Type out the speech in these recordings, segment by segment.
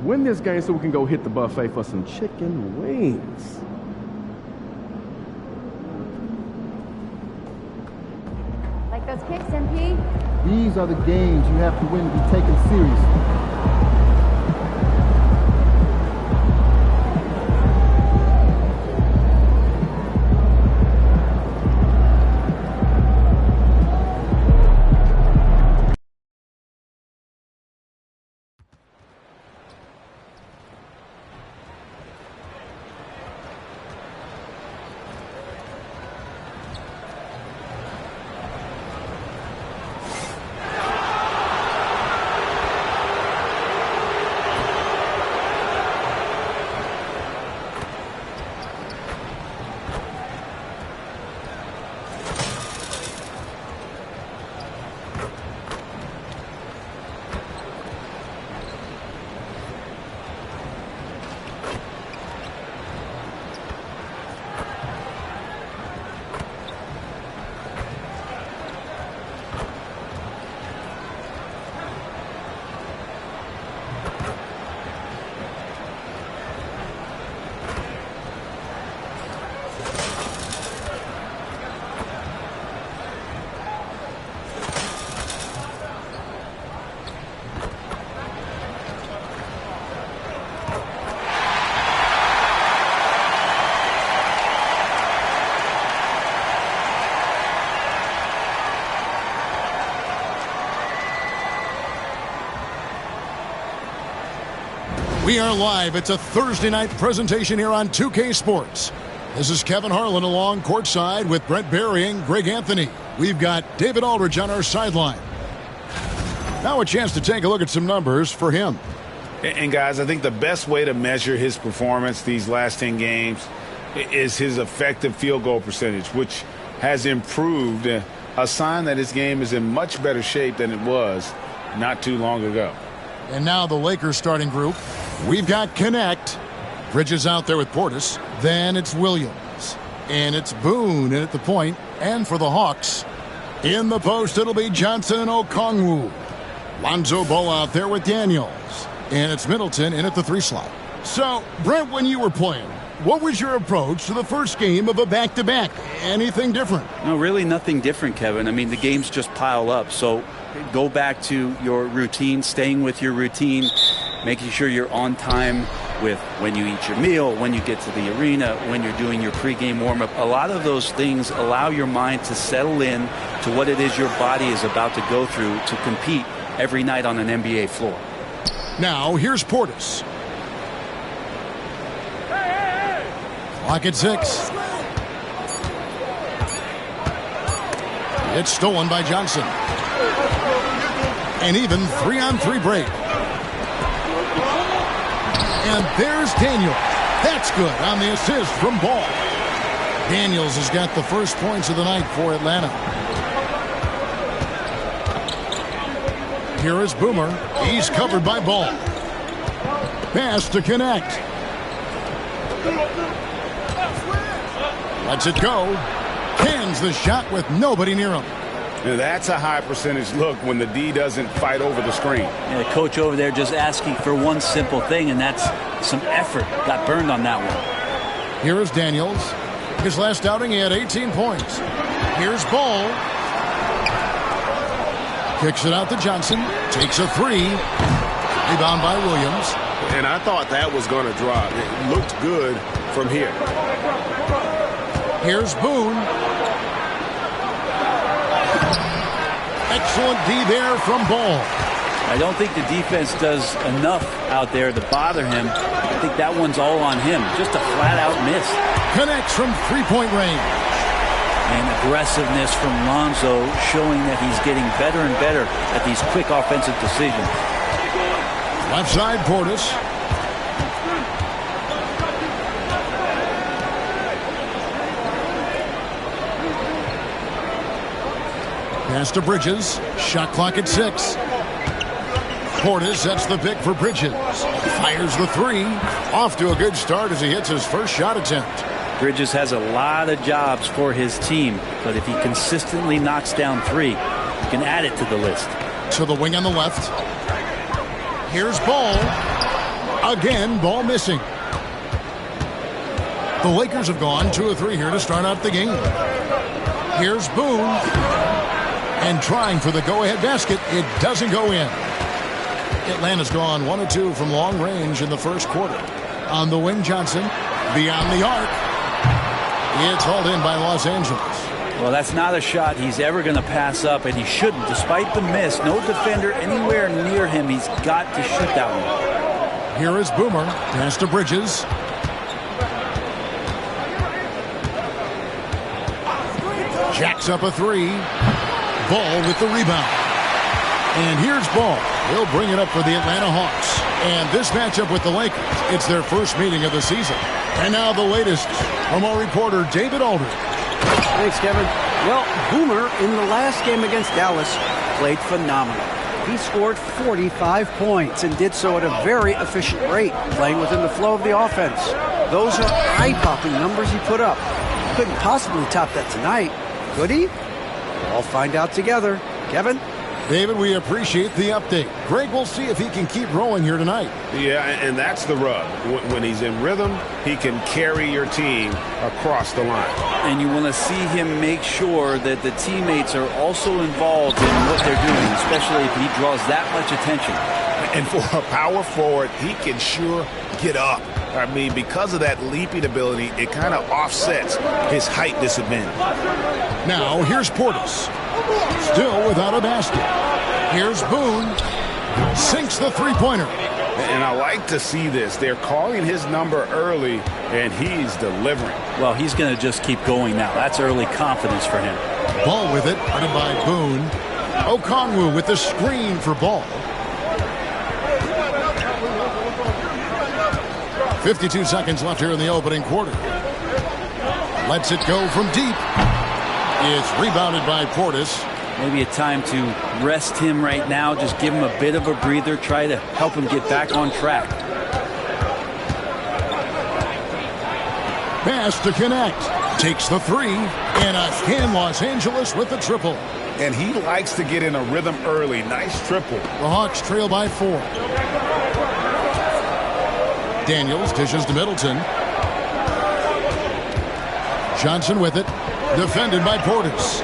Win this game so we can go hit the buffet for some chicken wings. Like those kicks, MP? These are the games you have to win to be taken seriously. We are live. It's a Thursday night presentation here on 2K Sports. This is Kevin Harlan along courtside with Brent Barry and Greg Anthony. We've got David Aldridge on our sideline. Now a chance to take a look at some numbers for him. And guys, I think the best way to measure his performance these last 10 games is his effective field goal percentage, which has improved, a sign that his game is in much better shape than it was not too long ago. And now the Lakers starting group. We've got Connect. Bridges out there with Portis. Then it's Williams. And it's Boone in at the point. And for the Hawks, in the post, it'll be Johnson and Okongwu. Lonzo Ball out there with Daniels. And it's Middleton in at the 3 slot. So, Brent, when you were playing, what was your approach to the first game of a back-to-back? Anything different? No, really nothing different, Kevin. I mean, the games just pile up. So go back to your routine, staying with your routine, making sure you're on time with when you eat your meal, when you get to the arena, when you're doing your pregame warm-up. A lot of those things allow your mind to settle in to what it is your body is about to go through to compete every night on an NBA floor. Now, here's Portis. Clock at 6. It's stolen by Johnson. And even 3-on-3 break. And there's Daniels. That's good on the assist from Ball. Daniels has got the first points of the night for Atlanta. Here is Boomer. He's covered by Ball. Pass to Connect. Lets it go. Cans the shot with nobody near him. Now that's a high percentage look when the D doesn't fight over the screen. Yeah, the coach over there just asking for one simple thing, and that's some effort. Got burned on that one. Here is Daniels. His last outing, he had 18 points. Here's Ball. Kicks it out to Johnson. Takes a 3. Rebound by Williams. And I thought that was going to drop. It looked good from here. Here's Boone. Excellent D there from Ball. I don't think the defense does enough out there to bother him. I think that one's all on him. Just a flat-out miss. Connects from three-point range. And aggressiveness from Lonzo showing that he's getting better and better at these quick offensive decisions. Left side, Portis. Pass to Bridges. Shot clock at 6. Portis sets the pick for Bridges. Fires the 3. Off to a good start as he hits his first shot attempt. Bridges has a lot of jobs for his team, but if he consistently knocks down 3, he can add it to the list. To the wing on the left. Here's Ball. Again, ball missing. The Lakers have gone 2 of 3 here to start out the game. Here's Boone. And trying for the go-ahead basket. It doesn't go in. Atlanta's gone 1 of 2 from long range in the first quarter. On the wing, Johnson. Beyond the arc. It's hauled in by Los Angeles. Well, that's not a shot he's ever going to pass up, and he shouldn't. Despite the miss, no defender anywhere near him. He's got to shoot that one. Here is Boomer. Pass to Bridges. Jacks up a 3. Ball with the rebound. And here's Ball. He'll bring it up for the Atlanta Hawks. And this matchup with the Lakers, it's their first meeting of the season. And now the latest from our reporter, David Aldridge. Thanks, Kevin. Well, Boomer, in the last game against Dallas, played phenomenal. He scored 45 points and did so at a very efficient rate, playing within the flow of the offense. Those are eye-popping numbers he put up. Couldn't possibly top that tonight, could he? We'll all find out together. Kevin? David, we appreciate the update. Greg, we'll see if he can keep rolling here tonight. Yeah, and that's the rub. When he's in rhythm, he can carry your team across the line. And you want to see him make sure that the teammates are also involved in what they're doing, especially if he draws that much attention. And for a power forward, he can sure get up. I mean, because of that leaping ability, it kind of offsets his height disadvantage. Now, here's Portis. Still without a basket. Here's Boone. Sinks the three-pointer. And I like to see this. They're calling his number early, and he's delivering. Well, he's going to just keep going now. That's early confidence for him. Ball with it, running by Boone. Okongwu with the screen for Ball. 52 seconds left here in the opening quarter. Lets it go from deep. It's rebounded by Portis. Maybe a time to rest him right now. Just give him a bit of a breather. Try to help him get back on track. Pass to connect. Takes the 3. And again, Los Angeles with the triple. And he likes to get in a rhythm early. Nice triple. The Hawks trail by 4. Daniels dishes to Middleton. Johnson with it. Defended by Portis.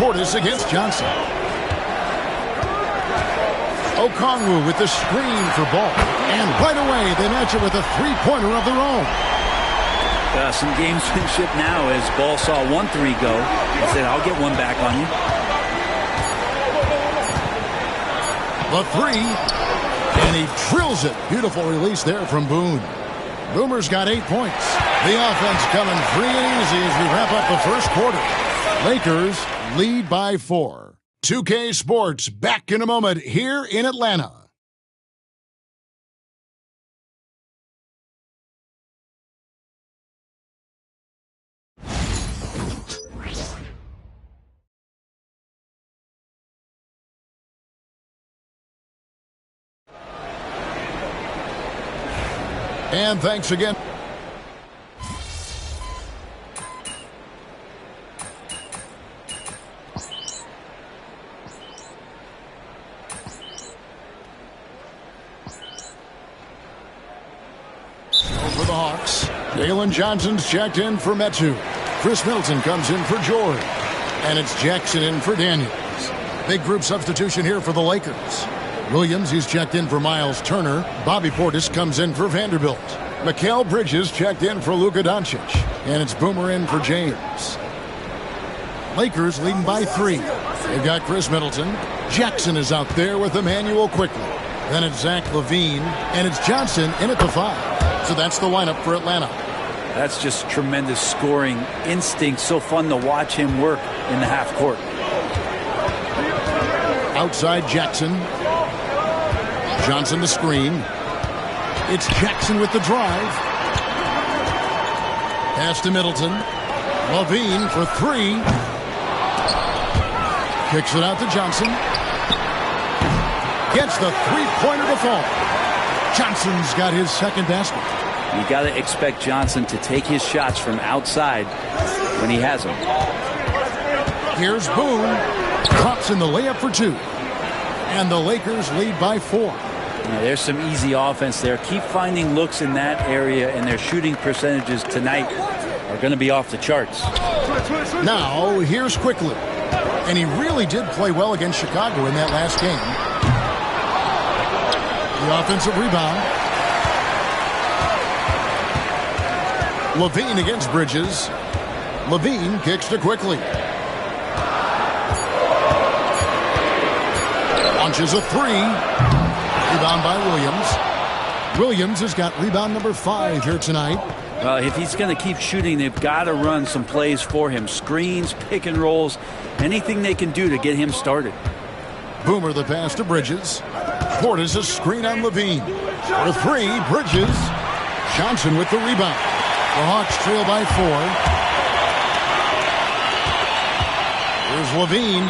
Portis against Johnson. Okongwu with the screen for Ball. And right away, they match it with a three-pointer of their own. Some gamesmanship now as Ball saw 1-3 go. He said, I'll get one back on you. The 3. And he drills it. Beautiful release there from Boone. Boomer's got 8 points. The offense coming free and easy as we wrap up the first quarter. Lakers lead by 4. 2K Sports back in a moment here in Atlanta. And thanks again. For the Hawks, Jalen Johnson's checked in for Metu. Chris Middleton comes in for George. And it's Jackson in for Daniels. Big group substitution here for the Lakers. Williams, he's checked in for Miles Turner. Bobby Portis comes in for Vanderbilt. Mikal Bridges checked in for Luka Doncic. And it's Boomer in for James. Lakers leading by 3. They've got Chris Middleton. Jackson is out there with Emmanuel quickly. Then it's Zach LaVine. And it's Johnson in at the 5. So that's the lineup for Atlanta. That's just tremendous scoring instinct. So fun to watch him work in the half court. Outside Jackson. Johnson the screen. It's Jackson with the drive. Pass to Middleton. LaVine for 3. Kicks it out to Johnson. Gets the three-pointer to fall. Johnson's got his second basket. You got to expect Johnson to take his shots from outside when he has them. Here's Boone. Drops in the layup for 2. And the Lakers lead by 4. Now, there's some easy offense there. Keep finding looks in that area, and their shooting percentages tonight are going to be off the charts. Now, here's Quickly. And he really did play well against Chicago in that last game. The offensive rebound. Levine against Bridges. Levine kicks to Quickly. Launches a 3. Rebound by Williams. Williams has got rebound number 5 here tonight. Well, if he's going to keep shooting, they've got to run some plays for him. Screens, pick and rolls, anything they can do to get him started. Boomer the pass to Bridges. Portis a screen on Levine. For 3, Bridges. Johnson with the rebound. The Hawks trail by 4. Here's Levine.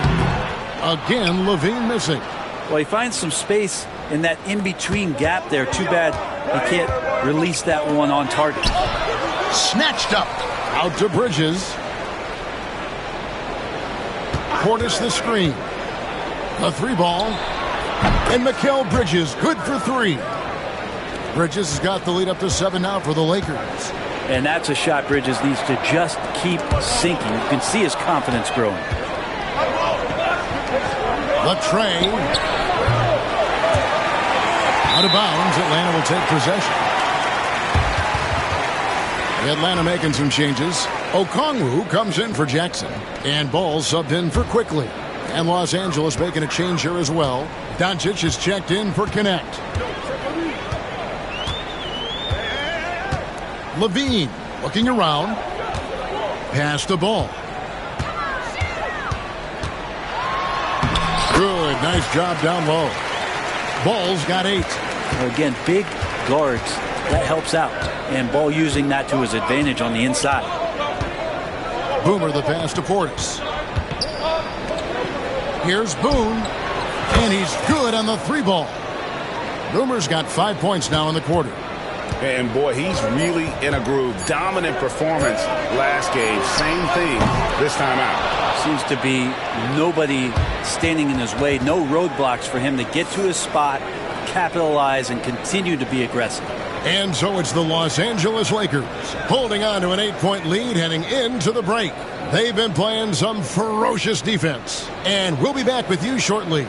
Again, Levine missing. Well, he finds some space in that in-between gap there. Too bad he can't release that one on target. Snatched up. Out to Bridges. Portis the screen. The 3 ball. And Mikal Bridges good for 3. Bridges has got the lead up to 7 now for the Lakers. And that's a shot Bridges needs to just keep sinking. You can see his confidence growing. The tray. Out of bounds. Atlanta will take possession. Atlanta making some changes. Okongwu comes in for Jackson. And Ball subbed in for Quickly. And Los Angeles making a change here as well. Doncic is checked in for Connect. Levine looking around. Pass the ball. Good. Nice job down low. Ball's got 8. Again, big guards. That helps out. And Ball using that to his advantage on the inside. Boomer the pass to Portis. Here's Boone. And he's good on the 3 ball. Boomer's got 5 points now in the quarter. And boy, he's really in a groove. Dominant performance last game. Same thing this time out. Seems to be nobody standing in his way. No roadblocks for him to get to his spot, capitalize, and continue to be aggressive. And so it's the Los Angeles Lakers holding on to an 8-point lead heading into the break. They've been playing some ferocious defense. And we'll be back with you shortly.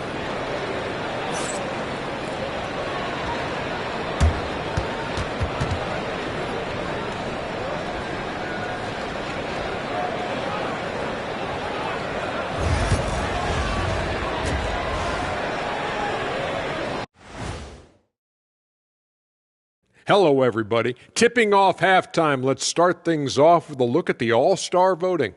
Hello, everybody. Tipping off halftime. Let's start things off with a look at the All-Star voting.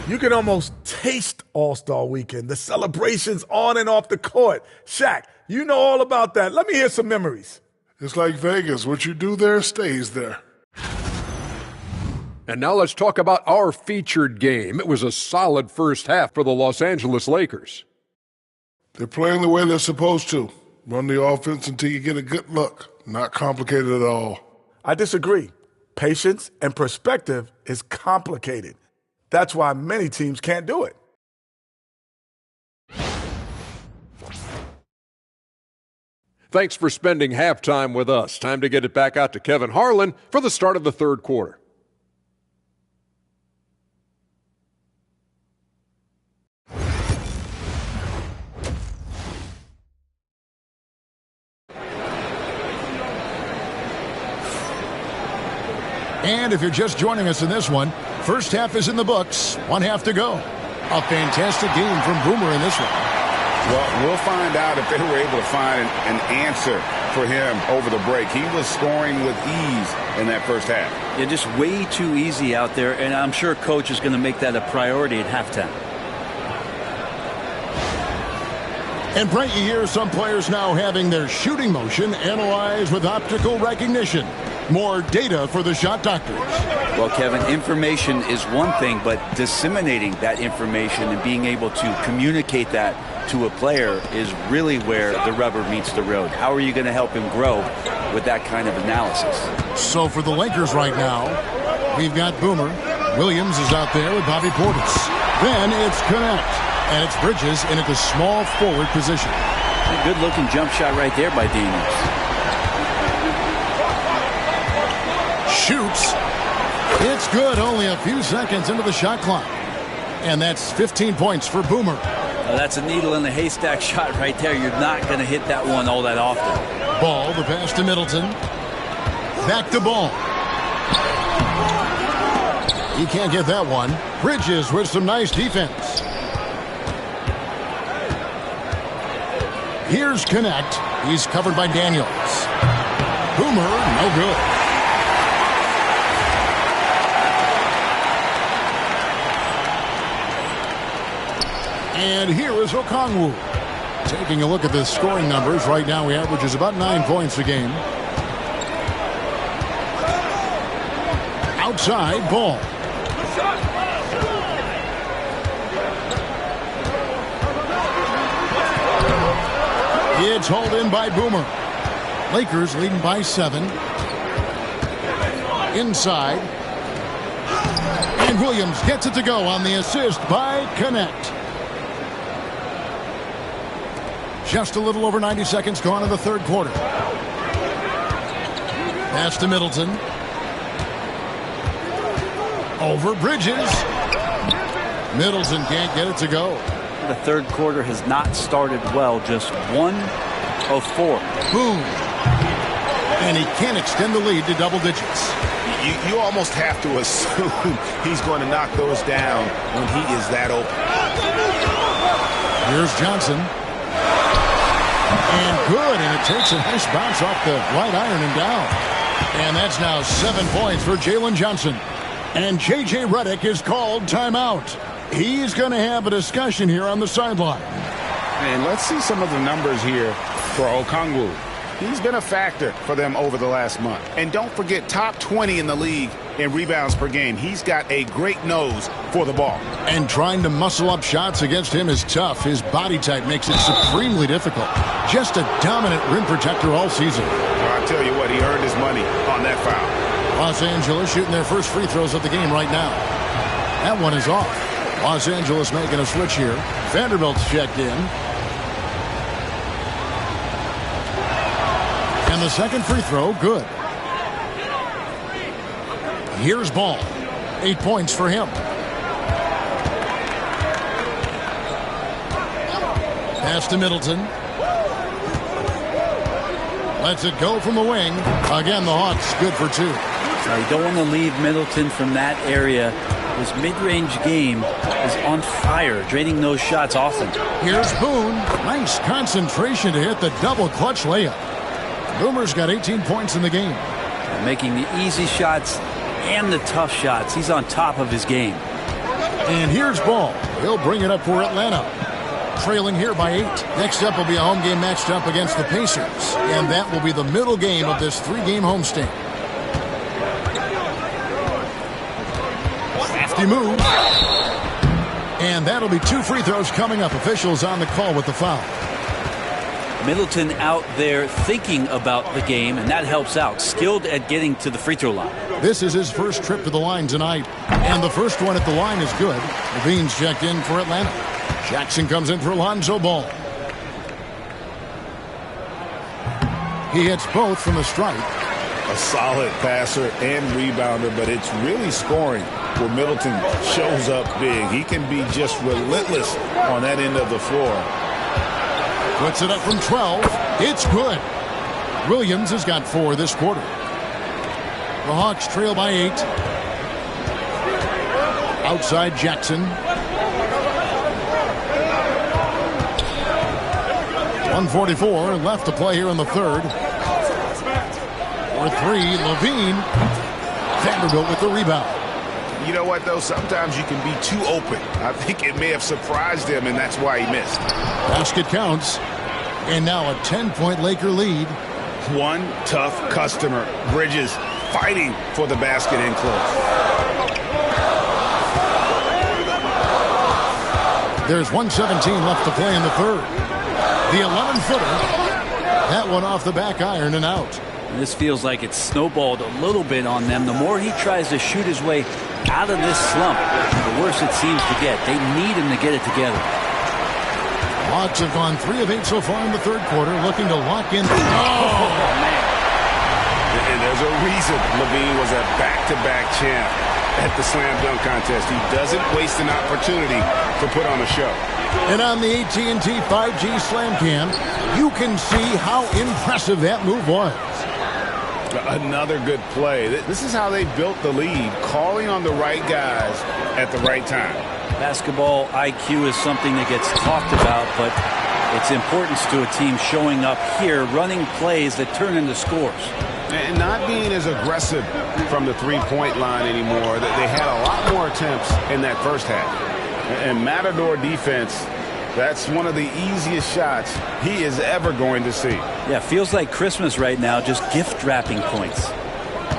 You can almost taste All-Star Weekend, the celebrations on and off the court. Shaq, you know all about that. Let me hear some memories. It's like Vegas. What you do there stays there. And now let's talk about our featured game. It was a solid first half for the Los Angeles Lakers. They're playing the way they're supposed to. Run the offense until you get a good look. Not complicated at all. I disagree. Patience and perspective is complicated. That's why many teams can't do it. Thanks for spending halftime with us. Time to get it back out to Kevin Harlan for the start of the third quarter. And if you're just joining us in this one, first half is in the books. 1 half to go. A fantastic game from Boomer in this one. Well, we'll find out if they were able to find an answer for him over the break. He was scoring with ease in that first half. Yeah, just way too easy out there, and I'm sure Coach is going to make that a priority at halftime. And Brent, you hear some players now having their shooting motion analyzed with optical recognition. More data for the shot doctors. Well, Kevin, information is one thing, but disseminating that information and being able to communicate that to a player is really where the rubber meets the road. How are you going to help him grow with that kind of analysis? So for the Lakers right now, we've got Boomer. Williams is out there with Bobby Portis. Then it's Connect. And it's Bridges in at the small forward position. A good-looking jump shot right there by Daniels. Shoots. It's good, only a few seconds into the shot clock. And that's 15 points for Boomer. That's a needle in the haystack shot right there. You're not going to hit that one all that often. Ball, the pass to Middleton. Back to Ball. He can't get that one. Bridges with some nice defense. Here's Connect. He's covered by Daniels. Boomer, no good. And here is Okongwu. Taking a look at the scoring numbers, right now he averages about 9 points a game. Outside, Ball. It's hauled in by Boomer. Lakers leading by 7. Inside. And Williams gets it to go on the assist by Connect. Just a little over 90 seconds gone in the third quarter. Pass to Middleton. Over Bridges. Middleton can't get it to go. The third quarter has not started well. Just 1 of 4. Boom. And he can't extend the lead to double digits. You almost have to assume he's going to knock those down when he is that open. Here's Johnson. And good, and it takes a nice bounce off the right iron and down. And that's now 7 points for Jalen Johnson. And J.J. Redick is called timeout. He's going to have a discussion here on the sideline. And let's see some of the numbers here for Okongwu. He's been a factor for them over the last month. And don't forget, top 20 in the league in rebounds per game. He's got a great nose for the ball. And trying to muscle up shots against him is tough. His body type makes it supremely difficult. Just a dominant rim protector all season. Well, I tell you what, he earned his money on that foul. Los Angeles shooting their first free throws of the game right now. That one is off. Los Angeles making a switch here. Vanderbilt's checked in. And the second free throw, good. Here's Ball. 8 points for him. Pass to Middleton. Lets it go from the wing. Again, the Hawks good for 2. You don't want to leave Middleton from that area. His mid-range game is on fire, draining those shots often. Here's Boone. Nice concentration to hit the double clutch layup. Boomer's got 18 points in the game. Making the easy shots and the tough shots. He's on top of his game. And here's Ball. He'll bring it up for Atlanta. Trailing here by 8. Next up will be a home game matched up against the Pacers. And that will be the middle game of this 3-game homestand. Hefty move. And that'll be 2 free throws coming up. Officials on the call with the foul. Middleton out there thinking about the game, and that helps out. Skilled at getting to the free throw line. This is his first trip to the line tonight. And the first one at the line is good. Levine's checked in for Atlanta. Jackson comes in for Lonzo Ball. He hits both from the stripe. A solid passer and rebounder, but it's really scoring where Middleton shows up big. He can be just relentless on that end of the floor. Puts it up from 12. It's good. Williams has got 4 this quarter. The Hawks trail by 8. Outside Jackson. 1:44 left to play here in the third. For 3, Levine. Vanderbilt with the rebound. You know what, though? Sometimes you can be too open. I think it may have surprised him, and that's why he missed. Basket counts. And now a 10-point Laker lead. One tough customer. Bridges fighting for the basket in close. There's 1:17 left to play in the third. The 11-footer. That one off the back iron and out. This feels like it's snowballed a little bit on them. The more he tries to shoot his way out of this slump, the worse it seems to get. They need him to get it together. Hawks have gone 3 of 8 so far in the third quarter, looking to lock in. Oh, man. And there's a reason Levine was a back-to-back champ at the slam dunk contest. He doesn't waste an opportunity to put on a show. And on the AT&T 5G Slam Cam, you can see how impressive that move was. Another good play. This is how they built the lead, calling on the right guys at the right time. Basketball IQ is something that gets talked about, but its importance to a team showing up here, running plays that turn into scores. And not being as aggressive from the three-point line anymore. They had a lot more attempts in that first half. And Matador defense, that's one of the easiest shots he is ever going to see. Yeah, feels like Christmas right now, just gift wrapping points.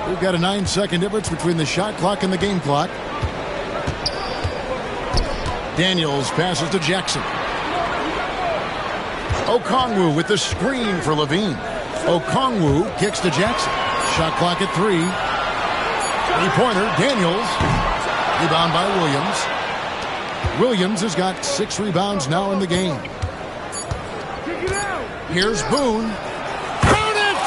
We've got a 9-second difference between the shot clock and the game clock. Daniels passes to Jackson. Okongwu with the screen for Levine. Okongwu kicks to Jackson. Shot clock at 3. Three-pointer, Daniels. Rebound by Williams. Williams has got 6 rebounds now in the game. Here's Boone. Count it!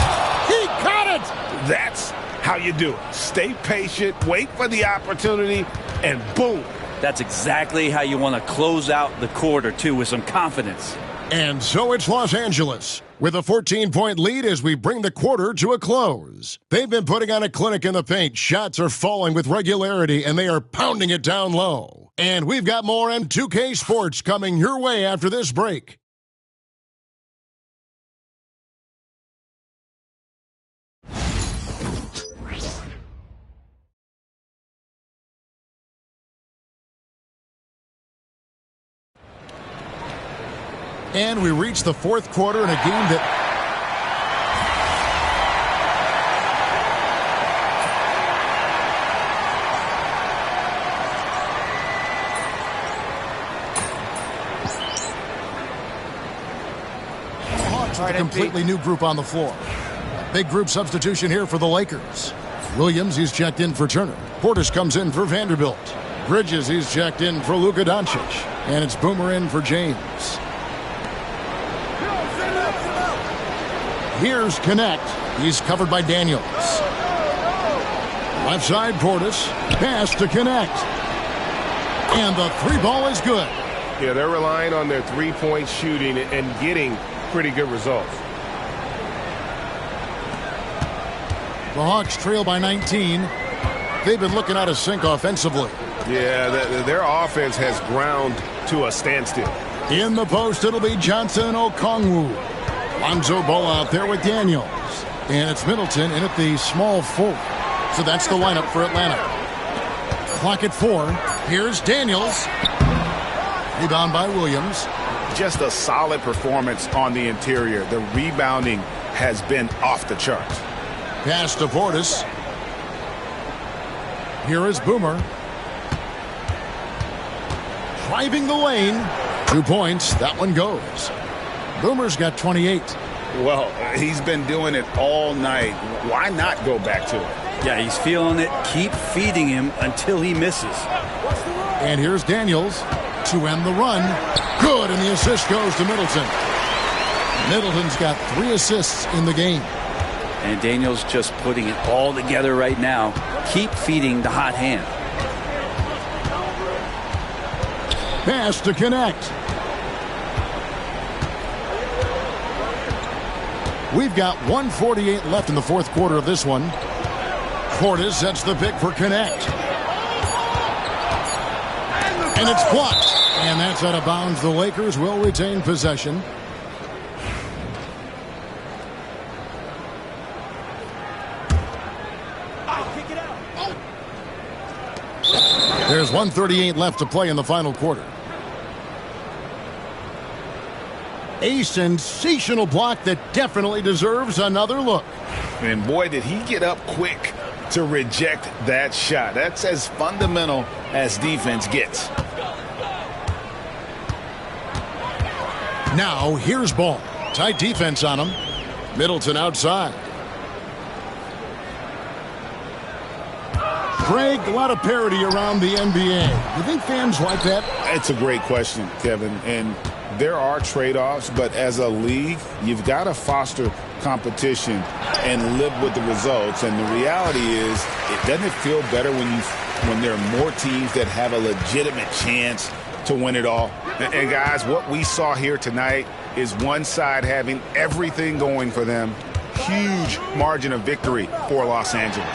He caught it! That's how you do it. Stay patient, wait for the opportunity, and boom. That's exactly how you want to close out the quarter, too, with some confidence. And so it's Los Angeles with a 14-point lead as we bring the quarter to a close. They've been putting on a clinic in the paint. Shots are falling with regularity, and they are pounding it down low. And we've got more M2K Sports coming your way after this break. And we reach the fourth quarter in a game that Hawks with a completely new group on the floor. Big group substitution here for the Lakers. Williams, he's checked in for Turner. Portis comes in for Vanderbilt. Bridges, he's checked in for Luka Doncic. And it's Boomer in for James. Here's Connect. He's covered by Daniels. Left side, Portis. Pass to Connect. And the 3-ball is good. Yeah, they're relying on their three-point shooting and getting pretty good results. The Hawks trail by 19. They've been looking out of sync offensively. Yeah, their offense has ground to a standstill. In the post, it'll be Johnson and Okongwu. Lonzo Ball out there with Daniels. And it's Middleton in at the small forward. So that's the lineup for Atlanta. Clock at 4. Here's Daniels. Rebound by Williams. Just a solid performance on the interior. The rebounding has been off the charts. Pass to Portis. Here is Boomer. Driving the lane. 2 points. That one goes. Boomer's got 28. Well, he's been doing it all night. Why not go back to it? Yeah, he's feeling it. Keep feeding him until he misses. And here's Daniels to end the run. Good, and the assist goes to Middleton. Middleton's got 3 assists in the game. And Daniels just putting it all together right now. Keep feeding the hot hand. Pass to Connect. We've got 1:48 left in the fourth quarter of this one. Portis sets the pick for Connect. And it's blocked. And that's out of bounds. The Lakers will retain possession. There's 1:38 left to play in the final quarter. A sensational block that definitely deserves another look. And boy, did he get up quick to reject that shot. That's as fundamental as defense gets. Now, here's Ball. Tight defense on him. Middleton outside. Greg, a lot of parity around the NBA. You think fans like that? It's a great question, Kevin. And there are trade-offs, but as a league, you've got to foster competition and live with the results. And the reality is, doesn't it feel better when there are more teams that have a legitimate chance to win it all? And guys, what we saw here tonight is one side having everything going for them. Huge margin of victory for Los Angeles.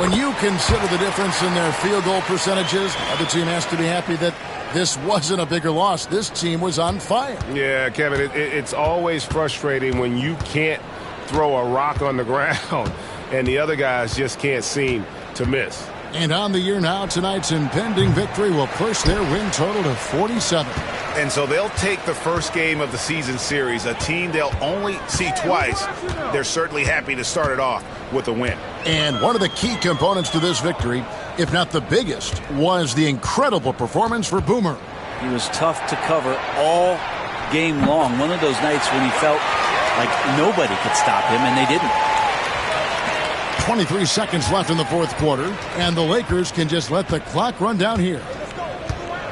When you consider the difference in their field goal percentages, the other team has to be happy that this wasn't a bigger loss. This team was on fire. Yeah, Kevin, it's always frustrating when you can't throw a rock on the ground and the other guys just can't seem to miss. And on the year now, tonight's impending victory will push their win total to 47. And so they'll take the first game of the season series, a team they'll only see twice. They're certainly happy to start it off with a win. And one of the key components to this victory, if not the biggest, was the incredible performance for Boomer. He was tough to cover all game long. One of those nights when he felt like nobody could stop him, and they didn't. 23 seconds left in the fourth quarter, and the Lakers can just let the clock run down here.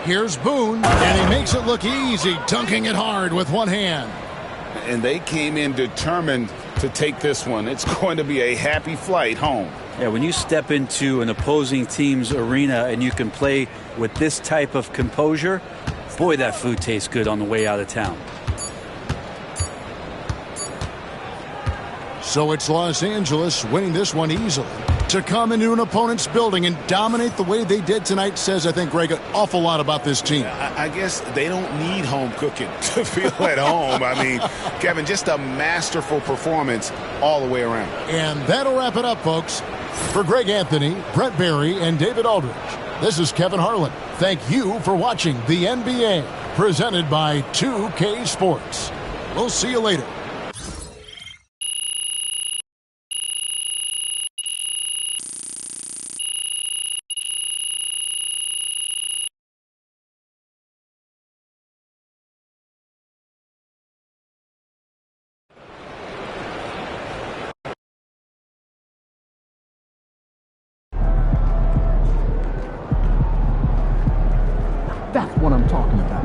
Here's Boone, and he makes it look easy, dunking it hard with one hand. And they came in determined to take this one. It's going to be a happy flight home. Yeah, when you step into an opposing team's arena and you can play with this type of composure, boy, that food tastes good on the way out of town. So it's Los Angeles winning this one easily. To come into an opponent's building and dominate the way they did tonight says, I think, Greg, an awful lot about this team. I guess they don't need home cooking to feel at home. I mean, Kevin, just a masterful performance all the way around. And that'll wrap it up, folks. For Greg Anthony, Brett Barry, and David Aldridge, this is Kevin Harlan. Thank you for watching the NBA, presented by 2K Sports. We'll see you later. That's what I'm talking about.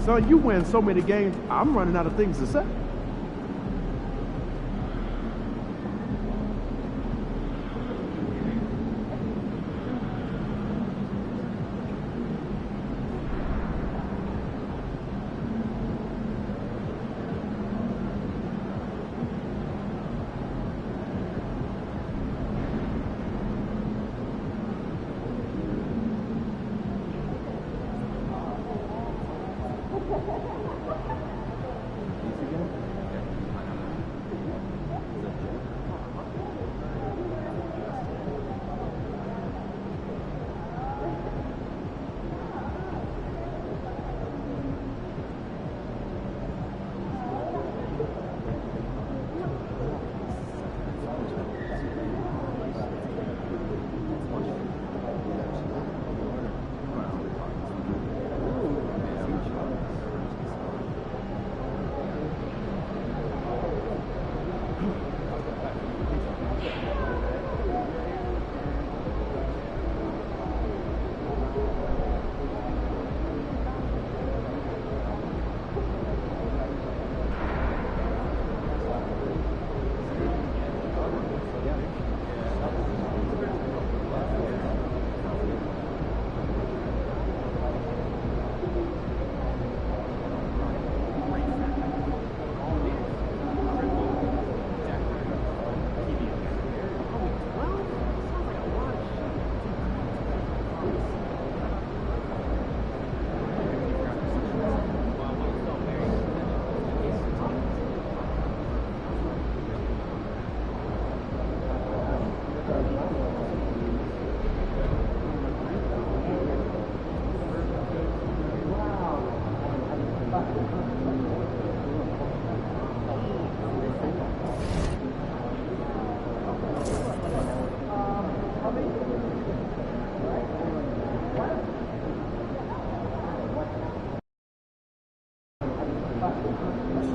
Son, you win so many games, I'm running out of things to say.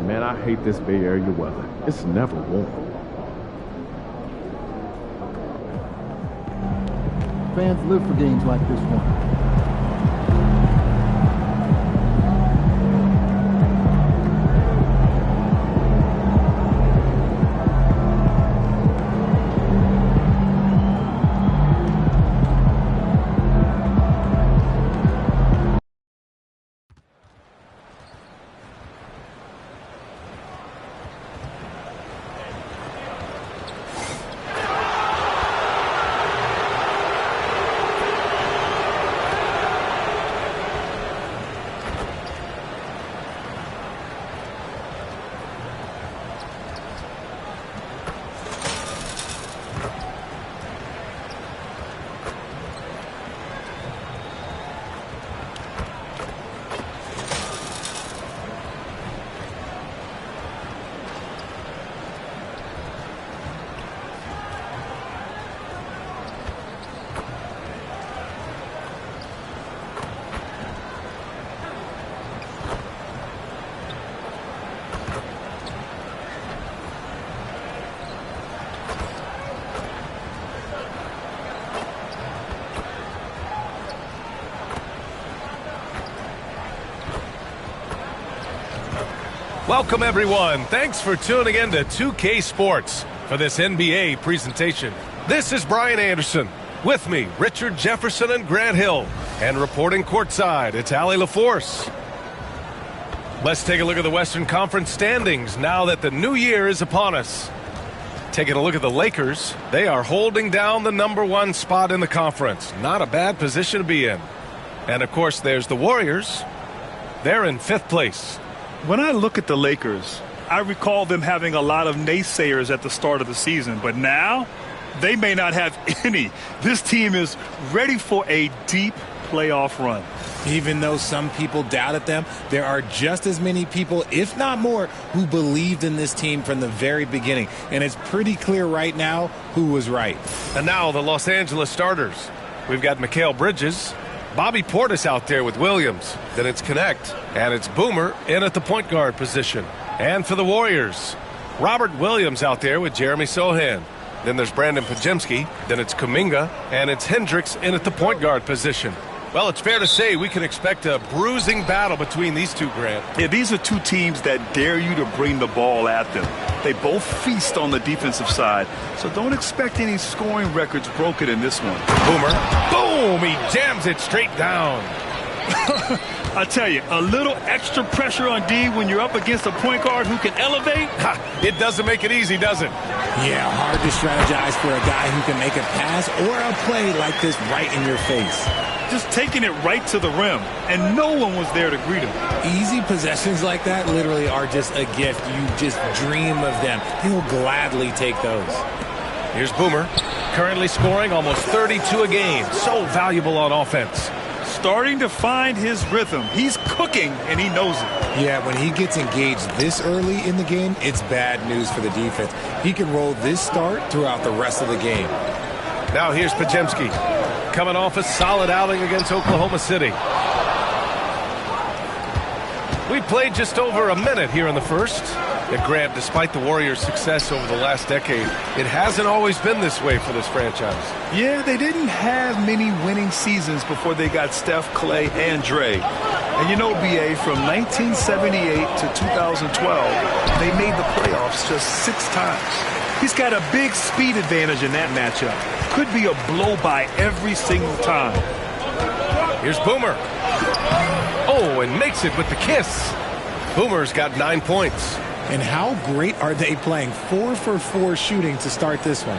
Man, I hate this Bay Area weather. It's never warm. Fans live for games like this one. Welcome, everyone. Thanks for tuning in to 2K Sports for this NBA presentation. This is Brian Anderson. With me, Richard Jefferson and Grant Hill. And reporting courtside, it's Allie LaForce. Let's take a look at the Western Conference standings now that the new year is upon us. Taking a look at the Lakers, they are holding down the #1 spot in the conference. Not a bad position to be in. And, of course, there's the Warriors. They're in 5th place. When I look at the Lakers, I recall them having a lot of naysayers at the start of the season. But now, they may not have any. This team is ready for a deep playoff run. Even though some people doubted them, there are just as many people, if not more, who believed in this team from the very beginning. And it's pretty clear right now who was right. And now the Los Angeles starters. We've got Mikal Bridges, Bobby Portis out there with Williams. Then it's Connect, and it's Boomer in at the point guard position. And for the Warriors, Robert Williams out there with Jeremy Sohan. Then there's Brandon Podziemski. Then it's Kuminga, and it's Hendricks in at the point guard position. Well, it's fair to say we can expect a bruising battle between these two, Grant. Yeah, these are two teams that dare you to bring the ball at them. They both feast on the defensive side, so don't expect any scoring records broken in this one. Boomer, boom, he jams it straight down. I tell you, a little extra pressure on D when you're up against a point guard who can elevate. It doesn't make it easy, does it? Yeah, hard to strategize for a guy who can make a pass or a play like this right in your face. Just taking it right to the rim, and no one was there to greet him. Easy possessions like that literally are just a gift. You just dream of them. He'll gladly take those. Here's Boomer, currently scoring almost 32 a game. So valuable on offense. Starting to find his rhythm. He's cooking, and he knows it. Yeah, when he gets engaged this early in the game, it's bad news for the defense. He can roll this start throughout the rest of the game. Now here's Podziemski, coming off a solid outing against Oklahoma City. We played just over a minute here in the first. And Grant, despite the Warriors' success over the last decade, it hasn't always been this way for this franchise. Yeah, they didn't have many winning seasons before they got Steph, Clay, and Dre. And you know, B.A., from 1978 to 2012, they made the playoffs just 6 times. He's got a big speed advantage in that matchup. Could be a blow by every single time. Here's Boomer. Oh, and makes it with the kiss. Boomer's got 9 points. And how great are they playing? 4 for 4 shooting to start this one.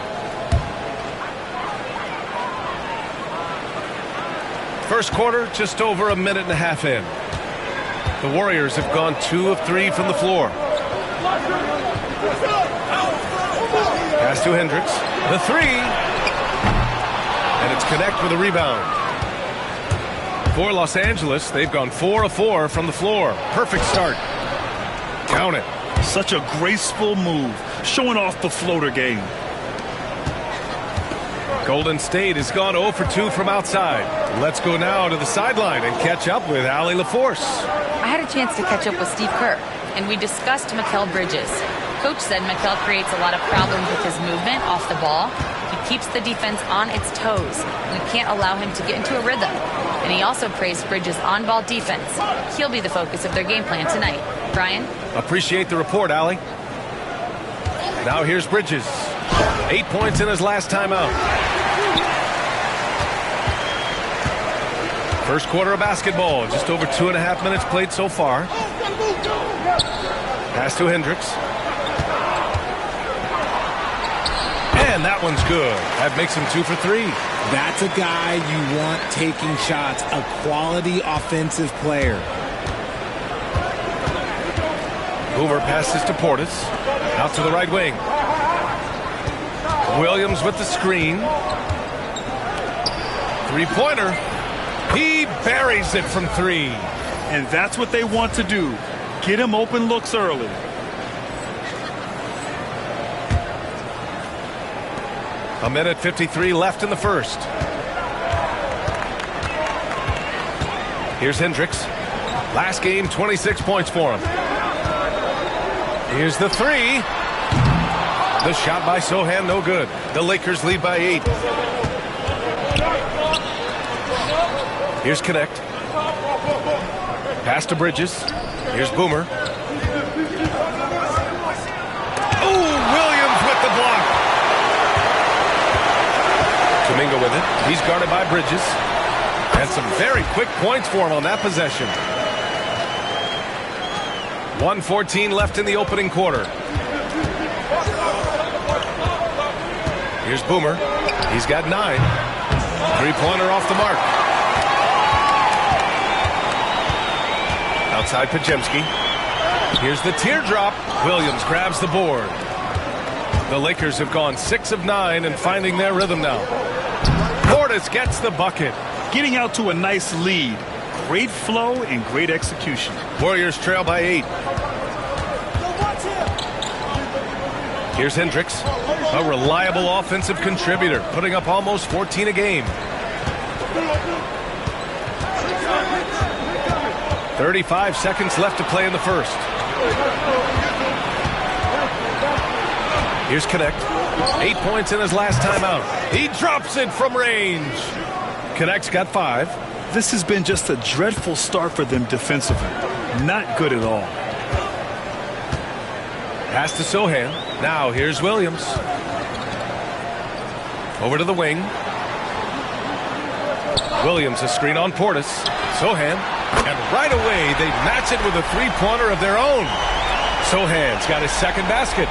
First quarter, just over a minute and a half in. The Warriors have gone 2 of 3 from the floor. Pass to Hendricks. The 3. And it's Connect with a rebound. For Los Angeles, they've gone 4 of 4 from the floor. Perfect start. Count it. Such a graceful move, showing off the floater game. Golden State has gone 0 for 2 from outside. Let's go now to the sideline and catch up with Allie LaForce. I had a chance to catch up with Steve Kerr, and we discussed Mikal Bridges. Coach said Mikal creates a lot of problems with his movement off the ball. He keeps the defense on its toes. We can't allow him to get into a rhythm. And he also praised Bridges' on-ball defense. He'll be the focus of their game plan tonight. Brian? Appreciate the report, Allie. Now here's Bridges. 8 points in his last time out. First quarter of basketball. Just over 2.5 minutes played so far. Pass to Hendricks. And that one's good. That makes him 2 for 3. That's a guy you want taking shots, a quality offensive player. Boomer passes to Portis. Out to the right wing. Williams with the screen. 3-pointer. He buries it from 3. And that's what they want to do. Get him open looks early. A minute 53 left in the first. Here's Hendricks. Last game, 26 points for him. Here's the 3. The shot by Sohan, no good. The Lakers lead by 8. Here's Connect. Pass to Bridges. Here's Boomer. Kuminga with it. He's guarded by Bridges. And some very quick points for him on that possession. 1:14 left in the opening quarter. Here's Boomer. He's got 9. Three-pointer off the mark. Outside Podziemski. Here's the teardrop. Williams grabs the board. The Lakers have gone 6 of 9 and finding their rhythm now. Portis gets the bucket. Getting out to a nice lead. Great flow and great execution. Warriors trail by 8. Here's Hendricks, a reliable offensive contributor, putting up almost 14 a game. 35 seconds left to play in the first. Here's Connect. 8 points in his last time out. He drops it from range. Connect's got 5. This has been just a dreadful start for them defensively. Not good at all. Pass to Sohan. Now here's Williams. Over to the wing. Williams a screen on Portis. Sohan. And right away they match it with a three-pointer of their own. Sohan's got his second basket.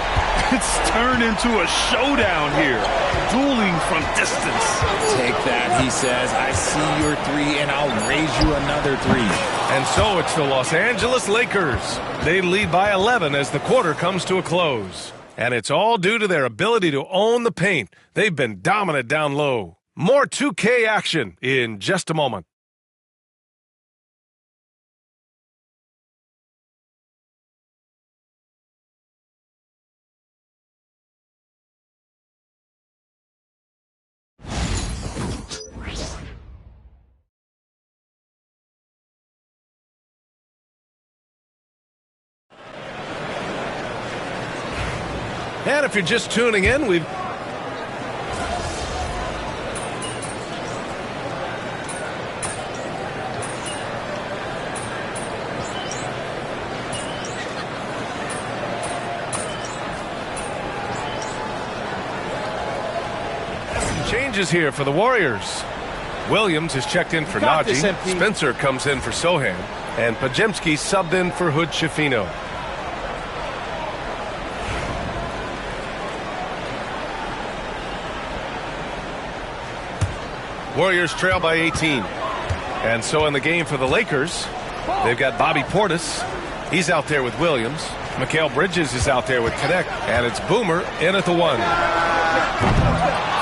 It's turned into a showdown here. Dueling from distance. Take that, he says. I see your 3 and I'll raise you another 3. And so it's the Los Angeles Lakers. They lead by 11 as the quarter comes to a close. And it's all due to their ability to own the paint. They've been dominant down low. More 2K action in just a moment. And if you're just tuning in, we've some changes here for the Warriors. Williams is checked in for Najee. Spencer comes in for Sohan. And Podziemski subbed in for Hood Schifino. Warriors trail by 18. And so in the game for the Lakers, they've got Bobby Portis. He's out there with Williams. Mikal Bridges is out there with Connect. And it's Boomer in at the 1.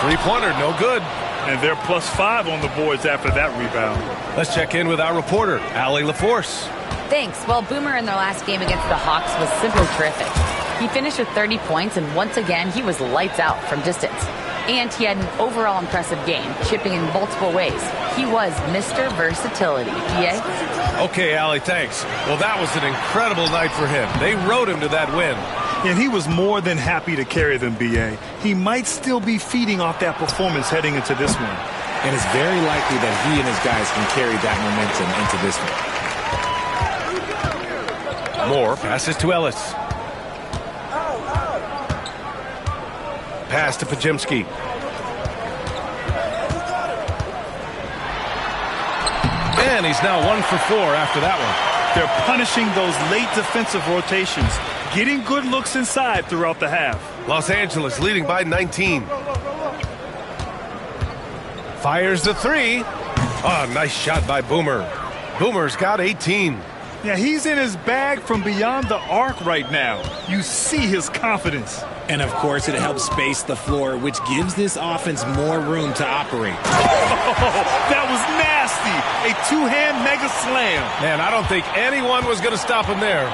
Three-pointer, no good. And they're +5 on the boards after that rebound. Let's check in with our reporter, Allie LaForce. Thanks. Well, Boomer in their last game against the Hawks was simply terrific. He finished with 30 points, and once again, he was lights out from distance. And he had an overall impressive game, chipping in multiple ways. He was Mr. Versatility. BA? Okay, Allie, thanks. Well, that was an incredible night for him. They rode him to that win. And he was more than happy to carry them, BA. He might still be feeding off that performance heading into this one. And it's very likely that he and his guys can carry that momentum into this one. Moore passes to Ellis. Pass to Podziemski. And he's now 1 for 4 after that one. They're punishing those late defensive rotations, getting good looks inside throughout the half. Los Angeles leading by 19. Fires the 3. Oh, nice shot by Boomer. Boomer's got 18. Yeah, he's in his bag from beyond the arc right now. You see his confidence. And, of course, it helps space the floor, which gives this offense more room to operate. Oh, that was nasty. A two-hand mega slam. Man, I don't think anyone was going to stop him there.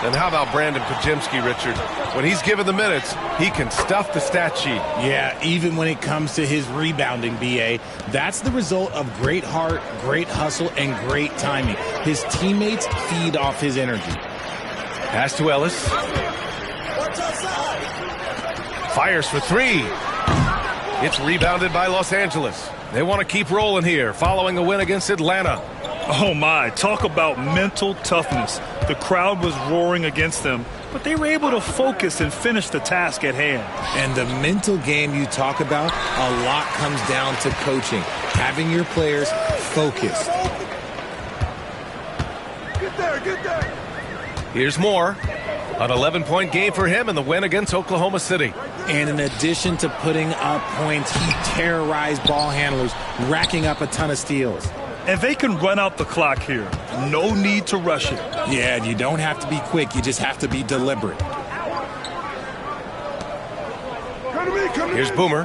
And how about Brandon Podziemski, Richard? When he's given the minutes, he can stuff the stat sheet. Yeah, even when it comes to his rebounding, BA, that's the result of great heart, great hustle, and great timing. His teammates feed off his energy. Pass to Ellis. Fires for 3. It's rebounded by Los Angeles. They want to keep rolling here following a win against Atlanta. Oh, my. Talk about mental toughness. The crowd was roaring against them, but they were able to focus and finish the task at hand. And the mental game you talk about, a lot comes down to coaching, having your players focused. Get there. Here's Moore. An 11-point game for him in the win against Oklahoma City. And in addition to putting up points, he terrorized ball handlers, racking up a ton of steals. And they can run out the clock here. No need to rush it. Yeah, you don't have to be quick. You just have to be deliberate. Here's Boomer.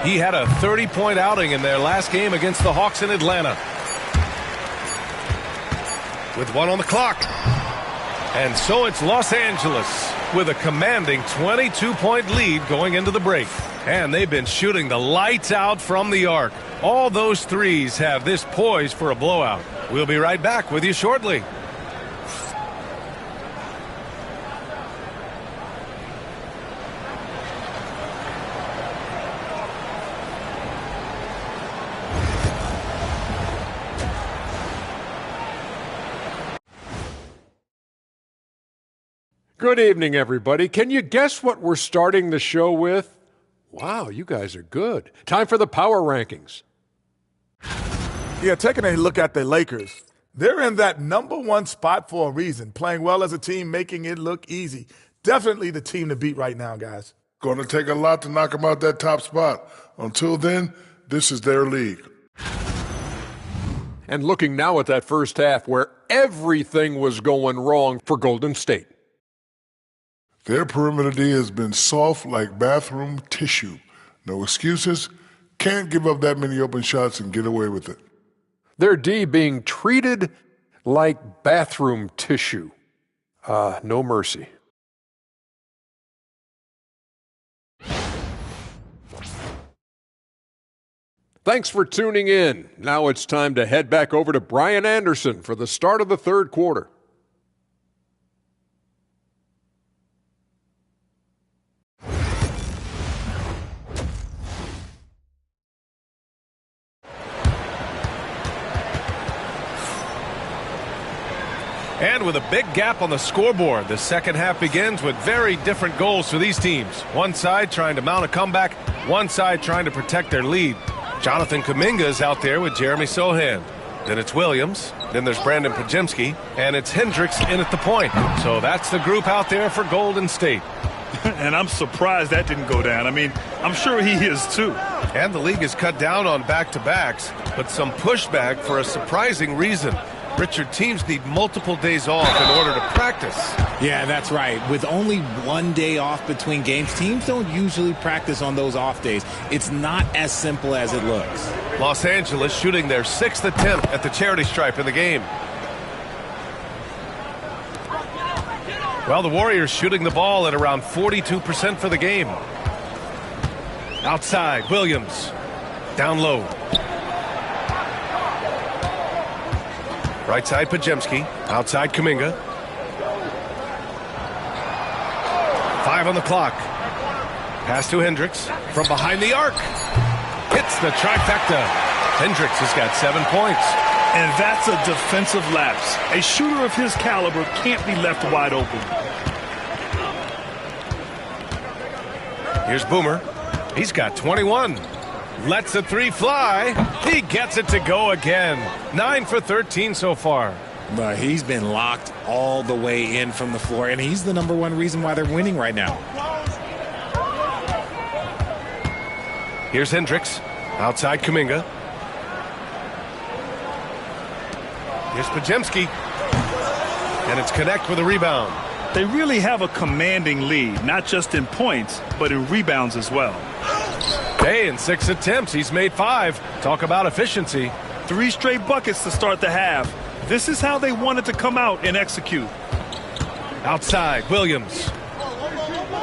He had a 30-point outing in their last game against the Hawks in Atlanta. With 1 on the clock. And so it's Los Angeles with a commanding 22-point lead going into the break. And they've been shooting the lights out from the arc. All those threes have this poised for a blowout. We'll be right back with you shortly. Good evening, everybody. Can you guess what we're starting the show with? Wow, you guys are good. Time for the power rankings. Yeah, taking a look at the Lakers. They're in that number 1 spot for a reason, playing well as a team, making it look easy. Definitely the team to beat right now, guys. Going to take a lot to knock them out that top spot. Until then, this is their league. And looking now at that first half where everything was going wrong for Golden State. Their perimeter D has been soft like bathroom tissue. No excuses. Can't give up that many open shots and get away with it. Their D being treated like bathroom tissue. No mercy. Thanks for tuning in. Now it's time to head back over to Brian Anderson for the start of the third quarter. And with a big gap on the scoreboard, the second half begins with very different goals for these teams. One side trying to mount a comeback, one side trying to protect their lead. Jonathan Kuminga is out there with Jeremy Sohan. Then it's Williams, then there's Brandon Podziemski, and it's Hendricks in at the point. So that's the group out there for Golden State. And I'm surprised that didn't go down. I mean, I'm sure he is too. And the league has cut down on back-to-backs, but some pushback for a surprising reason. Richard, teams need multiple days off in order to practice. Yeah, that's right. With only 1 day off between games, teams don't usually practice on those off days. It's not as simple as it looks. Los Angeles shooting their 6th attempt at the charity stripe in the game. Well, the Warriors shooting the ball at around 42% for the game. Outside, Williams. Down low. Right side, Podziemski. Outside, Kuminga. 5 on the clock. Pass to Hendricks. From behind the arc. Hits the trifecta. Hendricks has got 7 points. And that's a defensive lapse. A shooter of his caliber can't be left wide open. Here's Boomer. He's got 21. Lets the 3 fly. He gets it to go again. 9 for 13 so far. But he's been locked all the way in from the floor, and he's the number 1 reason why they're winning right now. Here's Hendricks. Outside Kuminga. Here's Podziemski. And it's Connect with a rebound. They really have a commanding lead, not just in points, but in rebounds as well. Hey, in 6 attempts, he's made 5. Talk about efficiency. 3 straight buckets to start the half. This is how they wanted to come out and execute. Outside, Williams.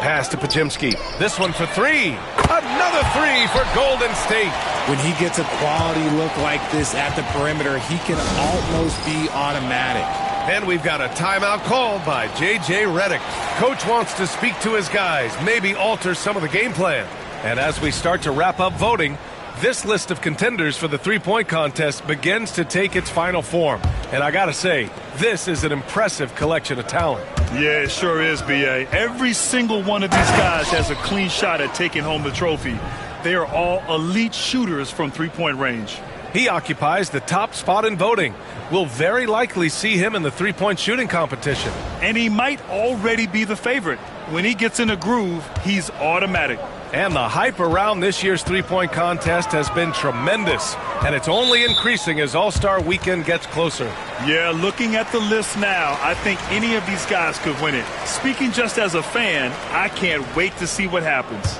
Pass to Podziemski. This one for 3. Another 3 for Golden State. When he gets a quality look like this at the perimeter, he can almost be automatic. And we've got a timeout called by J.J. Redick. Coach wants to speak to his guys, maybe alter some of the game plan. And as we start to wrap up voting, This list of contenders for the three-point contest begins to take its final form. And I got to say, this is an impressive collection of talent. Yeah, it sure is, B.A. Every single one of these guys has a clean shot at taking home the trophy. They are all elite shooters from three-point range. He occupies the top spot in voting. We'll very likely see him in the three-point shooting competition. And he might already be the favorite. When he gets in a groove, he's automatic. And the hype around this year's three-point contest has been tremendous. And it's only increasing as All-Star Weekend gets closer. Yeah, looking at the list now, I think any of these guys could win it. Speaking just as a fan, I can't wait to see what happens.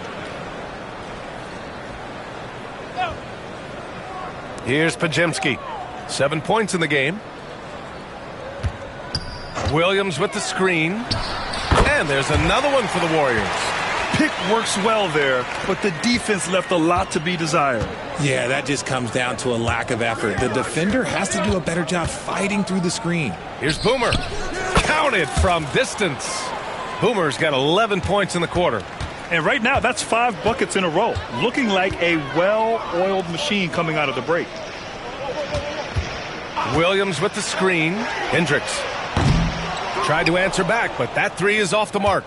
Here's Podziemski. 7 points in the game. Williams with the screen. And there's another one for the Warriors. Pick works well there, but the defense left a lot to be desired. Yeah, that just comes down to a lack of effort. The defender has to do a better job fighting through the screen. Here's Boomer. Counted from distance. Boomer's got 11 points in the quarter. And right now, that's 5 buckets in a row. Looking like a well-oiled machine coming out of the break. Williams with the screen. Hendricks tried to answer back, but that three is off the mark.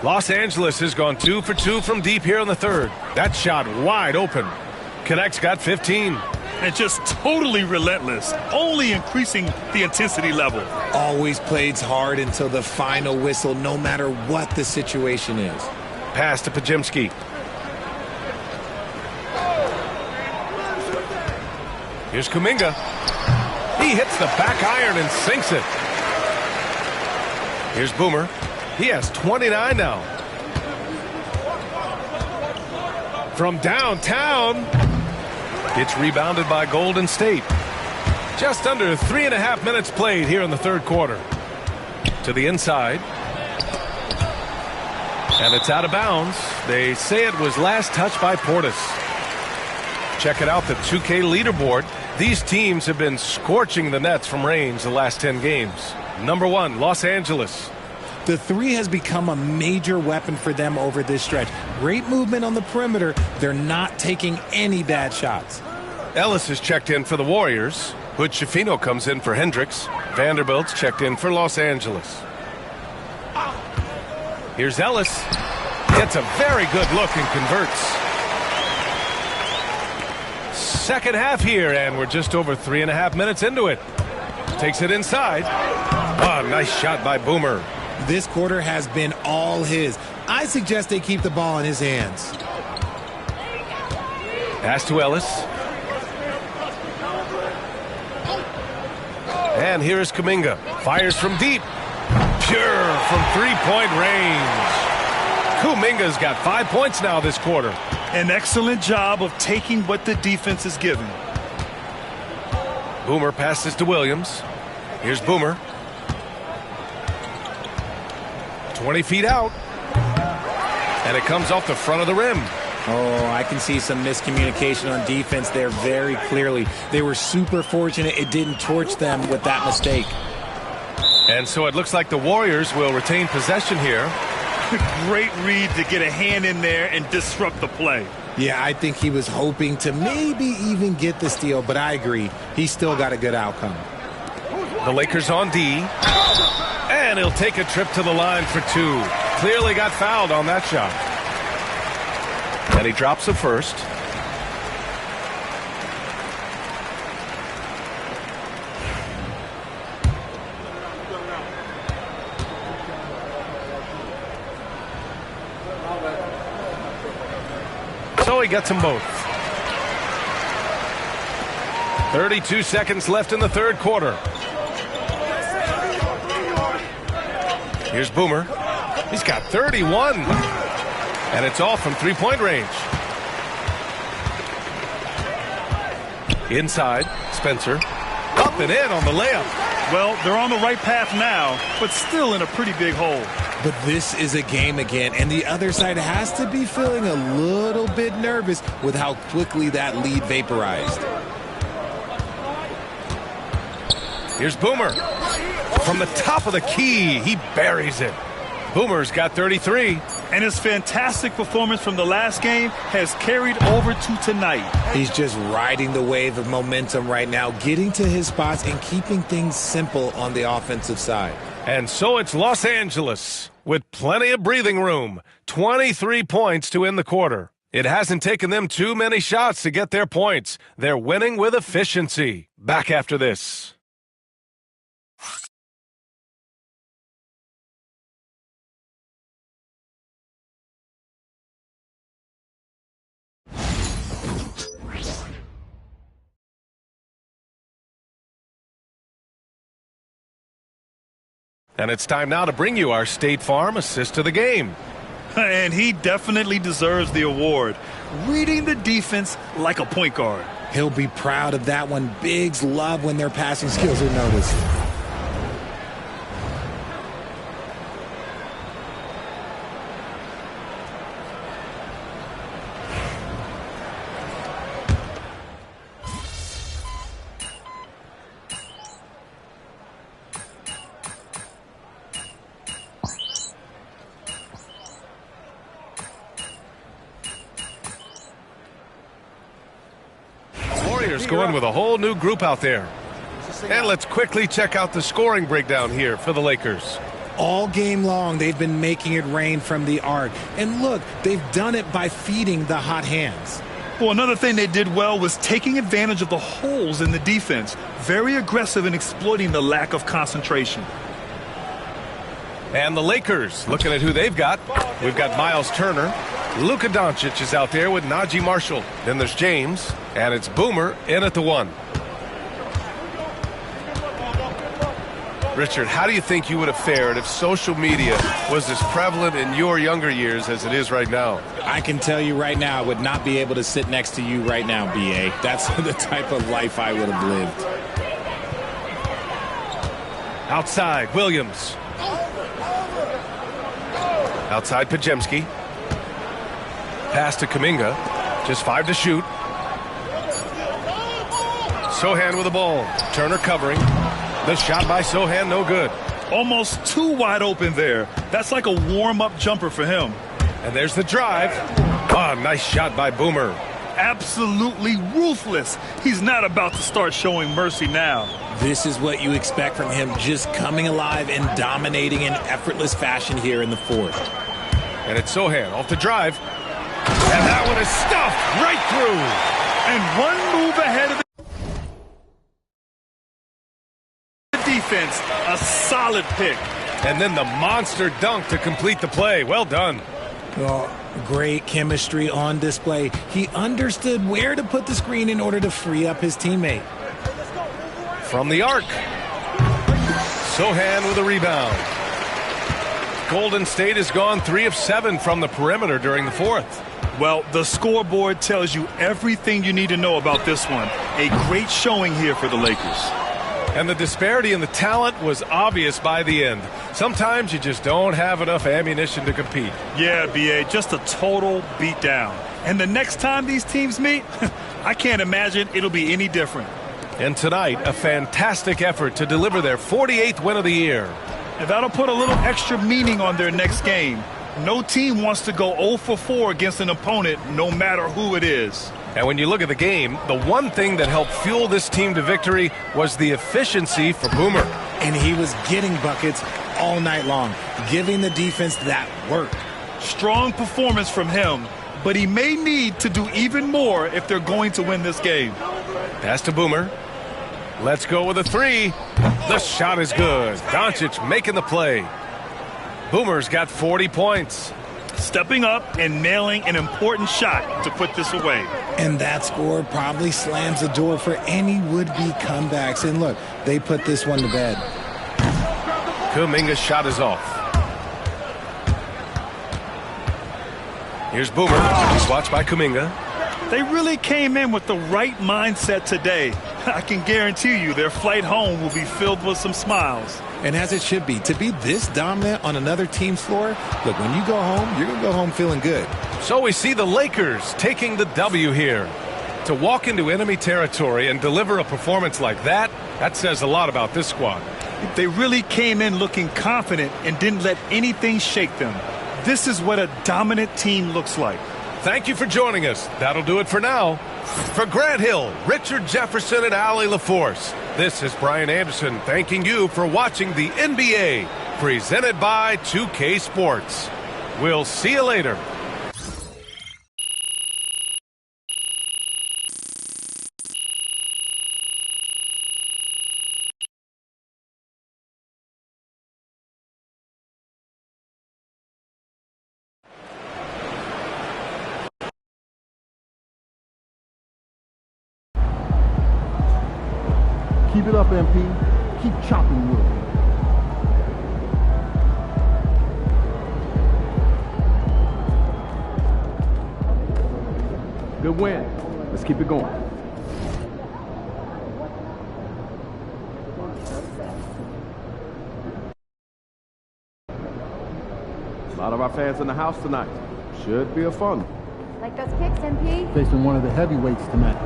Los Angeles has gone 2 for 2 from deep here in the third. That shot wide open. Connect's got 15. And just totally relentless, only increasing the intensity level. Always plays hard until the final whistle, no matter what the situation is. Pass to Podziemski. Here's Kuminga. He hits the back iron and sinks it. Here's Boomer. He has 29 now. From downtown, it's rebounded by Golden State. Just under 3.5 minutes played here in the third quarter. To the inside. And it's out of bounds. They say it was last touched by Portis. Check it out, the 2K leaderboard. These teams have been scorching the nets from range the last 10 games. Number 1, Los Angeles. The three has become a major weapon for them over this stretch. Great movement on the perimeter. They're not taking any bad shots. Ellis is checked in for the Warriors. Hood Schifino comes in for Hendricks. Vanderbilt's checked in for Los Angeles. Here's Ellis. Gets a very good look and converts. Second half here, and we're just over 3.5 minutes into it. Takes it inside. Oh, nice shot by Boomer. This quarter has been all his. I suggest they keep the ball in his hands. Pass to Ellis. And here is Kuminga. Fires from deep. Pure from three-point range. Kuminga's got 5 points now this quarter. An excellent job of taking what the defense is giving. Boomer passes to Williams. Here's Boomer. 20 feet out. And it comes off the front of the rim. Oh, I can see some miscommunication on defense there very clearly. They were super fortunate it didn't torch them with that mistake. And so it looks like the Warriors will retain possession here. Great read to get a hand in there and disrupt the play. Yeah, I think he was hoping to maybe even get the steal, but I agree. He still got a good outcome. The Lakers on D. And he'll take a trip to the line for 2. Clearly got fouled on that shot. And he drops the first. So he gets them both. 32 seconds left in the third quarter. Here's Boomer. He's got 31. And it's all from three-point range. Inside, Spencer. Up and in on the layup. Well, they're on the right path now, but still in a pretty big hole. But this is a game again, and the other side has to be feeling a little bit nervous with how quickly that lead vaporized. Here's Boomer. From the top of the key, he buries it. Boomer's got 33. And his fantastic performance from the last game has carried over to tonight. He's just riding the wave of momentum right now, getting to his spots and keeping things simple on the offensive side. And so it's Los Angeles with plenty of breathing room. 23 points to end the quarter. It hasn't taken them too many shots to get their points. They're winning with efficiency. Back after this. And it's time now to bring you our State Farm assist to the game. And he definitely deserves the award. Reading the defense like a point guard. He'll be proud of that one. Bigs love when their passing skills are noticed. Going with a whole new group out there. And let's quickly check out the scoring breakdown here for the Lakers. All game long, they've been making it rain from the arc. And look, they've done it by feeding the hot hands. Well, another thing they did well was taking advantage of the holes in the defense. Very aggressive in exploiting the lack of concentration. And the Lakers, looking at who they've got. We've got Miles Turner. Luka Doncic is out there with Najee Marshall. Then there's James, and it's Boomer in at the 1. Richard, how do you think you would have fared if social media was as prevalent in your younger years as it is right now? I can tell you right now, I would not be able to sit next to you right now, B.A. That's the type of life I would have lived. Outside, Williams. Outside, Pajemski. Pass to Kuminga. Just 5 to shoot. Sohan with the ball. Turner covering. The shot by Sohan, no good. Almost too wide open there. That's like a warm-up jumper for him. And there's the drive. Oh, nice shot by Boomer. Absolutely ruthless. He's not about to start showing mercy now. This is what you expect from him, just coming alive and dominating in effortless fashion here in the fourth. And it's Sohan off the drive. And that one is stuffed right through. And one move ahead of the defense. A solid pick. And then the monster dunk to complete the play. Well done. Well, great chemistry on display. He understood where to put the screen in order to free up his teammate. From the arc. Sohan with a rebound. Golden State has gone 3 of 7 from the perimeter during the fourth. Well, the scoreboard tells you everything you need to know about this one. A great showing here for the Lakers. And the disparity in the talent was obvious by the end. Sometimes you just don't have enough ammunition to compete. Yeah, B.A., just a total beatdown. And the next time these teams meet, I can't imagine it'll be any different. And tonight, a fantastic effort to deliver their 48th win of the year. And that'll put a little extra meaning on their next game. No team wants to go 0 for 4 against an opponent, no matter who it is. And when you look at the game, the one thing that helped fuel this team to victory was the efficiency for Boomer. And he was getting buckets all night long, giving the defense that work. Strong performance from him, but he may need to do even more if they're going to win this game. Pass to Boomer. Let's go with a 3. The shot is good. Doncic making the play. Boomer's got 40 points. Stepping up and nailing an important shot to put this away. And that score probably slams the door for any would-be comebacks. And look, they put this one to bed. Kuminga's shot is off. Here's Boomer. He's watched by Kuminga. They really came in with the right mindset today. I can guarantee you their flight home will be filled with some smiles. And as it should be, to be this dominant on another team's floor, look, when you go home, you're going to go home feeling good. So we see the Lakers taking the W here. To walk into enemy territory and deliver a performance like that, that says a lot about this squad. They really came in looking confident and didn't let anything shake them. This is what a dominant team looks like. Thank you for joining us. That'll do it for now. For Grant Hill, Richard Jefferson, and Allie LaForce, this is Brian Anderson thanking you for watching the NBA, presented by 2K Sports. We'll see you later. Keep it up, MP. Keep chopping wood. Good win. Let's keep it going. A lot of our fans in the house tonight. Should be a fun. Like those kicks, MP? Facing one of the heavyweights tonight.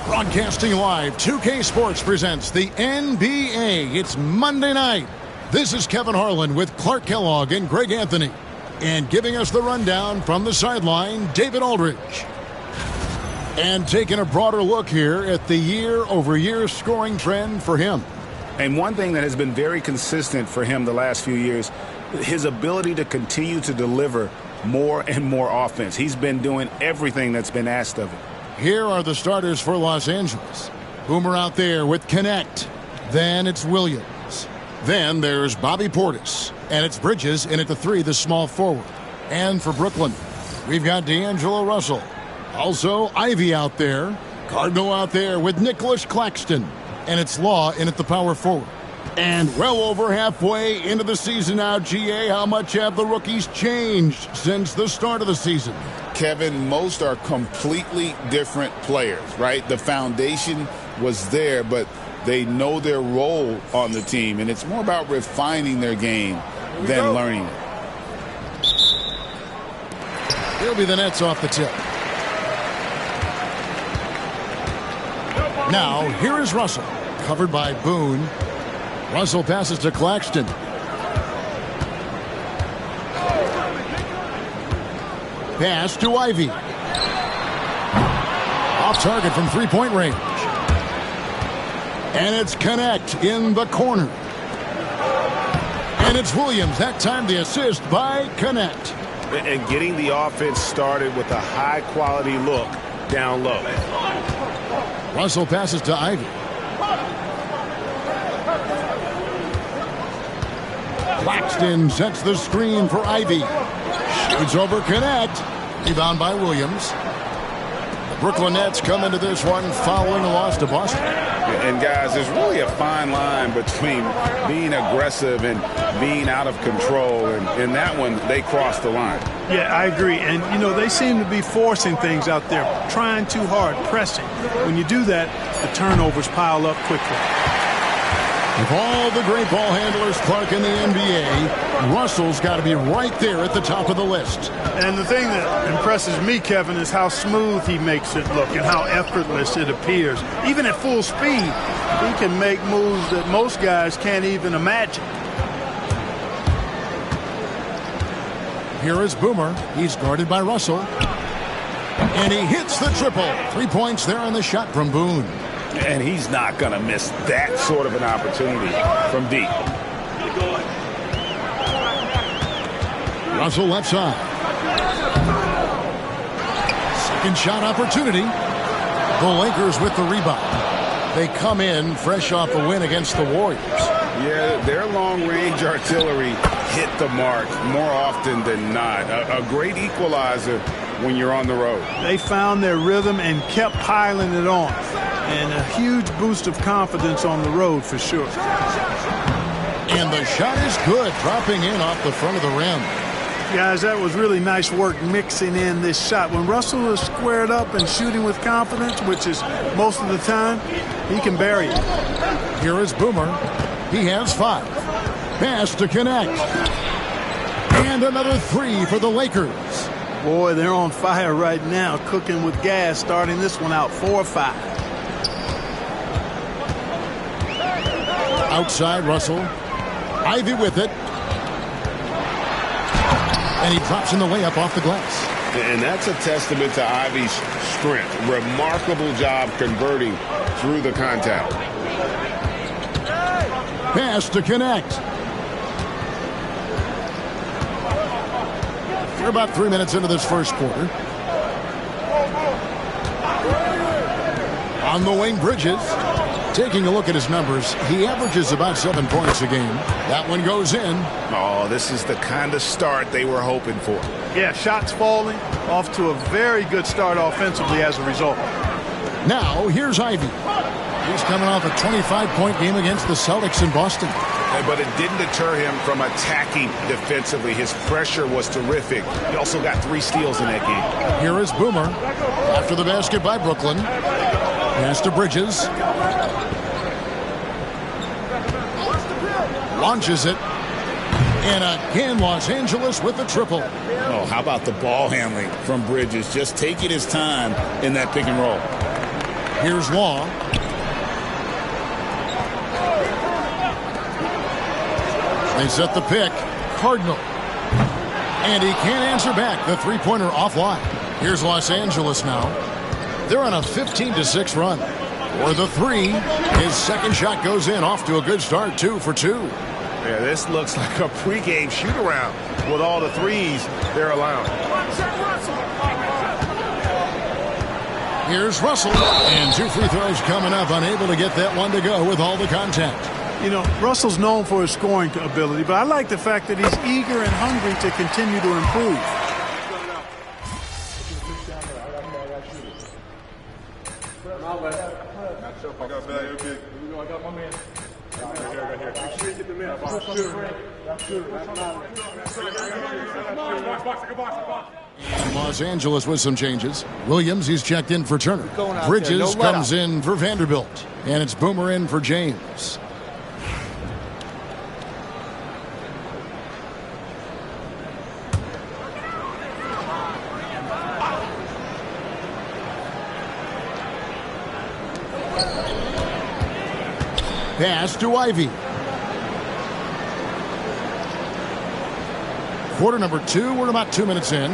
Broadcasting live, 2K Sports presents the NBA. It's Monday night. This is Kevin Harlan with Clark Kellogg and Greg Anthony. And giving us the rundown from the sideline, David Aldridge. And taking a broader look here at the year-over-year scoring trend for him. And one thing that has been very consistent for him the last few years, his ability to continue to deliver more and more offense. He's been doing everything that's been asked of him. Here are the starters for Los Angeles. Boomer out there with Connect. Then it's Williams. Then there's Bobby Portis. And it's Bridges in at the 3, the small forward. And for Brooklyn, we've got D'Angelo Russell. Also, Ivy out there. Cardinal out there with Nicholas Claxton. And it's Law in at the power forward. And well over halfway into the season now, GA, how much have the rookies changed since the start of the season? Kevin, most are completely different players, right? The foundation was there, but they know their role on the team, and it's more about refining their game than learning it. He'll be the Nets off the tip. Now, here is Russell, covered by Boone. Russell passes to Claxton. Pass to Ivy. Off target from three-point range. And it's Connect in the corner. And it's Williams. That time the assist by Connect. And getting the offense started with a high-quality look down low. Russell passes to Ivy. Claxton sets the screen for Ivy. Shoots over Connect. Rebound by Williams. The Brooklyn Nets come into this one following a loss to Boston. And guys, there's really a fine line between being aggressive and being out of control. And in that one, they crossed the line. Yeah, I agree. And, you know, they seem to be forcing things out there, trying too hard, pressing. When you do that, the turnovers pile up quickly. With all the great ball handlers, Clark, in the NBA, Russell's got to be right there at the top of the list. And the thing that impresses me, Kevin, is how smooth he makes it look and how effortless it appears. Even at full speed, he can make moves that most guys can't even imagine. Here is Boomer. He's guarded by Russell. And he hits the triple. 3 points there on the shot from Boone. And he's not going to miss that sort of an opportunity from deep. Russell left side. Second shot opportunity. The Lakers with the rebound. They come in fresh off a win against the Warriors. Yeah, their long-range artillery hit the mark more often than not. A great equalizer when you're on the road. They found their rhythm and kept piling it on. And a huge boost of confidence on the road for sure. And the shot is good, dropping in off the front of the rim. Guys, that was really nice work mixing in this shot. When Russell is squared up and shooting with confidence, which is most of the time, he can bury it. Here is Boomer. He has 5. Pass to connect. And another 3 for the Lakers. Boy, they're on fire right now, cooking with gas, starting this one out 4-5. Outside Russell. Ivy with it. And he drops in the layup off the glass. And that's a testament to Ivy's strength. Remarkable job converting through the contact. Pass to connect. We're about 3 minutes into this first quarter. On the wing, Bridges. Taking a look at his numbers, he averages about 7 points a game. That one goes in. Oh, this is the kind of start they were hoping for. Yeah, shots falling, off to a very good start offensively as a result. Now, here's Ivy. He's coming off a 25-point game against the Celtics in Boston. But it didn't deter him from attacking defensively. His pressure was terrific. He also got 3 steals in that game. Here is Boomer. After the basket by Brooklyn. Pass to Bridges. Launches it. And again, Los Angeles with the triple. Oh, how about the ball handling from Bridges? Just taking his time in that pick and roll. Here's Law. They set the pick. Cardinal. And he can't answer back. The three-pointer offline. Here's Los Angeles now. They're on a 15-6 run. For the 3, his second shot goes in, off to a good start, 2 for 2. Yeah, this looks like a pregame shoot-around with all the 3s they're allowing. Here's Russell, and 2 free throws coming up, unable to get that one to go with all the contact. You know, Russell's known for his scoring ability, but I like the fact that he's eager and hungry to continue to improve. And Los Angeles with some changes. Williams, he's checked in for Turner. Bridges comes in for Vanderbilt. And it's Boomer in for James. Pass to Ivy. Quarter number 2. We're about 2 minutes in.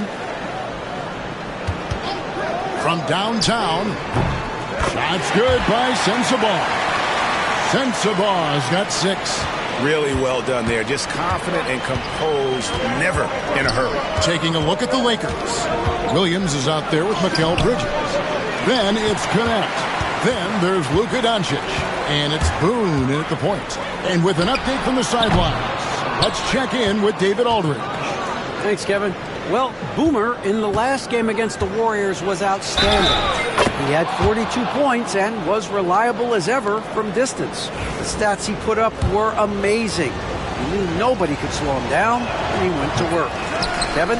From downtown. Shots good by Sensabaugh. Sensabaugh's got 6. Really well done there. Just confident and composed. Never in a hurry. Taking a look at the Lakers. Williams is out there with Mikal Bridges. Then it's Connect. Then there's Luka Doncic. And it's Boone in at the point. And with an update from the sidelines, let's check in with David Aldridge. Thanks, Kevin. Well, Boomer in the last game against the Warriors was outstanding. He had 42 points and was reliable as ever from distance. The stats he put up were amazing. He knew nobody could slow him down, and he went to work. Kevin?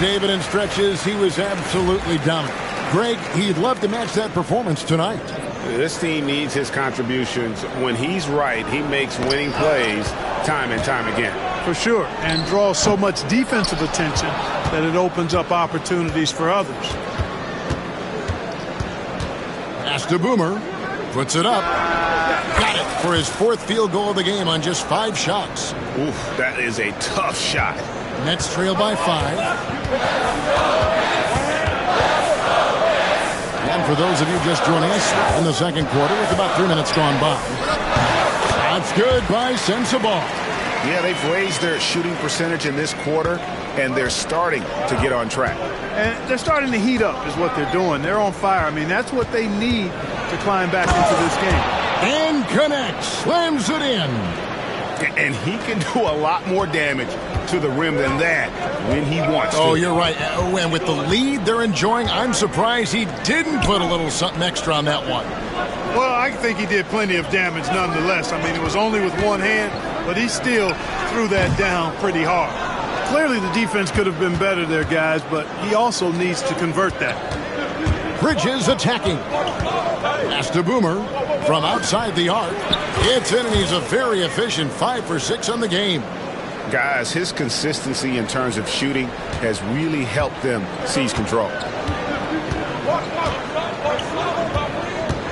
David, in stretches, he was absolutely dominant. Greg, he'd love to match that performance tonight. This team needs his contributions. When he's right, he makes winning plays time and time again. For sure, and draws so much defensive attention that it opens up opportunities for others. Pass to Boomer. Puts it up. Got it for his 4th field goal of the game on just 5 shots. Oof, that is a tough shot. Nets trail by 5. And for those of you just joining us in the second quarter with about 3 minutes gone by. That's good by Sensabaugh. Yeah, they've raised their shooting percentage in this quarter, and they're starting to get on track. And they're starting to heat up is what they're doing. They're on fire. I mean, that's what they need to climb back into this game. And connects. Slams it in. And he can do a lot more damage to the rim than that when he wants to. Oh, you're right. And with the lead they're enjoying, I'm surprised he didn't put a little something extra on that one. Well, I think he did plenty of damage nonetheless. I mean, it was only with one hand, but he still threw that down pretty hard. Clearly the defense could have been better there, guys, but he also needs to convert that. Bridges attacking. Pass to Boomer from outside the arc. It's in, and he's a very efficient 5 for 6 on the game. Guys, his consistency in terms of shooting has really helped them seize control.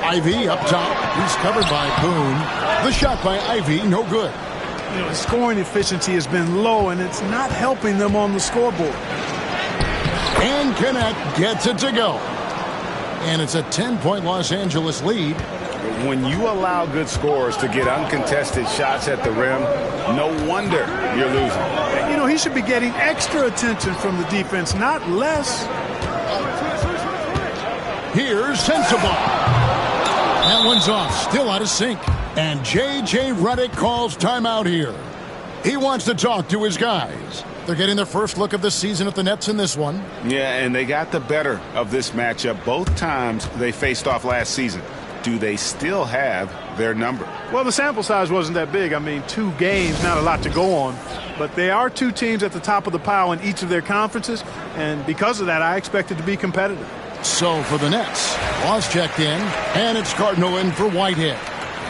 Ivy up top. He's covered by Boone. The shot by Ivy, no good. You know, the scoring efficiency has been low, and it's not helping them on the scoreboard. And Connect gets it to go. And it's a 10-point Los Angeles lead. When you allow good scorers to get uncontested shots at the rim, no wonder you're losing. You know, he should be getting extra attention from the defense, not less. Here's Sensabaugh. That one's off, still out of sync. And J.J. Redick calls timeout here. He wants to talk to his guys. They're getting their first look of the season at the Nets in this one. Yeah, and they got the better of this matchup both times they faced off last season. Do they still have their number? Well, the sample size wasn't that big. I mean, 2 games, not a lot to go on. But they are 2 teams at the top of the pile in each of their conferences. And because of that, I expect it to be competitive. So for the Nets, Loss checked in, and it's Cardinal in for Whitehead.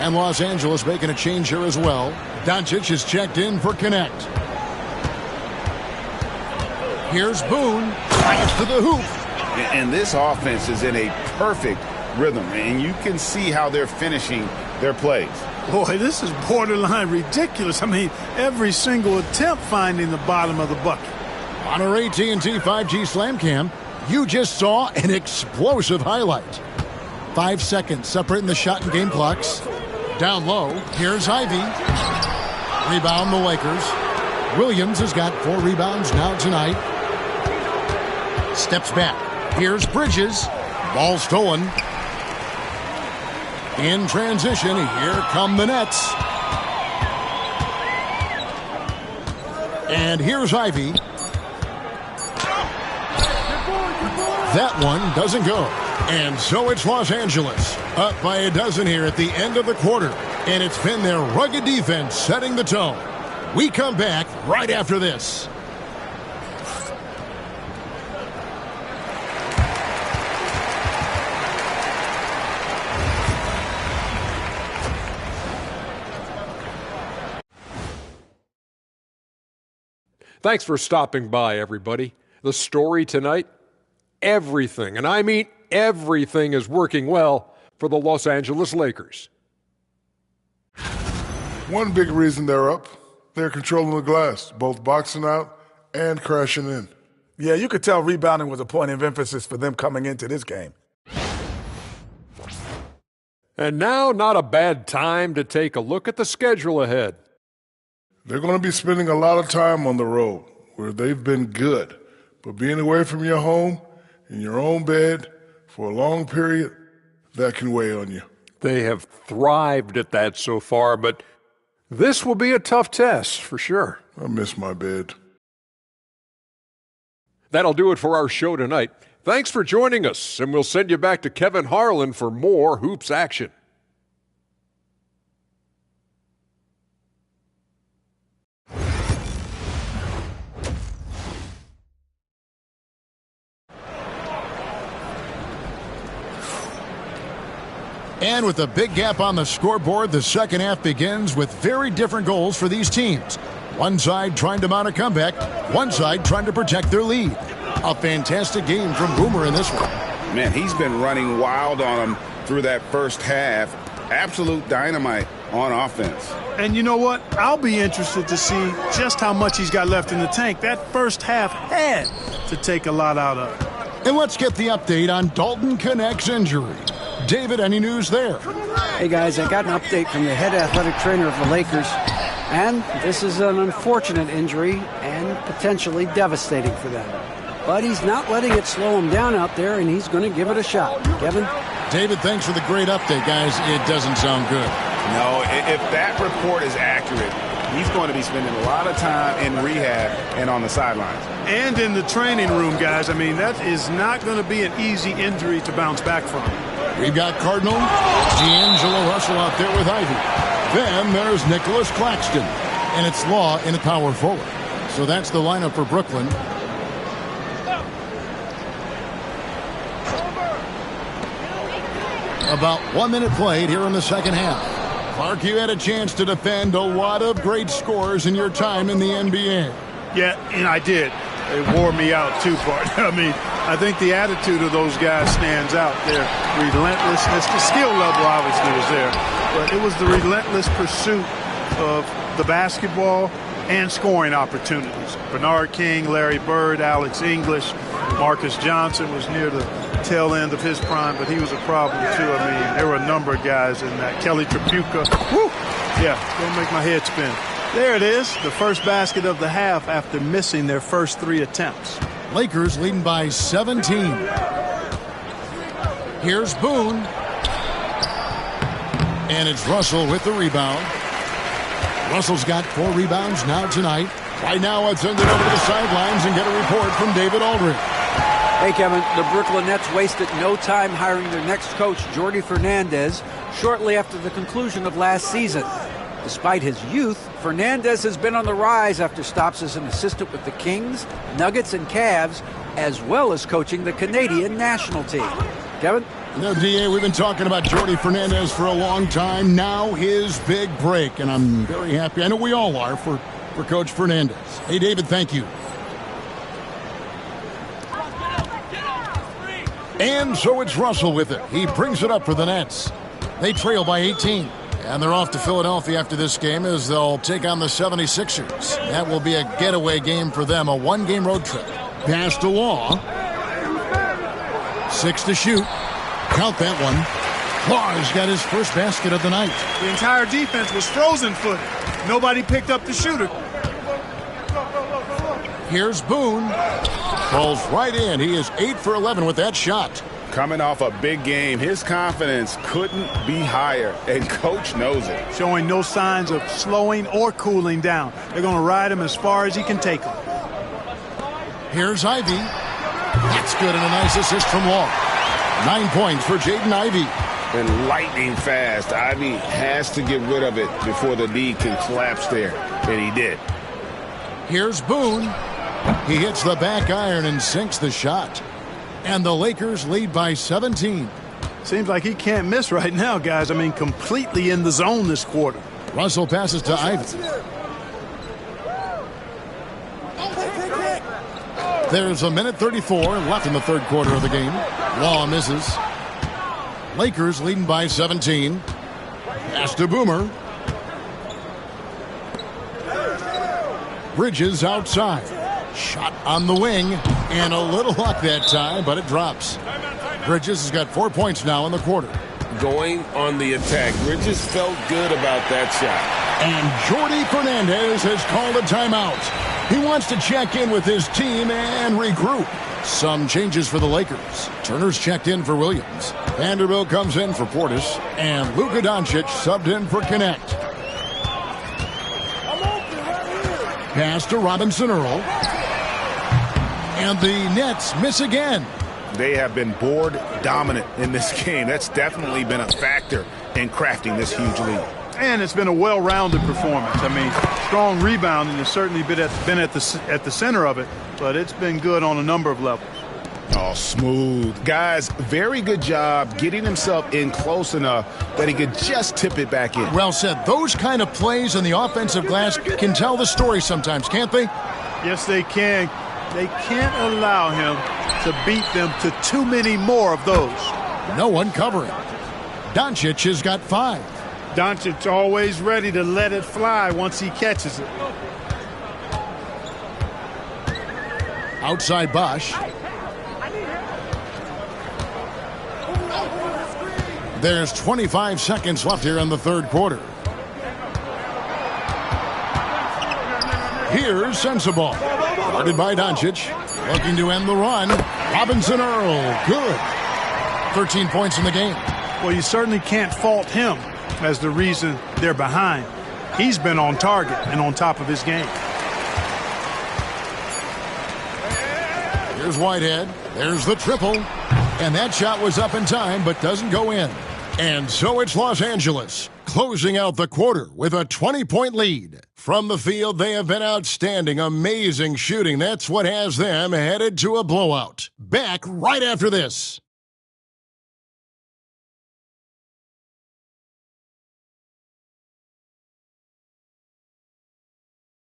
And Los Angeles making a change here as well. Doncic is checked in for Connect. Here's Boone. Fires to the hoop. And this offense is in a perfect rhythm, and you can see how they're finishing their plays. Boy, this is borderline ridiculous. I mean, every single attempt finding the bottom of the bucket. On our AT&T 5G Slam Cam, you just saw an explosive highlight. 5 seconds separating the shot and game clocks. Down low, here's Ivy. Rebound the Lakers. Williams has got 4 rebounds now tonight. Steps back. Here's Bridges. Ball stolen. In transition, here come the Nets. And here's Ivy. That one doesn't go. And so it's Los Angeles, up by a dozen here at the end of the quarter. And it's been their rugged defense setting the tone. We come back right after this. Thanks for stopping by, everybody. The story tonight, everything, and I mean everything, is working well for the Los Angeles Lakers. One big reason they're up, they're controlling the glass, both boxing out and crashing in. Yeah, you could tell rebounding was a point of emphasis for them coming into this game. And now, not a bad time to take a look at the schedule ahead. They're going to be spending a lot of time on the road where they've been good. But being away from your home, in your own bed, for a long period, that can weigh on you. They have thrived at that so far, but this will be a tough test for sure. I miss my bed. That'll do it for our show tonight. Thanks for joining us, and we'll send you back to Kevin Harlan for more Hoops action. And with a big gap on the scoreboard, the second half begins with very different goals for these teams. One side trying to mount a comeback, one side trying to protect their lead. A fantastic game from Boomer in this one. Man, he's been running wild on him through that first half. Absolute dynamite on offense. And you know what? I'll be interested to see just how much he's got left in the tank. That first half had to take a lot out of it. And let's get the update on Dalton Knecht's injury. David, any news there? Hey, guys, I got an update from the head athletic trainer of the Lakers. And this is an unfortunate injury and potentially devastating for them. But he's not letting it slow him down out there, and he's going to give it a shot. Kevin? David, thanks for the great update, guys. It doesn't sound good. No, if that report is accurate, he's going to be spending a lot of time in rehab and on the sidelines. And in the training room, guys. I mean, that is not going to be an easy injury to bounce back from. We've got Cardinal, D'Angelo Russell out there with Ivy. Then there's Nicholas Claxton, and it's Law in a power forward. So that's the lineup for Brooklyn. About 1 minute played here in the second half. Clark, you had a chance to defend a lot of great scores in your time in the NBA. Yeah, and I did. It wore me out too, partner. I mean, I think the attitude of those guys stands out. Their relentlessness, the skill level obviously was there, but it was the relentless pursuit of the basketball and scoring opportunities. Bernard King, Larry Bird, Alex English, Marcus Johnson was near the tail end of his prime, but he was a problem too. I mean, there were a number of guys in that. Kelly Tripucka. Woo! Yeah, don't make my head spin. There it is, the first basket of the half after missing their first 3 attempts. Lakers leading by 17. Here's Boone. And it's Russell with the rebound. Russell's got 4 rebounds now tonight. Right now, let's send it over to the sidelines and get a report from David Aldridge. Hey, Kevin, the Brooklyn Nets wasted no time hiring their next coach, Jordi Fernandez, shortly after the conclusion of last season. Despite his youth, Fernandez has been on the rise after stops as an assistant with the Kings, Nuggets, and Cavs, as well as coaching the Canadian national team. Kevin? You know, DA, we've been talking about Jordi Fernandez for a long time. Now his big break, and I'm very happy. I know we all are for Coach Fernandez. Hey, David, thank you. And so it's Russell with it. He brings it up for the Nets. They trail by 18. And they're off to Philadelphia after this game as they'll take on the 76ers. That will be a getaway game for them, a 1-game road trip. Pass to Law. 6 to shoot. Count that one. Law's got his first basket of the night. The entire defense was frozen-footed. Nobody picked up the shooter. Here's Boone. Falls right in. He is 8 for 11 with that shot. Coming off a big game, his confidence couldn't be higher, and Coach knows it. Showing no signs of slowing or cooling down. They're going to ride him as far as he can take him. Here's Ivy. That's good, and a nice assist from Law. 9 points for Jaden Ivey. And lightning fast. Ivy has to get rid of it before the lead can collapse there, and he did. Here's Boone. He hits the back iron and sinks the shot. And the Lakers lead by 17. Seems like he can't miss right now, guys. I mean, completely in the zone this quarter. Russell passes to Ivy. There's a minute 34 left in the third quarter of the game. Law misses. Lakers leading by 17. Pass to Boomer. Bridges outside. Shot on the wing, and a little luck that time, but it drops. Bridges has got 4 points now in the quarter. Going on the attack. Bridges felt good about that shot. And Jordi Fernandez has called a timeout. He wants to check in with his team and regroup. Some changes for the Lakers. Turner's checked in for Williams. Vanderbilt comes in for Portis, and Luka Doncic subbed in for Knecht. Pass to Robinson Earl. And the Nets miss again. They have been board dominant in this game. That's definitely been a factor in crafting this huge lead. And it's been a well-rounded performance. I mean, strong rebounding has certainly been at the center of it, but it's been good on a number of levels. Oh, smooth. Guys, very good job getting himself in close enough that he could just tip it back in. Well said. Those kind of plays in the offensive glass can tell the story sometimes, can't they? Yes, they can. They can't allow him to beat them to too many more of those. No one covering. Doncic has got 5. Doncic always ready to let it fly once he catches it. Outside Bosch. There's 25 seconds left here in the third quarter. Here's Sensabaugh. Guarded by Doncic. Looking to end the run. Robinson Earl. Good. 13 points in the game. Well, you certainly can't fault him as the reason they're behind. He's been on target and on top of his game. Here's Whitehead. There's the triple. And that shot was up in time, but doesn't go in. And so it's Los Angeles, closing out the quarter with a 20-point lead. From the field, they have been outstanding, amazing shooting. That's what has them headed to a blowout. Back right after this.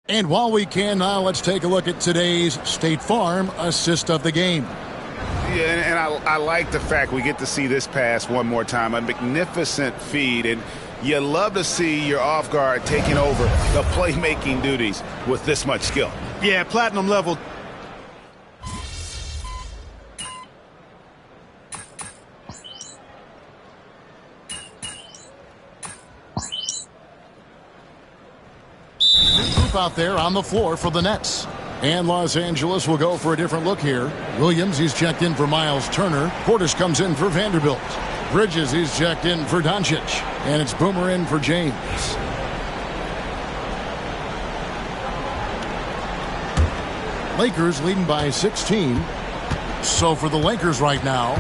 And while we can now, let's take a look at today's State Farm assist of the game. Yeah, and I like the fact we get to see this pass one more time. A magnificent feed, and you love to see your off guard taking over the playmaking duties with this much skill. Yeah, platinum level. Group out there on the floor for the Nets. And Los Angeles will go for a different look here. Williams, he's checked in for Miles Turner. Portis comes in for Vanderbilt. Bridges, he's checked in for Doncic. And it's Boomer in for James. Lakers leading by 16. So for the Lakers right now,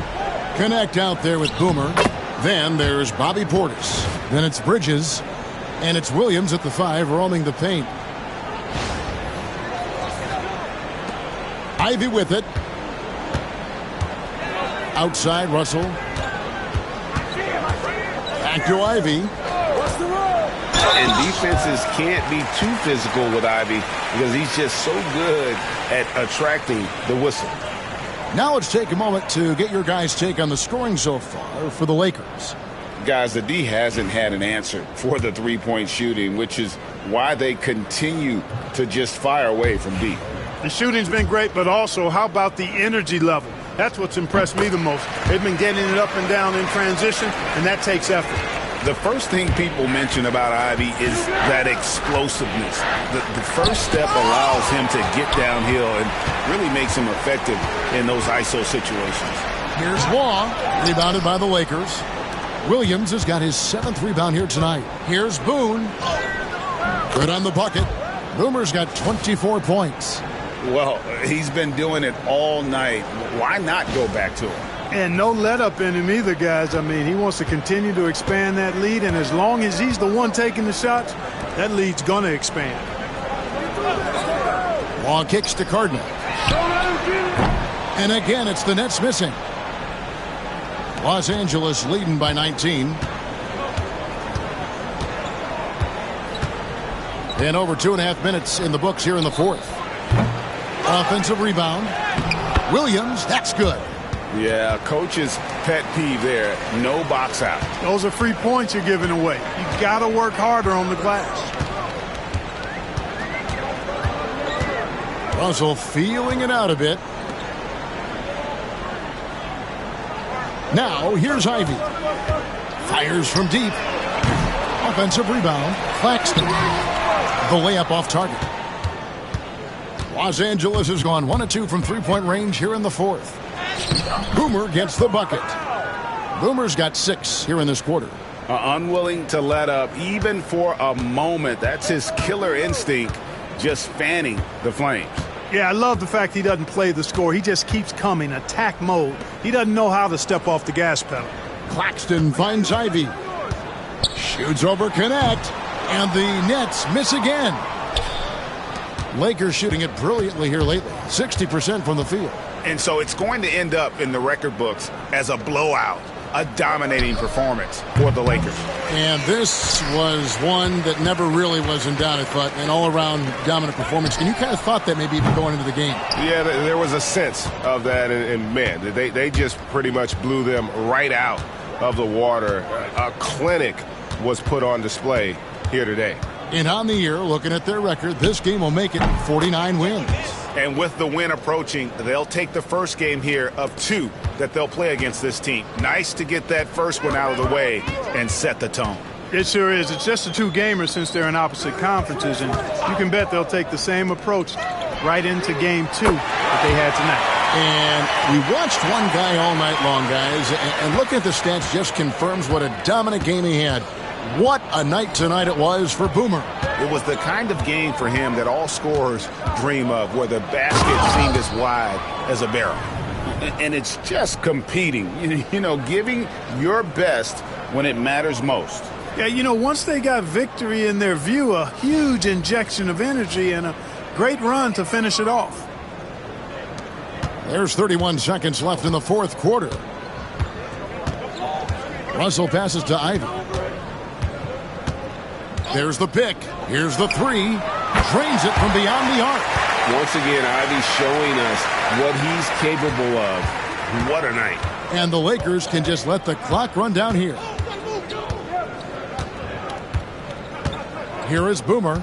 Connect out there with Boomer. Then there's Bobby Portis. Then it's Bridges. And it's Williams at the 5 roaming the paint. Ivy with it. Outside, Russell. Back to Ivy. And defenses can't be too physical with Ivy because he's just so good at attracting the whistle. Now let's take a moment to get your guys' take on the scoring so far for the Lakers. Guys, the D hasn't had an answer for the three-point shooting, which is why they continue to just fire away from deep. The shooting's been great, but also how about the energy level? That's what's impressed me the most. They've been getting it up and down in transition, and that takes effort. The first thing people mention about Ivy is that explosiveness. The first step allows him to get downhill and really makes him effective in those ISO situations. Here's Wong, rebounded by the Lakers. Williams has got his 7th rebound here tonight. Here's Boone. Good on the bucket. Boomer's got 24 points. Well, he's been doing it all night. Why not go back to him? And no let up in him either, guys. I mean, he wants to continue to expand that lead, and as long as he's the one taking the shots, that lead's going to expand. Wong kicks to Cardinal. And again, it's the Nets missing. Los Angeles leading by 19. And over 2.5 minutes in the books here in the fourth. Offensive rebound. Williams, that's good. Yeah, coach's pet peeve there. No box out. Those are free points you're giving away. You got to work harder on the glass. Russell feeling it out a bit. Now, here's Ivy. Fires from deep. Offensive rebound. Claxton. The layup off target. Los Angeles has gone 1 of 2 from three-point range here in the fourth. Boomer gets the bucket. Boomer's got 6 here in this quarter. Unwilling to let up even for a moment. That's his killer instinct, just fanning the flames. Yeah, I love the fact he doesn't play the score. He just keeps coming, attack mode. He doesn't know how to step off the gas pedal. Claxton finds Ivy. Shoots over Connect. And the Nets miss again. Lakers shooting it brilliantly here lately. 60% from the field. And so it's going to end up in the record books as a blowout, a dominating performance for the Lakers. And this was one that never really was in doubt, I thought, an all-around dominant performance. And you kind of thought that maybe even going into the game. Yeah, there was a sense of that, and man, they just pretty much blew them right out of the water. A clinic was put on display here today. And on the year, looking at their record, this game will make it 49 wins. And with the win approaching, they'll take the first game here of 2 that they'll play against this team. Nice to get that first one out of the way and set the tone. It sure is. It's just a 2-gamer since they're in opposite conferences, and you can bet they'll take the same approach right into game 2 that they had tonight. And we watched one guy all night long, guys, and looking at the stats just confirms what a dominant game he had. What a night tonight it was for Boomer. It was the kind of game for him that all scorers dream of, where the basket seemed as wide as a barrel. And it's just competing, you know, giving your best when it matters most. Yeah, you know, once they got victory in their view, a huge injection of energy and a great run to finish it off. There's 31 seconds left in the fourth quarter. Russell passes to Ivy. There's the pick. Here's the 3. Drains it from beyond the arc. Once again, Ivy showing us what he's capable of. What a night. And the Lakers can just let the clock run down here. Here is Boomer.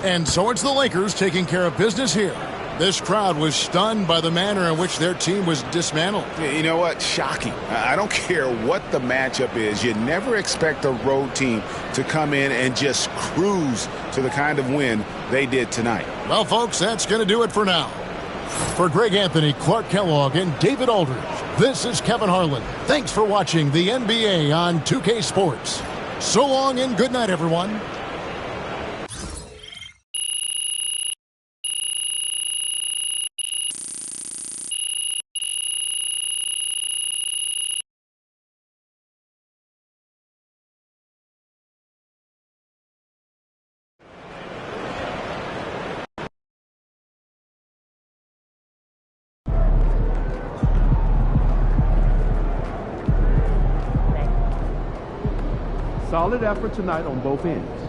And so it's the Lakers taking care of business here. This crowd was stunned by the manner in which their team was dismantled. You know what? Shocking. I don't care what the matchup is. You never expect a road team to come in and just cruise to the kind of win they did tonight. Well, folks, that's going to do it for now. For Greg Anthony, Clark Kellogg, and David Aldridge, this is Kevin Harlan. Thanks for watching the NBA on 2K Sports. So long and good night, everyone. Solid effort tonight on both ends.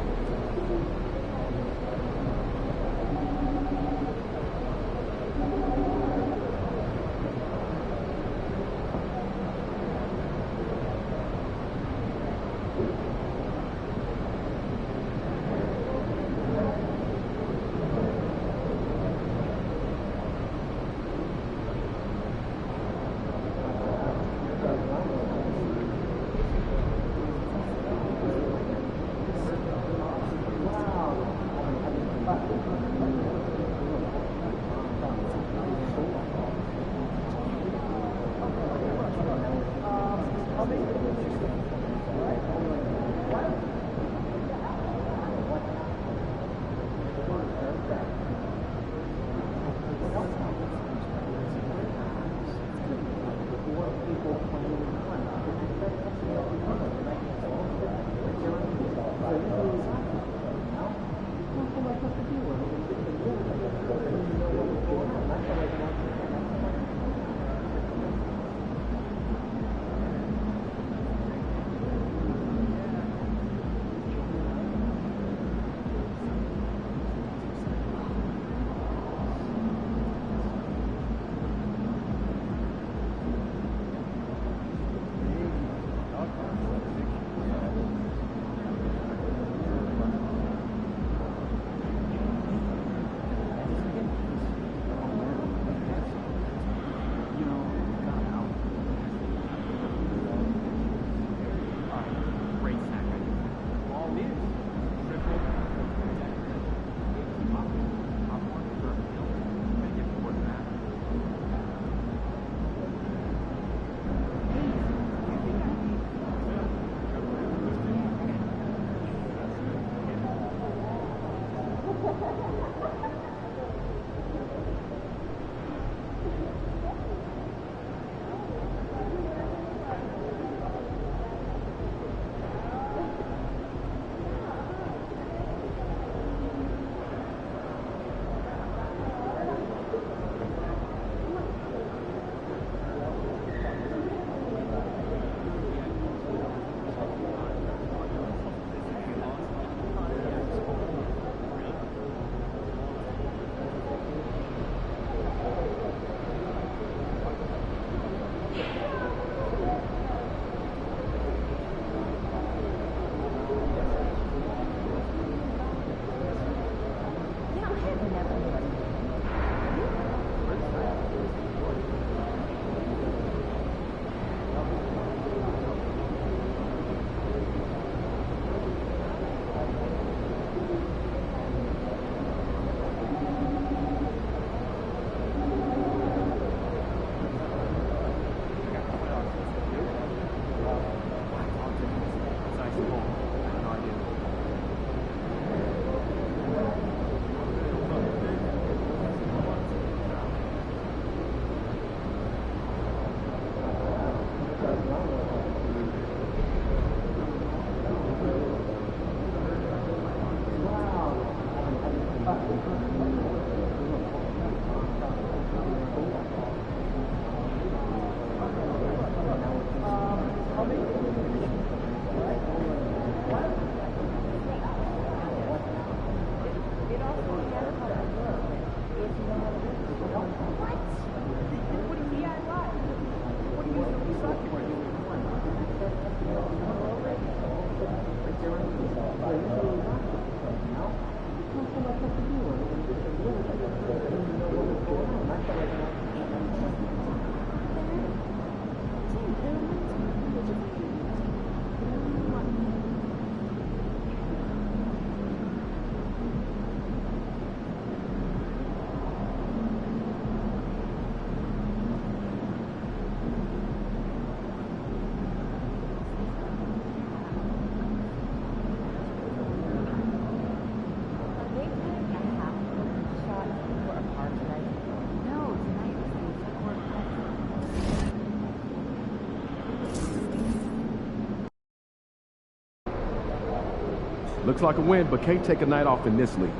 Looks like a win, but can't take a night off in this league.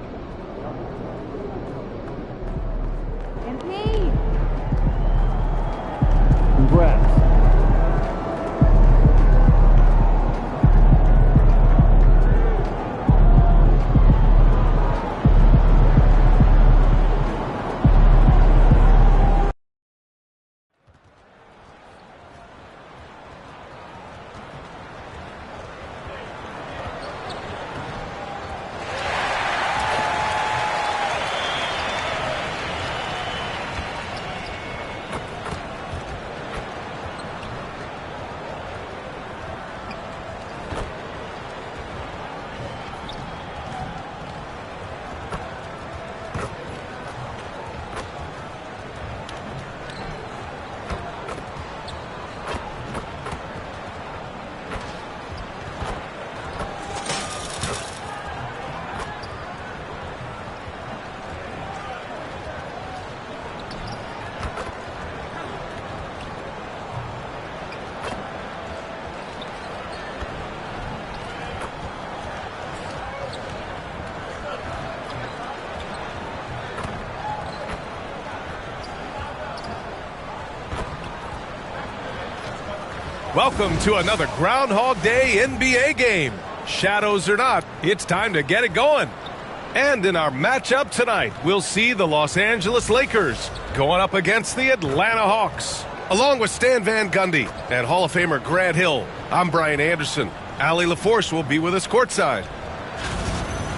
MP! Congrats. Welcome to another Groundhog Day NBA game. Shadows or not, it's time to get it going. And in our matchup tonight, we'll see the Los Angeles Lakers going up against the Atlanta Hawks. Along with Stan Van Gundy and Hall of Famer Grant Hill, I'm Brian Anderson. Allie LaForce will be with us courtside.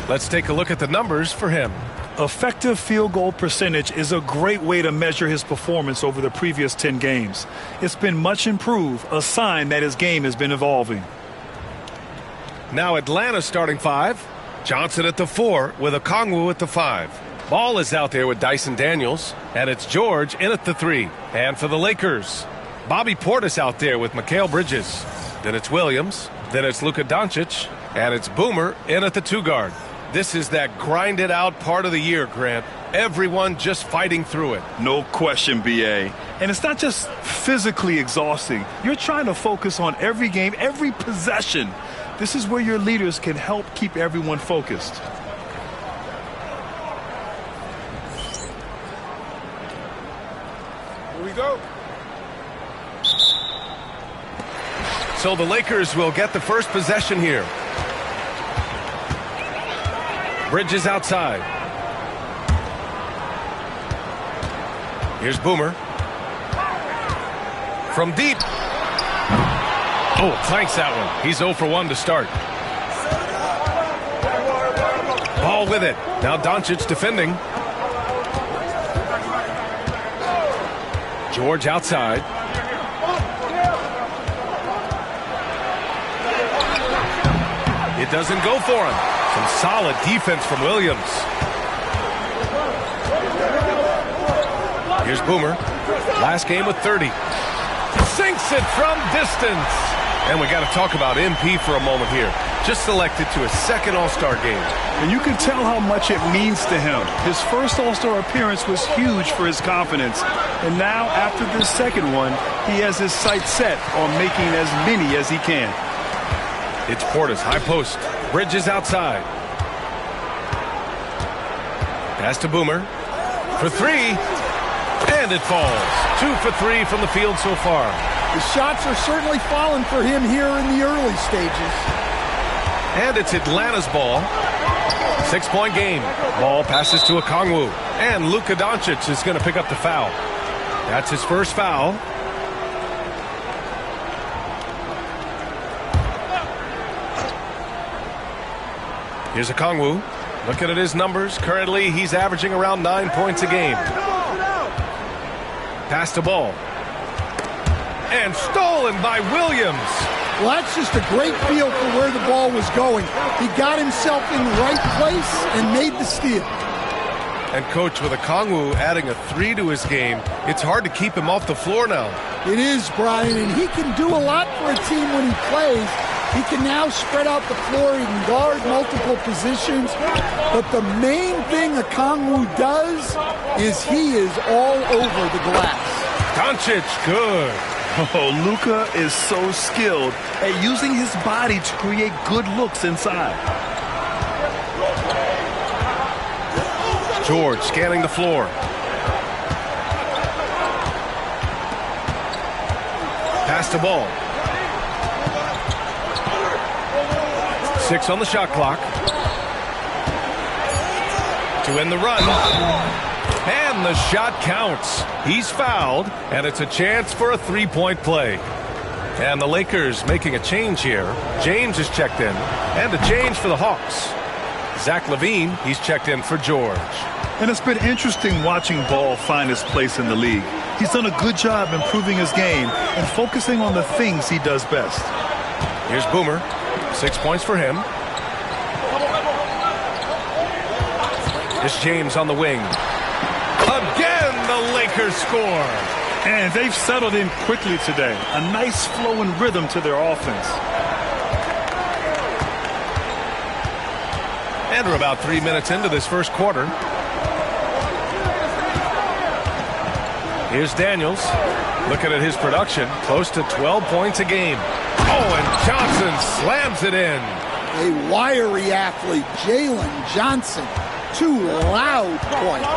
Let's take a look at the numbers for him. Effective field goal percentage is a great way to measure his performance over the previous 10 games. It's been much improved, a sign that his game has been evolving. Now Atlanta starting five. Johnson at the 4 with Okongwu at the 5. Ball is out there with Dyson Daniels, and it's George in at the 3. And for the Lakers, Bobby Portis out there with Mikal Bridges. Then it's Williams, then it's Luka Doncic, and it's Boomer in at the 2 guard. This is that grinded out part of the year, Grant. Everyone just fighting through it. No question, B.A. And it's not just physically exhausting. You're trying to focus on every game, every possession. This is where your leaders can help keep everyone focused. Here we go. So the Lakers will get the first possession here. Bridges outside. Here's Boomer. From deep. Oh, clanks that one. He's 0 for 1 to start. Ball with it. Now Doncic defending. George outside. It doesn't go for him. Some solid defense from Williams. Here's Boomer. Last game with 30. Sinks it from distance. And we got to talk about MP for a moment here. Just selected to a second All-Star game. And you can tell how much it means to him. His first All-Star appearance was huge for his confidence. And now, after this second one, he has his sights set on making as many as he can. It's Portis, high post. Bridges outside. Pass to Boomer for three, and it falls. 2 for 3 from the field so far. The shots are certainly falling for him here in the early stages. And it's Atlanta's ball. 6-point game. Ball passes to Okongwu. And Luka Doncic is going to pick up the foul. That's his first foul. Here's Okongwu. Looking at his numbers. Currently, he's averaging around 9 points a game. Pass to Ball. And stolen by Williams. Well, that's just a great feel for where the ball was going. He got himself in the right place and made the steal. And, Coach, with Okongwu adding a 3 to his game, it's hard to keep him off the floor now. It is, Brian, and he can do a lot for a team when he plays. He can now spread out the floor. He can guard multiple positions. But the main thing Okongwu does is he is all over the glass. Doncic, good. Oh, Luka is so skilled at using his body to create good looks inside. George scanning the floor. Pass to Ball. 6 on the shot clock. To end the run. And the shot counts. He's fouled, and it's a chance for a 3-point play. And the Lakers making a change here. James is checked in, and a change for the Hawks. Zach LaVine, he's checked in for George. And it's been interesting watching Ball find his place in the league. He's done a good job improving his game and focusing on the things he does best. Here's Boomer. 6 points for him. Here's James on the wing. Again, the Lakers score. And they've settled in quickly today. A nice flow and rhythm to their offense. And we're about 3 minutes into this first quarter. Here's Daniels. Looking at his production, close to 12 points a game. Oh, and Johnson slams it in. A wiry athlete, Jalen Johnson. 2 loud points.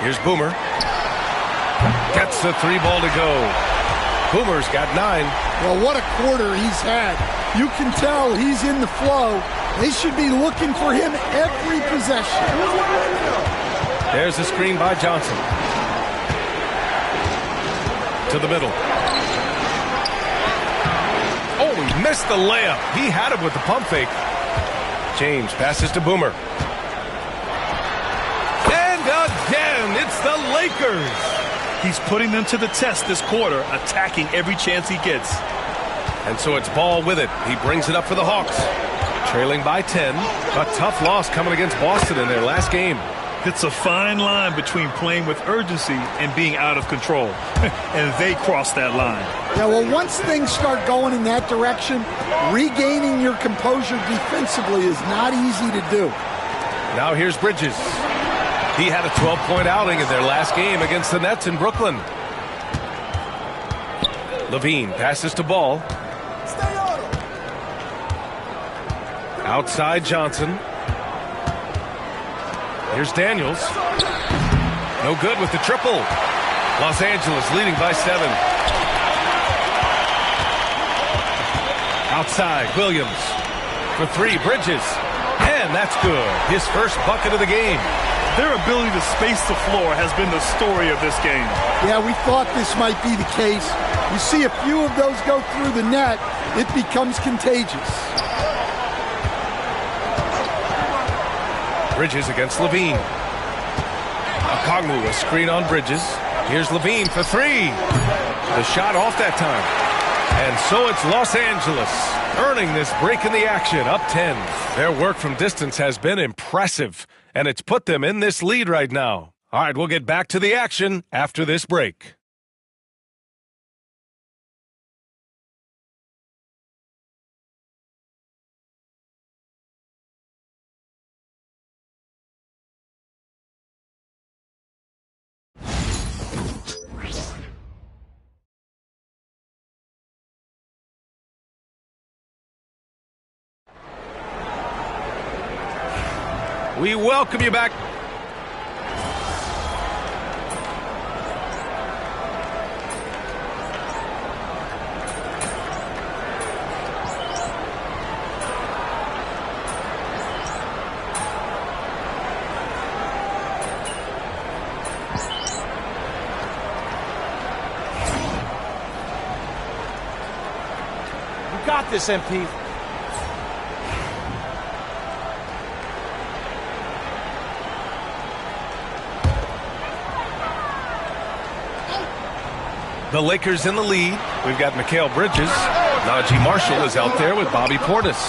Here's Boomer. Gets the 3 ball to go. Boomer's got 9. Well, what a quarter he's had. You can tell he's in the flow. They should be looking for him every possession. There's the screen by Johnson. To the middle. Oh, he missed the layup. He had it with the pump fake. James passes to Boomer. And again, it's the Lakers. He's putting them to the test this quarter, attacking every chance he gets. And so it's Ball with it. He brings it up for the Hawks. Trailing by 10. A tough loss coming against Boston in their last game. It's a fine line between playing with urgency and being out of control. And they cross that line. Yeah, well, once things start going in that direction, regaining your composure defensively is not easy to do. Now here's Bridges. He had a 12-point outing in their last game against the Nets in Brooklyn. LaVine passes to Ball. Outside Johnson. Here's Daniels. No good with the triple. Los Angeles leading by 7. Outside Williams. For 3, Bridges. And that's good. His first bucket of the game. Their ability to space the floor has been the story of this game. Yeah, we thought this might be the case. You see a few of those go through the net, it becomes contagious. Bridges against LaVine. Okongwu, a screen on Bridges. Here's LaVine for 3. The shot off that time. And so it's Los Angeles earning this break in the action, up 10. Their work from distance has been impressive, and it's put them in this lead right now. All right, we'll get back to the action after this break. We welcome you back. Got this, MP. The Lakers in the lead. We've got Mikal Bridges. Najee Marshall is out there with Bobby Portis.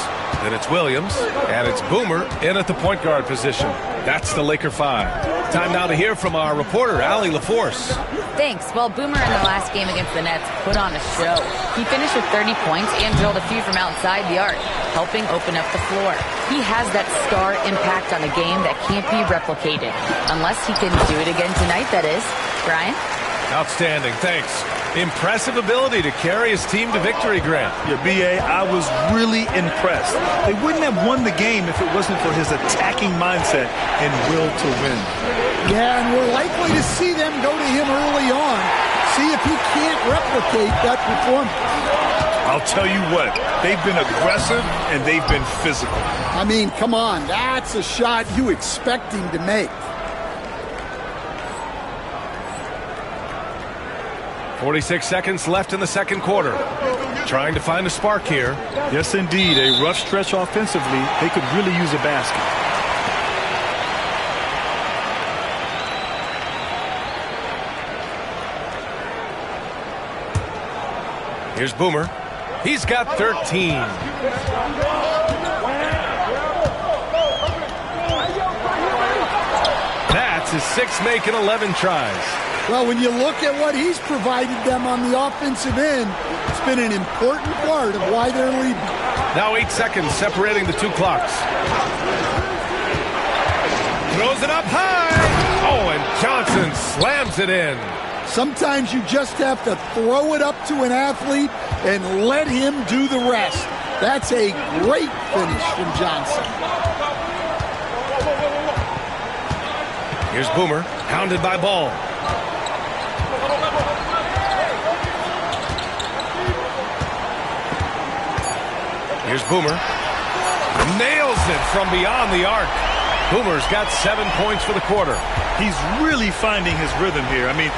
Then it's Williams, and it's Boomer in at the point guard position. That's the Laker 5. Time now to hear from our reporter, Allie LaForce. Thanks. Well, Boomer in the last game against the Nets put on a show. He finished with 30 points and drilled a few from outside the arc, helping open up the floor. He has that star impact on the game that can't be replicated. Unless he can do it again tonight, that is. Brian? Outstanding. Thanks. Impressive ability to carry his team to victory, Grant. Yeah, B.A., I was really impressed. They wouldn't have won the game if it wasn't for his attacking mindset and will to win. Yeah, and we're likely to see them go to him early on. See if he can't replicate that performance. I'll tell you what, they've been aggressive and they've been physical. I mean, come on, that's a shot you expect him to make. 46 seconds left in the second quarter. Trying to find a spark here. Yes, indeed. A rough stretch offensively. They could really use a basket. Here's Boomer. He's got 13. That's his sixth make in 11 tries. Well, when you look at what he's provided them on the offensive end, it's been an important part of why they're leading. Now 8 seconds separating the two clocks. Throws it up high. Oh, and Johnson slams it in. Sometimes you just have to throw it up to an athlete and let him do the rest. That's a great finish from Johnson. Here's Boomer, hounded by Ball. Here's Boomer. Nails it from beyond the arc. Boomer's got 7 points for the quarter. He's really finding his rhythm here. I mean,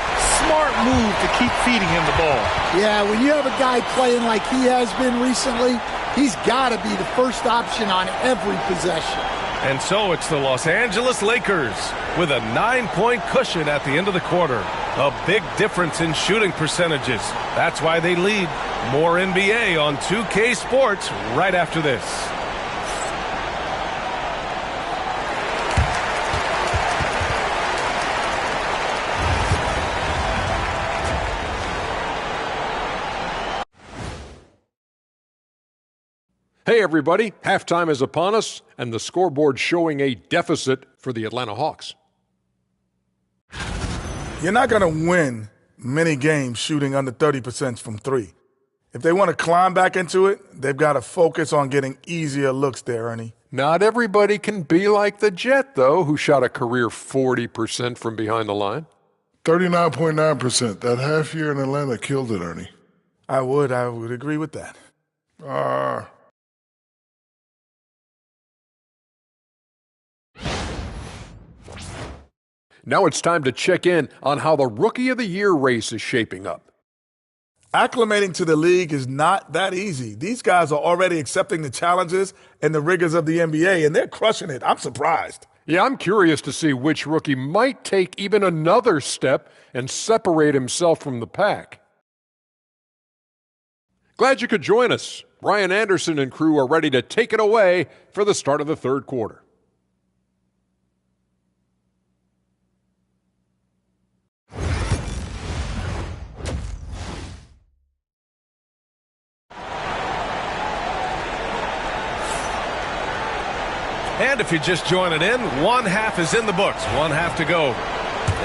smart move to keep feeding him the ball. Yeah, when you have a guy playing like he has been recently, he's got to be the first option on every possession. And so it's the Los Angeles Lakers with a 9-point cushion at the end of the quarter. A big difference in shooting percentages. That's why they lead. More NBA on 2K Sports right after this. Hey everybody, halftime is upon us and the scoreboard showing a deficit for the Atlanta Hawks. You're not going to win many games shooting under 30% from three. If they want to climb back into it, they've got to focus on getting easier looks there, Ernie. Not everybody can be like the Jet, though, who shot a career 40% from behind the line. 39.9%. That half year in Atlanta killed it, Ernie. I would agree with that. Now it's time to check in on how the Rookie of the Year race is shaping up. Acclimating to the league is not that easy. These guys are already accepting the challenges and the rigors of the NBA, and they're crushing it. I'm surprised. Yeah, I'm curious to see which rookie might take even another step and separate himself from the pack. Glad you could join us. Brian Anderson and crew are ready to take it away for the start of the third quarter. And if you're just joining in, one half is in the books, one half to go.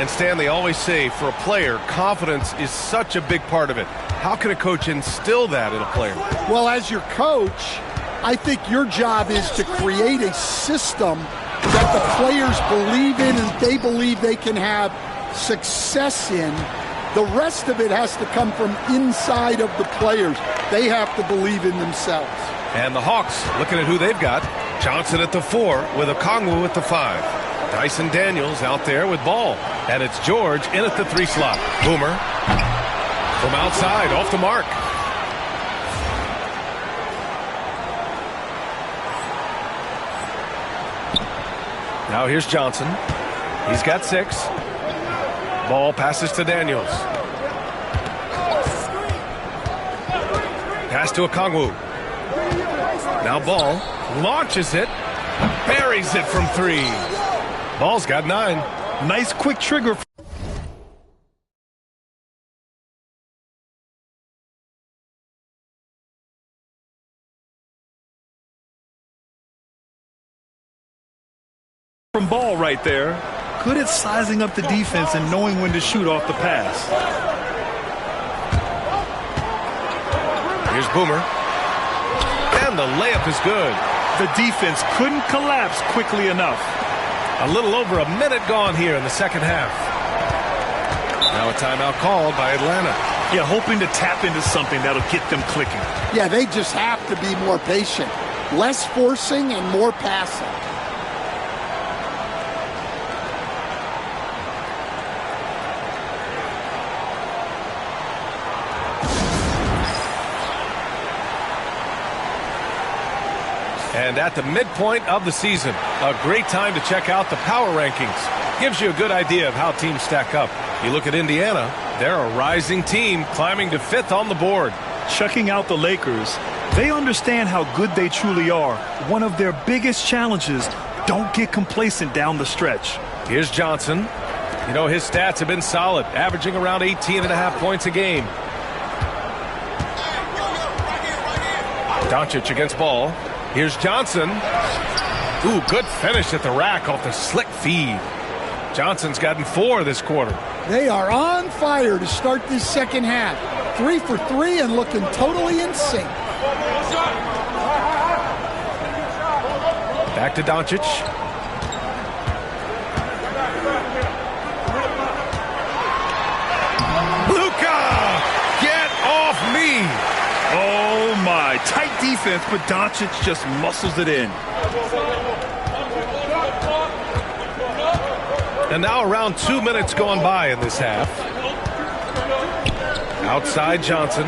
And Stan, they always say for a player, confidence is such a big part of it. How can a coach instill that in a player? Well, as your coach, I think your job is to create a system that the players believe in and they believe they can have success in. The rest of it has to come from inside of the players. They have to believe in themselves. And the Hawks, looking at who they've got, Johnson at the 4 with Okongwu at the 5. Dyson Daniels out there with ball. And it's George in at the 3 slot. Boomer from outside, off the mark. Now here's Johnson. He's got 6. Ball passes to Daniels. Pass to Okongwu. Now Ball launches it. Buries it from 3. Ball's got 9. Nice quick trigger. From Ball right there. Good at sizing up the defense and knowing when to shoot off the pass. Here's Boomer. And the layup is good. The defense couldn't collapse quickly enough. A little over a minute gone here in the second half. Now a timeout called by Atlanta. Yeah, hoping to tap into something that'll get them clicking. Yeah, they just have to be more patient. Less forcing and more passing. And at the midpoint of the season, a great time to check out the power rankings. Gives you a good idea of how teams stack up. You look at Indiana, they're a rising team climbing to 5th on the board. Checking out the Lakers, they understand how good they truly are. One of their biggest challenges, don't get complacent down the stretch. Here's Johnson. You know, his stats have been solid, averaging around 18.5 points a game. Doncic against Ball. Here's Johnson. Ooh, good finish at the rack off the slick feed. Johnson's gotten 4 this quarter. They are on fire to start this second half. 3 for 3 and looking totally in sync. Back to Doncic. Luka! Get off me! Oh my, tight defense, but Doncic just muscles it in. And now around 2 minutes gone by in this half. Outside Johnson.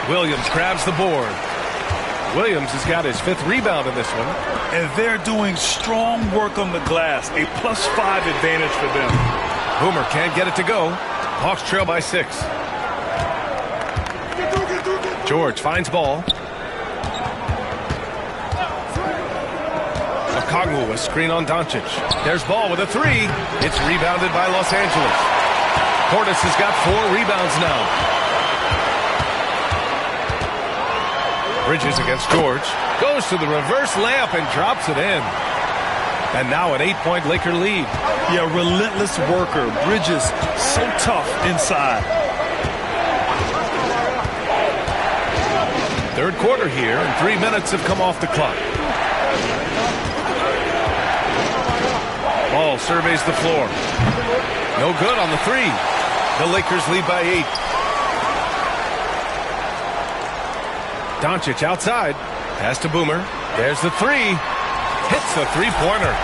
Williams grabs the board. Williams has got his 5th rebound in this one. And they're doing strong work on the glass, a +5 advantage for them. Boomer can't get it to go. Hawks trail by 6. George finds Ball. Okongwu, a screen on Doncic. There's Ball with a 3. It's rebounded by Los Angeles. Portis has got 4 rebounds now. Bridges against George. Goes to the reverse layup and drops it in. And now an 8-point Laker lead. Yeah, relentless worker. Bridges, so tough inside. Third quarter here, and 3 minutes have come off the clock. Ball surveys the floor. No good on the 3. The Lakers lead by 8. Doncic outside. Pass to Boomer. There's the 3. Hits a 3-pointer.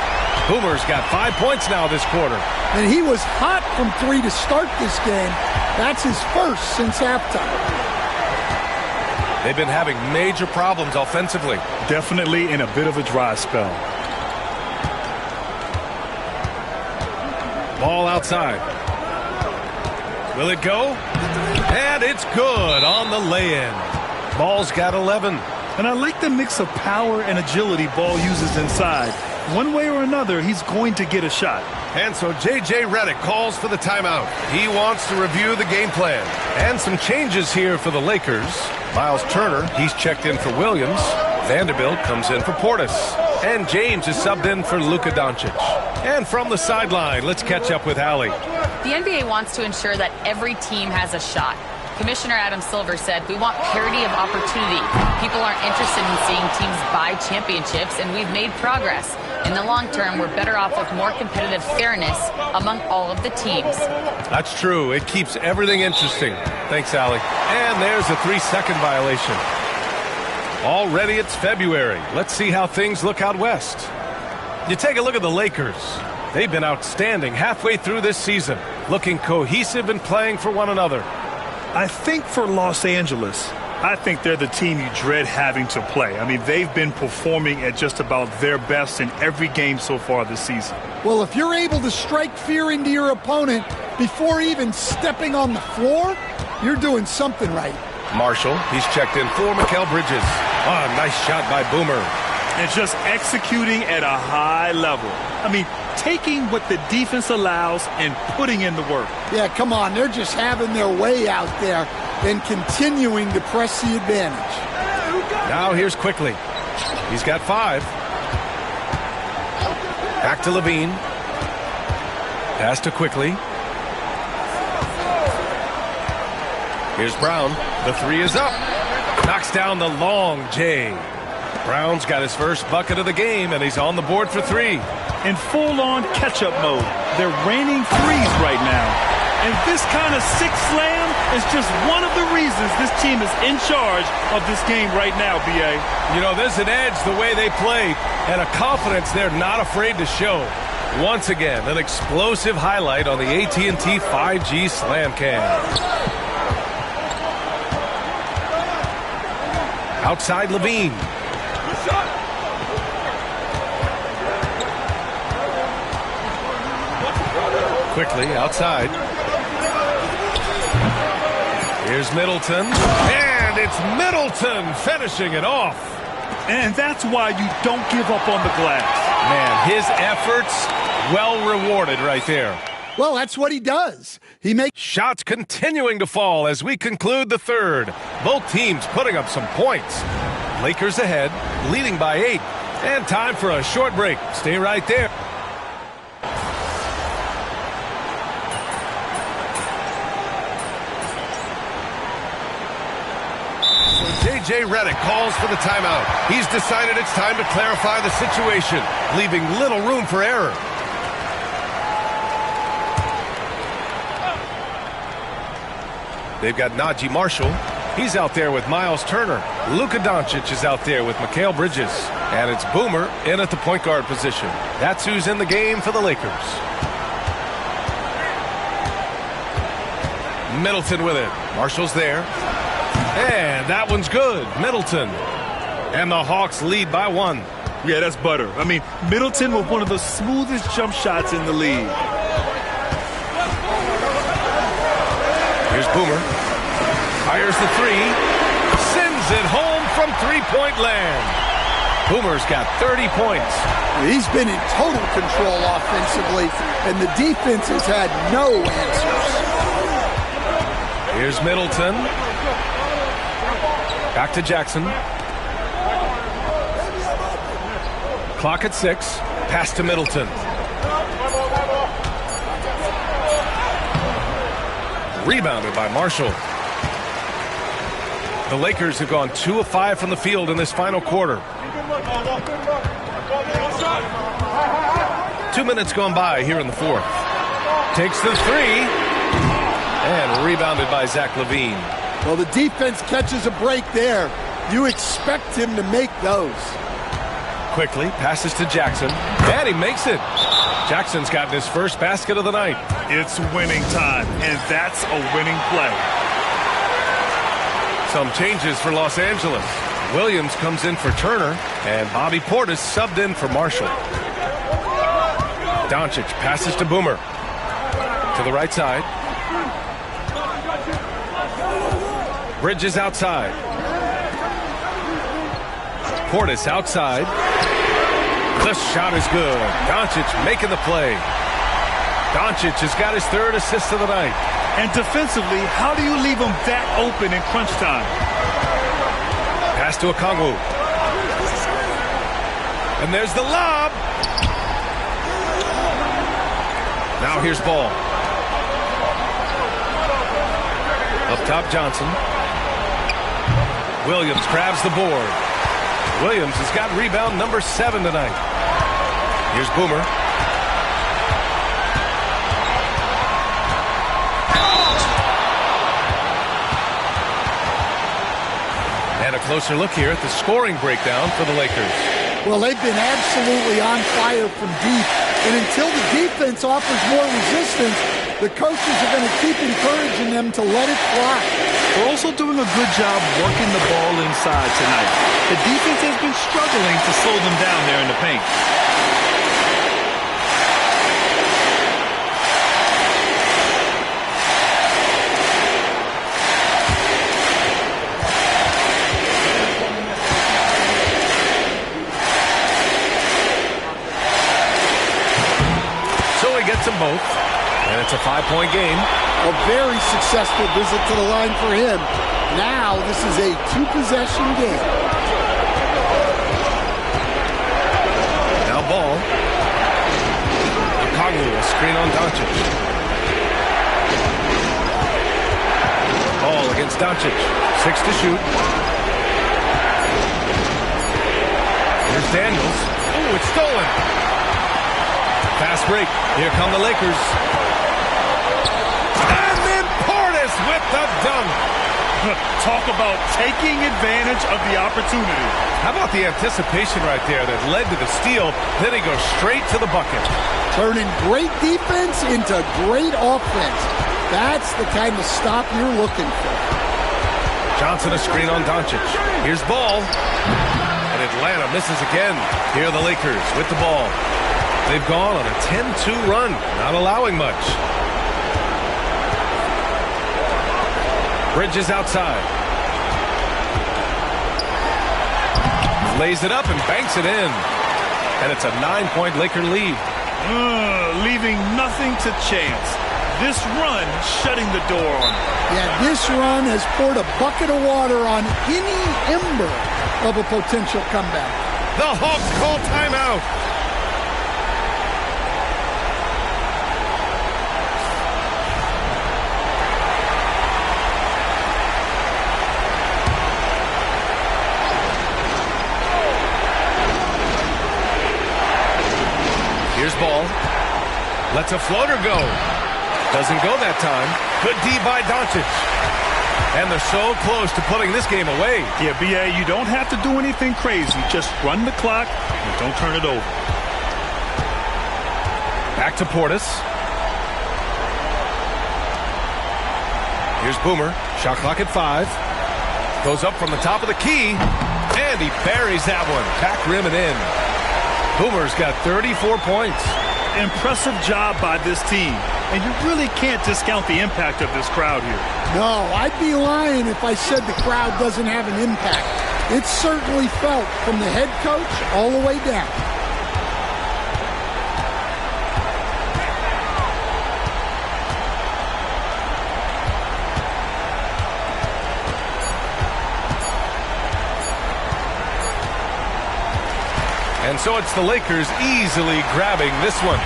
Boomer's got 5 points now this quarter. And he was hot from 3 to start this game. That's his first since halftime. They've been having major problems offensively. Definitely in a bit of a dry spell. Ball outside. Will it go? And it's good on the lay-in. Ball's got 11. And I like the mix of power and agility Ball uses inside. One way or another, he's going to get a shot. And so J.J. Redick calls for the timeout. He wants to review the game plan. And some changes here for the Lakers. Miles Turner, he's checked in for Williams. Vanderbilt comes in for Portis. And James is subbed in for Luka Doncic. And from the sideline, let's catch up with Allie. The NBA wants to ensure that every team has a shot. Commissioner Adam Silver said, "We want parity of opportunity. People aren't interested in seeing teams buy championships, and we've made progress. In the long term, we're better off with more competitive fairness among all of the teams." That's true. It keeps everything interesting. Thanks, Allie. And there's a 3-second violation. Already it's February. Let's see how things look out west. You take a look at the Lakers. They've been outstanding halfway through this season, looking cohesive and playing for one another. I think for Los Angeles, I think they're the team you dread having to play. I mean, they've been performing at just about their best in every game so far this season. Well, if you're able to strike fear into your opponent before even stepping on the floor, you're doing something right. Marshall, he's checked in for Mikal Bridges. Ah, nice shot by Boomer. And just executing at a high level. I mean, taking what the defense allows and putting in the work. Yeah, come on. They're just having their way out there and continuing to press the advantage. Now here's Quickly. He's got 5. Back to Levine. Pass to Quickly. Here's Brown. The 3 is up. Knocks down the long J. Brown's got his first bucket of the game, and he's on the board for 3. In full-on catch-up mode. They're raining threes right now. And this kind of six slam is just one of the reasons this team is in charge of this game right now, B.A. You know, there's an edge the way they play and a confidence they're not afraid to show. Once again, an explosive highlight on the AT&T 5G Slam Cam. Outside Levine. Quickly outside. Here's Middleton. And it's Middleton finishing it off. And that's why you don't give up on the glass. Man, his efforts well rewarded right there. Well, that's what he does. He makes shots continuing to fall as we conclude the third. Both teams putting up some points. Lakers ahead, leading by 8. And time for a short break. Stay right there. J.J. Redick calls for the timeout. He's decided it's time to clarify the situation, leaving little room for error. They've got Najee Marshall. He's out there with Miles Turner. Luka Doncic is out there with Mikal Bridges. And it's Boomer in at the point guard position. That's who's in the game for the Lakers. Middleton with it. Marshall's there. And that one's good. Middleton. And the Hawks lead by 1. Yeah, that's butter. I mean, Middleton with one of the smoothest jump shots in the league. Here's Boomer. Fires the 3. Sends it home from three-point land. Boomer's got 30 points. He's been in total control offensively, and the defense has had no answers. Here's Middleton. Back to Jackson. Clock at 6. Pass to Middleton. Rebounded by Marshall. The Lakers have gone 2 of 5 from the field in this final quarter. 2 minutes gone by here in the fourth. Takes the 3. And rebounded by Zach LaVine. Well, the defense catches a break there. You expect him to make those. Quickly passes to Jackson. And he makes it. Jackson's gotten his first basket of the night. It's winning time, and that's a winning play. Some changes for Los Angeles. Williams comes in for Turner, and Bobby Portis subbed in for Marshall. Doncic passes to Boomer. To the right side. Bridges outside. Portis outside. The shot is good. Doncic making the play. Doncic has got his 3rd assist of the night. And defensively, how do you leave him that open in crunch time? Pass to Okongwu. And there's the lob. Now here's Ball. Up top, Johnson. Williams grabs the board. Williams has got rebound number 7 tonight. Here's Boomer. And a closer look here at the scoring breakdown for the Lakers. Well, they've been absolutely on fire from deep. And until the defense offers more resistance, the coaches are going to keep encouraging them to let it fly. They're also doing a good job working the ball inside tonight. The defense has been struggling to slow them down there in the paint. So he gets them both. And it's a 5-point game. A very successful visit to the line for him. Now this is a 2-possession game. Now ball. Okongwu, a screen on Doncic. Ball against Doncic. 6 to shoot. Here's Daniels. Oh, it's stolen. Fast break. Here come the Lakers. With the dunk. Talk about taking advantage of the opportunity. How about the anticipation right there that led to the steal? Then he goes straight to the bucket. Turning great defense into great offense. That's the kind of stop you're looking for. Johnson a screen on Doncic. Here's ball. And Atlanta misses again. Here are the Lakers with the ball. They've gone on a 10-2 run, not allowing much. Bridges outside. Lays it up and banks it in. And it's a 9-point Laker lead. Leaving nothing to chance. This run shutting the door on it. Yeah, this run has poured a bucket of water on any ember of a potential comeback. The Hawks call timeout. Here's ball. Lets a floater go. Doesn't go that time. Good D by Doncic. And they're so close to putting this game away. Yeah, B.A., you don't have to do anything crazy. Just run the clock and don't turn it over. Back to Portis. Here's Boomer. Shot clock at 5. Goes up from the top of the key. And he buries that one. Back rim and in. Boomer's got 34 points. Impressive job by this team. And you really can't discount the impact of this crowd here. No, I'd be lying if I said the crowd doesn't have an impact. It's certainly felt from the head coach all the way down. And so it's the Lakers easily grabbing this one.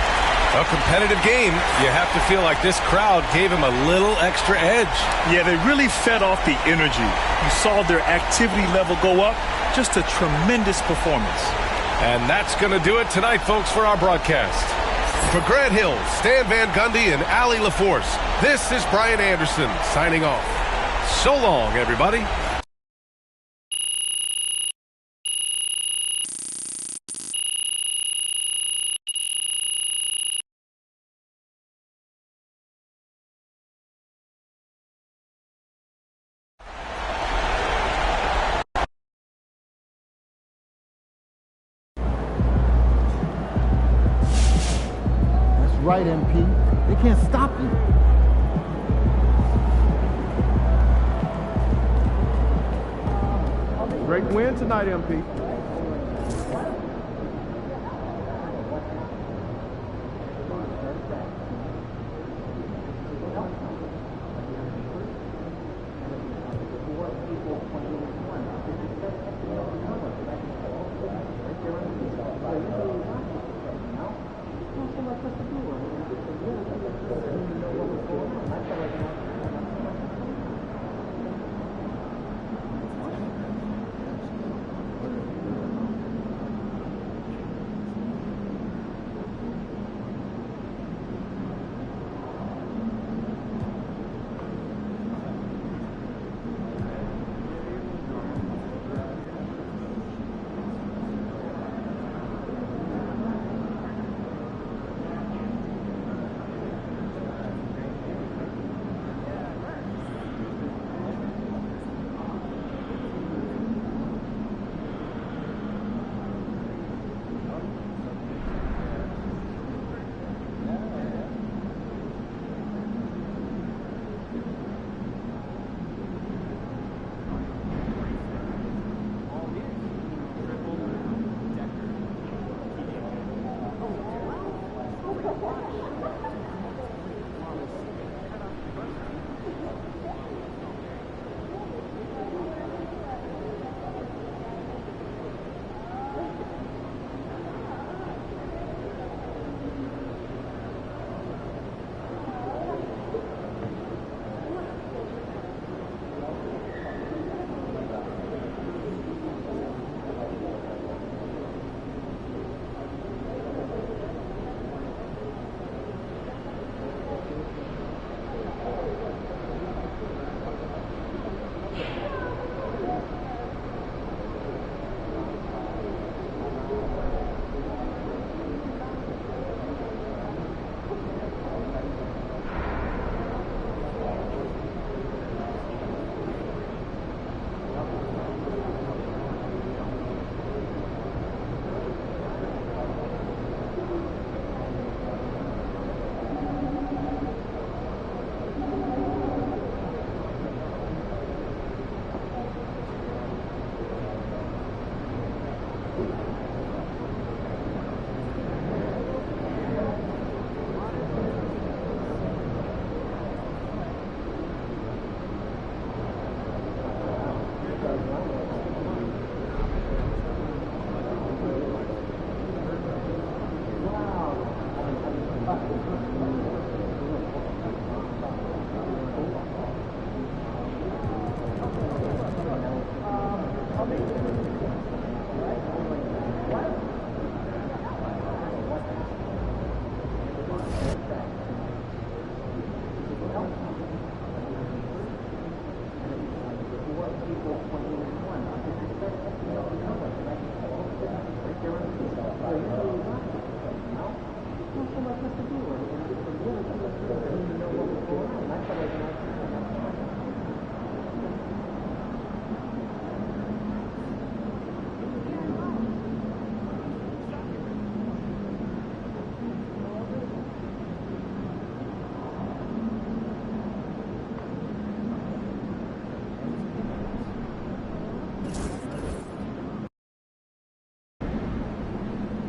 A competitive game. You have to feel like this crowd gave him a little extra edge. Yeah, they really fed off the energy. You saw their activity level go up. Just a tremendous performance. And that's going to do it tonight, folks, for our broadcast. For Grant Hill, Stan Van Gundy, and Allie LaForce, this is Brian Anderson signing off. So long, everybody. Right, MP. They can't stop you. Great win tonight, MP.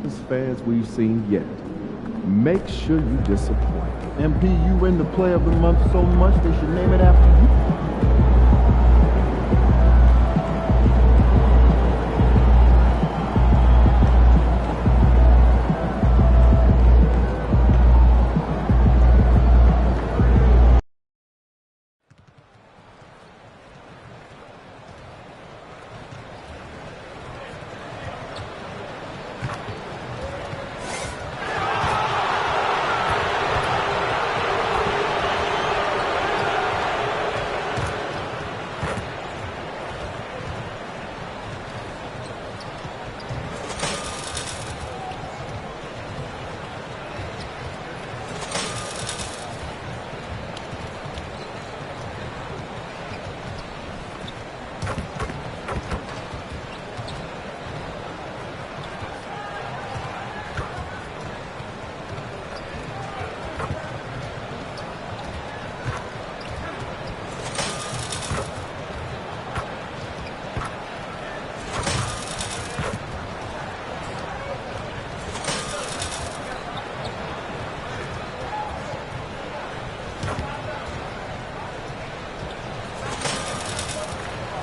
As fans we've seen yet. Make sure you disappoint. MP, you win the play of the month so much they should name it after you.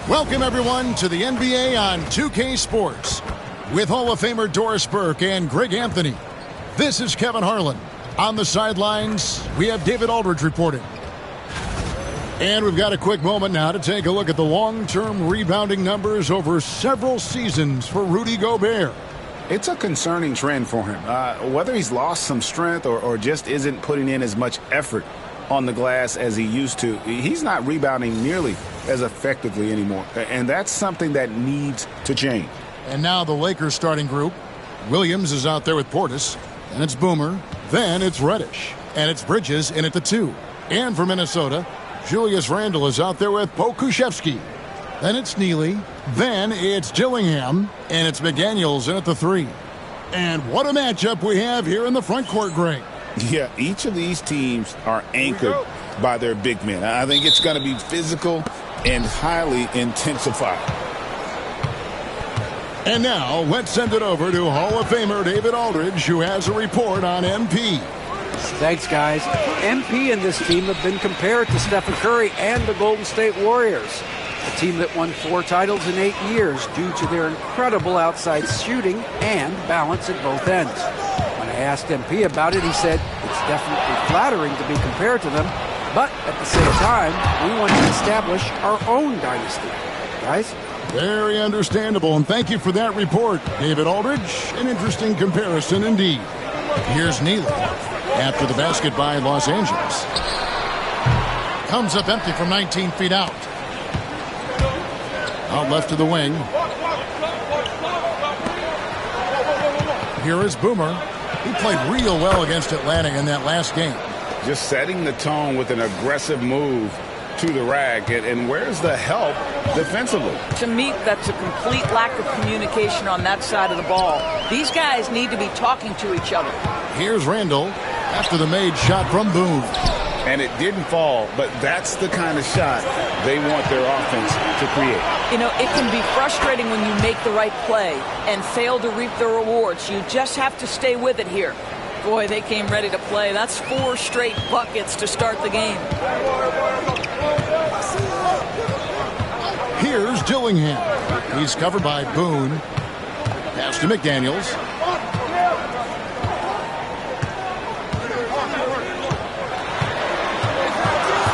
Welcome, everyone, to the NBA on 2K Sports with Hall of Famer Doris Burke and Greg Anthony. This is Kevin Harlan. On the sidelines, we have David Aldridge reporting. And we've got a quick moment now to take a look at the long-term rebounding numbers over several seasons for Rudy Gobert. It's a concerning trend for him. Whether he's lost some strength or just isn't putting in as much effort on the glass as he used to, he's not rebounding nearly as effectively anymore. And that's something that needs to change. And now the Lakers starting group. Williams is out there with Portis. And it's Boomer. Then it's Reddish. And it's Bridges in at the 2. And for Minnesota, Julius Randle is out there with Pokusevski. Then it's Neely. Then it's Dillingham. And it's McDaniels in at the 3. And what a matchup we have here in the front court, Greg. Yeah, each of these teams are anchored by their big men. I think it's going to be physical and highly intensified. And now, let's send it over to Hall of Famer David Aldridge, who has a report on MP. Thanks, guys. MP and this team have been compared to Stephen Curry and the Golden State Warriors, a team that won 4 titles in 8 years due to their incredible outside shooting and balance at both ends. When I asked MP about it, he said it's definitely flattering to be compared to them, but at the same time, we want to establish our own dynasty. Guys? Very understandable, and thank you for that report, David Aldridge. An interesting comparison indeed. Here's Neely after the basket by Los Angeles. Comes up empty from 19 feet out. Out left to the wing. Here is Boomer. He played real well against Atlanta in that last game. Just setting the tone with an aggressive move to the rack. And where's the help defensively? To me, that's a complete lack of communication on that side of the ball. These guys need to be talking to each other. Here's Randle after the made shot from Boone. And it didn't fall, but that's the kind of shot they want their offense to create. You know, it can be frustrating when you make the right play and fail to reap the rewards. You just have to stay with it here. Boy, they came ready to play. That's 4 straight buckets to start the game. Here's Dillingham. He's covered by Boone. Pass to McDaniels.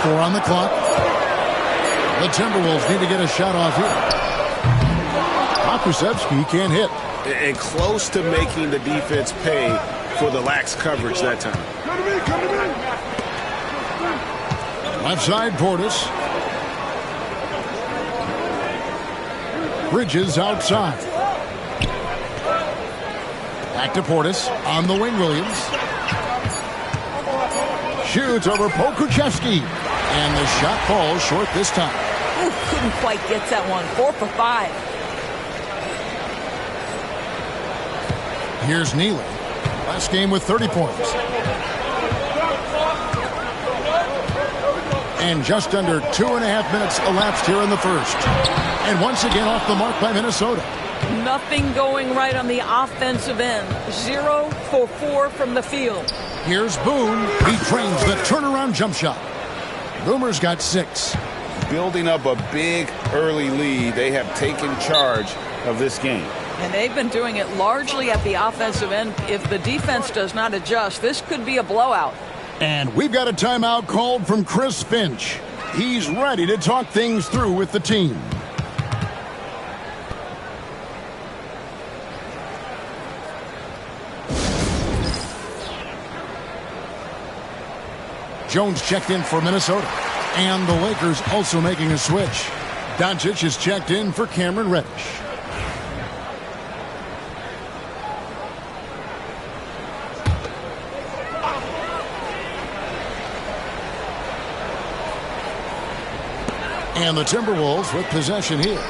Four on the clock. The Timberwolves need to get a shot off here. Pokusevski can't hit. And close to making the defense pay for the lax coverage that time. Left side, Portis. Bridges outside. Back to Portis. On the wing, Williams. Shoots over Pokusevski. And the shot falls short this time. Ooh, couldn't quite get that one. 4 for 5. Here's Neely. Last game with 30 points. And just under 2.5 minutes elapsed here in the first. And once again off the mark by Minnesota. Nothing going right on the offensive end. 0 for 4 from the field. Here's Boone. He trains the turnaround jump shot. Boomer's got 6. Building up a big early lead, they have taken charge of this game. And they've been doing it largely at the offensive end. If the defense does not adjust, this could be a blowout. And we've got a timeout called from Chris Finch. He's ready to talk things through with the team. Jones checked in for Minnesota. And the Lakers also making a switch. Doncic is checked in for Cameron Reddish. And the Timberwolves with possession here.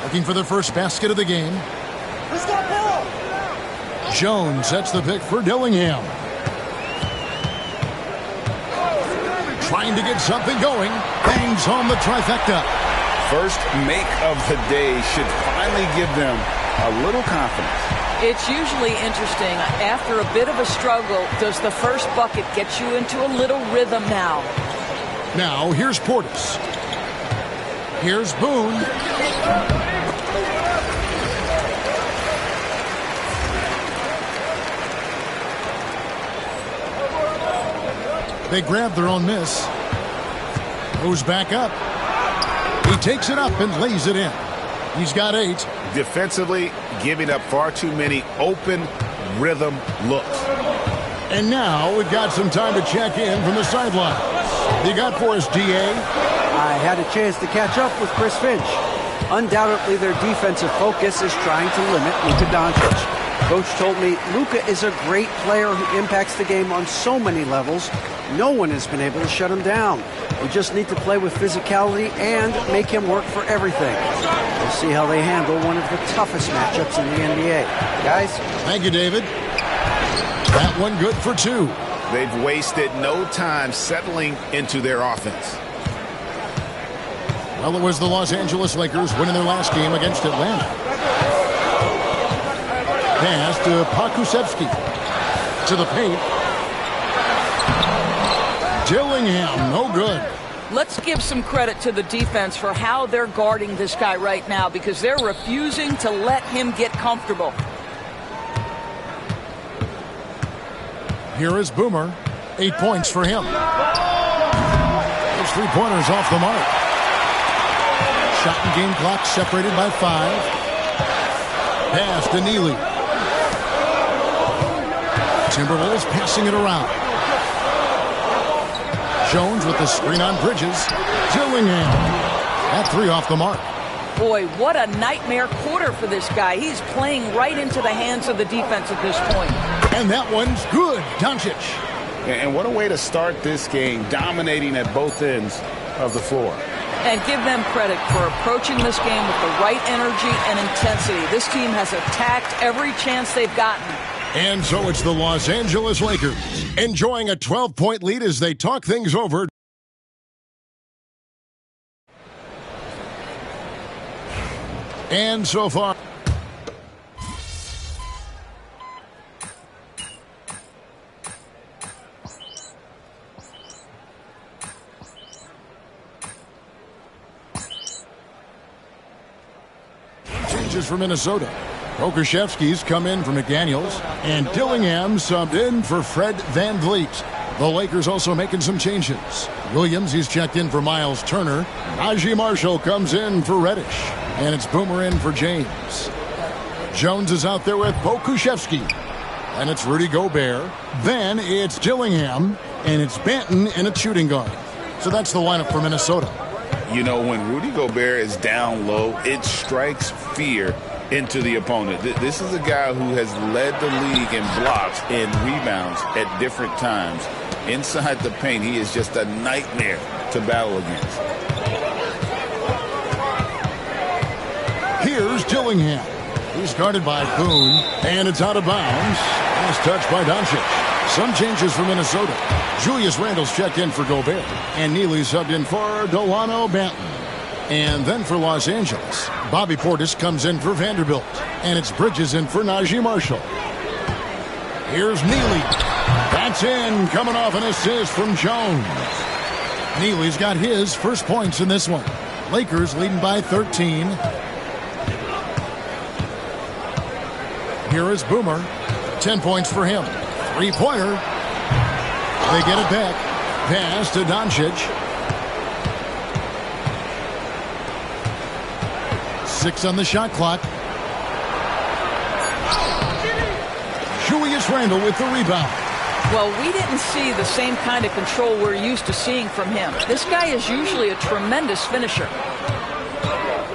Looking for their first basket of the game. Jones sets the pick for Dillingham. Trying to get something going. Bangs home the trifecta. First make of the day should finally give them a little confidence. It's usually interesting. After a bit of a struggle, does the first bucket get you into a little rhythm now? Now, here's Portis. Here's Boone. They grab their own miss. Goes back up. He takes it up and lays it in. He's got 8. Defensively, giving up far too many open rhythm looks. And now we've got some time to check in from the sidelines. You got for us, DA? I had a chance to catch up with Chris Finch. Undoubtedly, their defensive focus is trying to limit Luka Doncic. Coach told me Luka is a great player who impacts the game on so many levels. No one has been able to shut him down. We just need to play with physicality and make him work for everything. We'll see how they handle one of the toughest matchups in the NBA. Guys? Thank you, David. That one good for 2. They've wasted no time settling into their offense. Well, it was the Los Angeles Lakers winning their last game against Atlanta. Pass to Pokusevski. To the paint. Dillingham, no good. Let's give some credit to the defense for how they're guarding this guy right now because they're refusing to let him get comfortable. Here is Boomer. 8 points for him. Those 3-pointers off the mark. Shot and game clock separated by 5. Pass to Neely. Timberwolves passing it around. Jones with the screen on Bridges. Dillingham. That 3 off the mark. Boy, what a nightmare quarter for this guy. He's playing right into the hands of the defense at this point. And that one's good. Doncic. And what a way to start this game, dominating at both ends of the floor. And give them credit for approaching this game with the right energy and intensity. This team has attacked every chance they've gotten. And so it's the Los Angeles Lakers enjoying a 12-point lead as they talk things over. And so far, changes for Minnesota. Pokusevski's come in for McDaniels, and Dillingham subbed in for Fred VanVleet. The Lakers also making some changes. Williams, he's checked in for Miles Turner. Najee Marshall comes in for Reddish. And it's Boomer in for James. Jones is out there with Pokusevski. And it's Rudy Gobert. Then it's Dillingham. And it's Banton and a shooting guard. So that's the lineup for Minnesota. You know, when Rudy Gobert is down low, it strikes fear into the opponent. This is a guy who has led the league in blocks and rebounds at different times. Inside the paint, he is just a nightmare to battle against. Here's Dillingham. He's guarded by Boone, and it's out of bounds. Last touch by Doncic. Some changes for Minnesota. Julius Randle's checked in for Gobert, and Neely subbed in for Delano Banton. And then for Los Angeles, Bobby Portis comes in for Vanderbilt, and it's Bridges in for Najee Marshall. Here's Neely. That's in, coming off an assist from Jones. Neely's got his first points in this one. Lakers leading by 13. Here is Boomer. 10 points for him. Three-pointer. They get it back. Pass to Doncic. 6 on the shot clock. Julius Randle with the rebound. Well, we didn't see the same kind of control we're used to seeing from him. This guy is usually a tremendous finisher.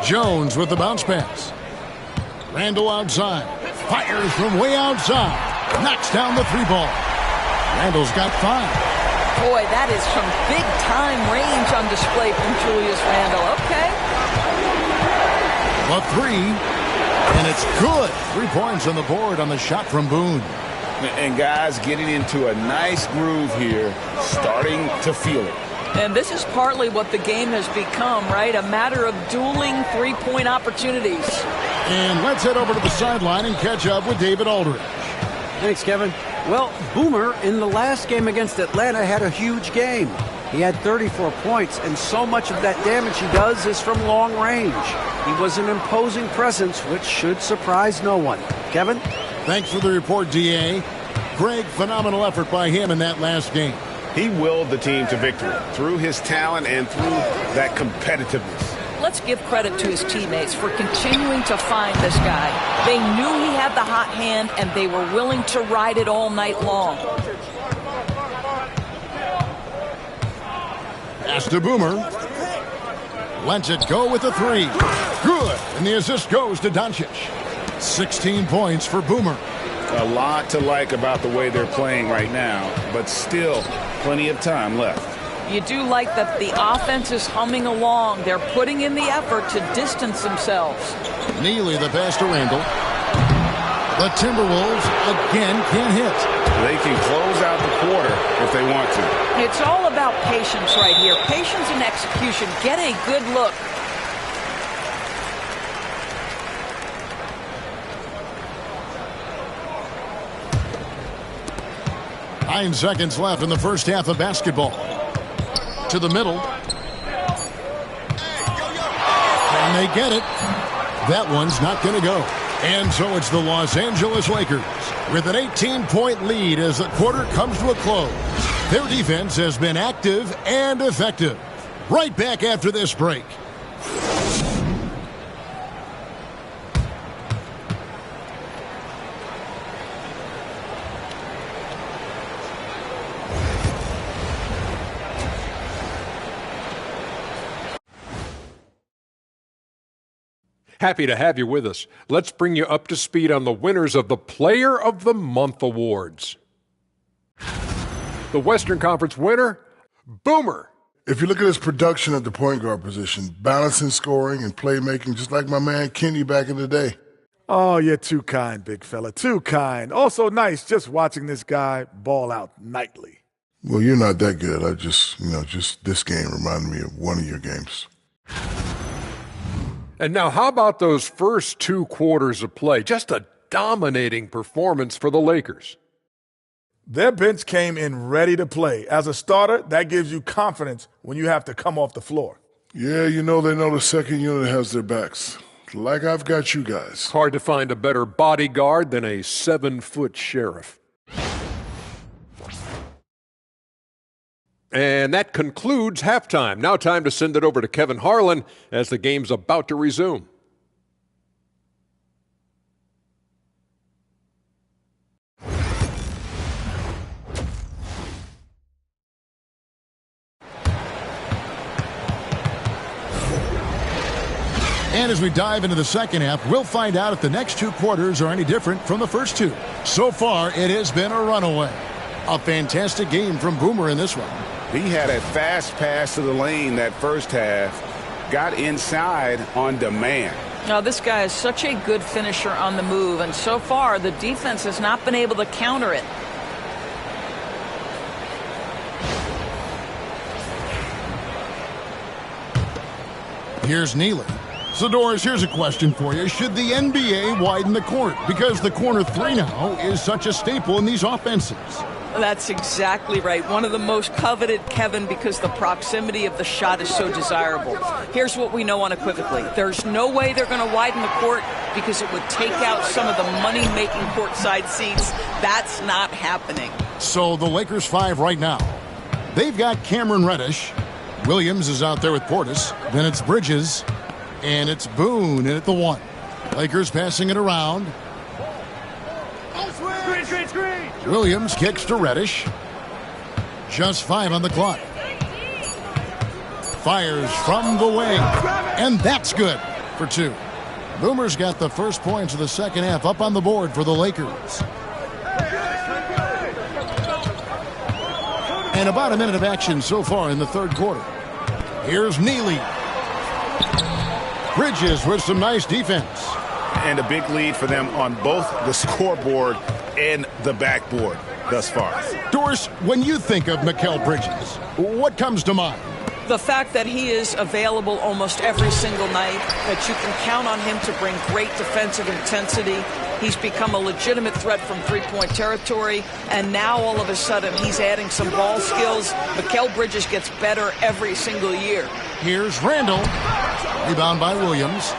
Jones with the bounce pass. Randle outside. Fires from way outside. Knocks down the three ball. Randle's got 5. Boy, that is some big-time range on display from Julius Randle. Okay. A 3. And it's good. 3 points on the board on the shot from Boone. And guys getting into a nice groove here, starting to feel it. And this is partly what the game has become, right? A matter of dueling three-point opportunities. And let's head over to the sideline and catch up with David Aldridge. Thanks, Kevin. Well, Boomer in the last game against Atlanta had a huge game. He had 34 points, and so much of that damage he does is from long range. He was an imposing presence, which should surprise no one. Kevin? Thanks for the report, D.A. Greg, phenomenal effort by him in that last game. He willed the team to victory through his talent and through that competitiveness. Let's give credit to his teammates for continuing to find this guy. They knew he had the hot hand, and they were willing to ride it all night long. Pass to Boomer. Lets it go with the 3. Good. And the assist goes to Doncic. 16 points for Boomer. A lot to like about the way they're playing right now, but still plenty of time left. You do like that the offense is humming along. They're putting in the effort to distance themselves. Neely the pass to Randle. The Timberwolves again can't hit. They can close out the quarter if they want to. It's all about patience right here. Patience and execution. Get a good look. Nine seconds left in the first half of basketball. To the middle. And they get it. That one's not going to go. And so it's the Los Angeles Lakers with an 18-point lead as the quarter comes to a close. Their defense has been active and effective. Right back after this break. Happy to have you with us. Let's bring you up to speed on the winners of the Player of the Month awards. The Western Conference winner, Boomer. If you look at his production at the point guard position, balancing scoring and playmaking, just like my man Kenny back in the day. Oh, you're too kind, big fella. Too kind. Also nice just watching this guy ball out nightly. Well, you're not that good. I just this game reminded me of one of your games. And now, how about those first 2 quarters of play? Just a dominating performance for the Lakers. Their bench came in ready to play. As a starter, that gives you confidence when you have to come off the floor. Yeah, they know the second unit has their backs. Like I've got you guys. Hard to find a better bodyguard than a 7-foot sheriff. And that concludes halftime. Now time to send it over to Kevin Harlan as the game's about to resume. And as we dive into the second half, we'll find out if the next two quarters are any different from the first two. So far, it has been a runaway. A fantastic game from Boomer in this one. He had a fast pass to the lane that first half, got inside on demand. Now, this guy is such a good finisher on the move, and so far the defense has not been able to counter it. Here's Neely. So, Doris, here's a question for you. Should the NBA widen the court? Because the corner three now is such a staple in these offenses. That's exactly right. One of the most coveted, Kevin, because the proximity of the shot is so desirable. Here's what we know unequivocally. There's no way they're going to widen the court because it would take out some of the money-making courtside seats. That's not happening. So the Lakers 5 right now. They've got Cameron Reddish. Williams is out there with Portis. Then it's Bridges. And it's Boone in at the 1. Lakers passing it around. Williams kicks to Reddish. Just 5 on the clock. Fires from the wing. And that's good for 2. Boomer's got the first points of the second half up on the board for the Lakers. And about a minute of action so far in the third quarter. Here's Neely. Bridges with some nice defense. And a big lead for them on both the scoreboard and the backboard thus far. Doris, when you think of Mikal Bridges, what comes to mind? The fact that he is available almost every single night, that you can count on him to bring great defensive intensity. He's become a legitimate threat from three-point territory, and now all of a sudden he's adding some ball skills. Mikal Bridges gets better every single year. Here's Randall. Rebound by Williams.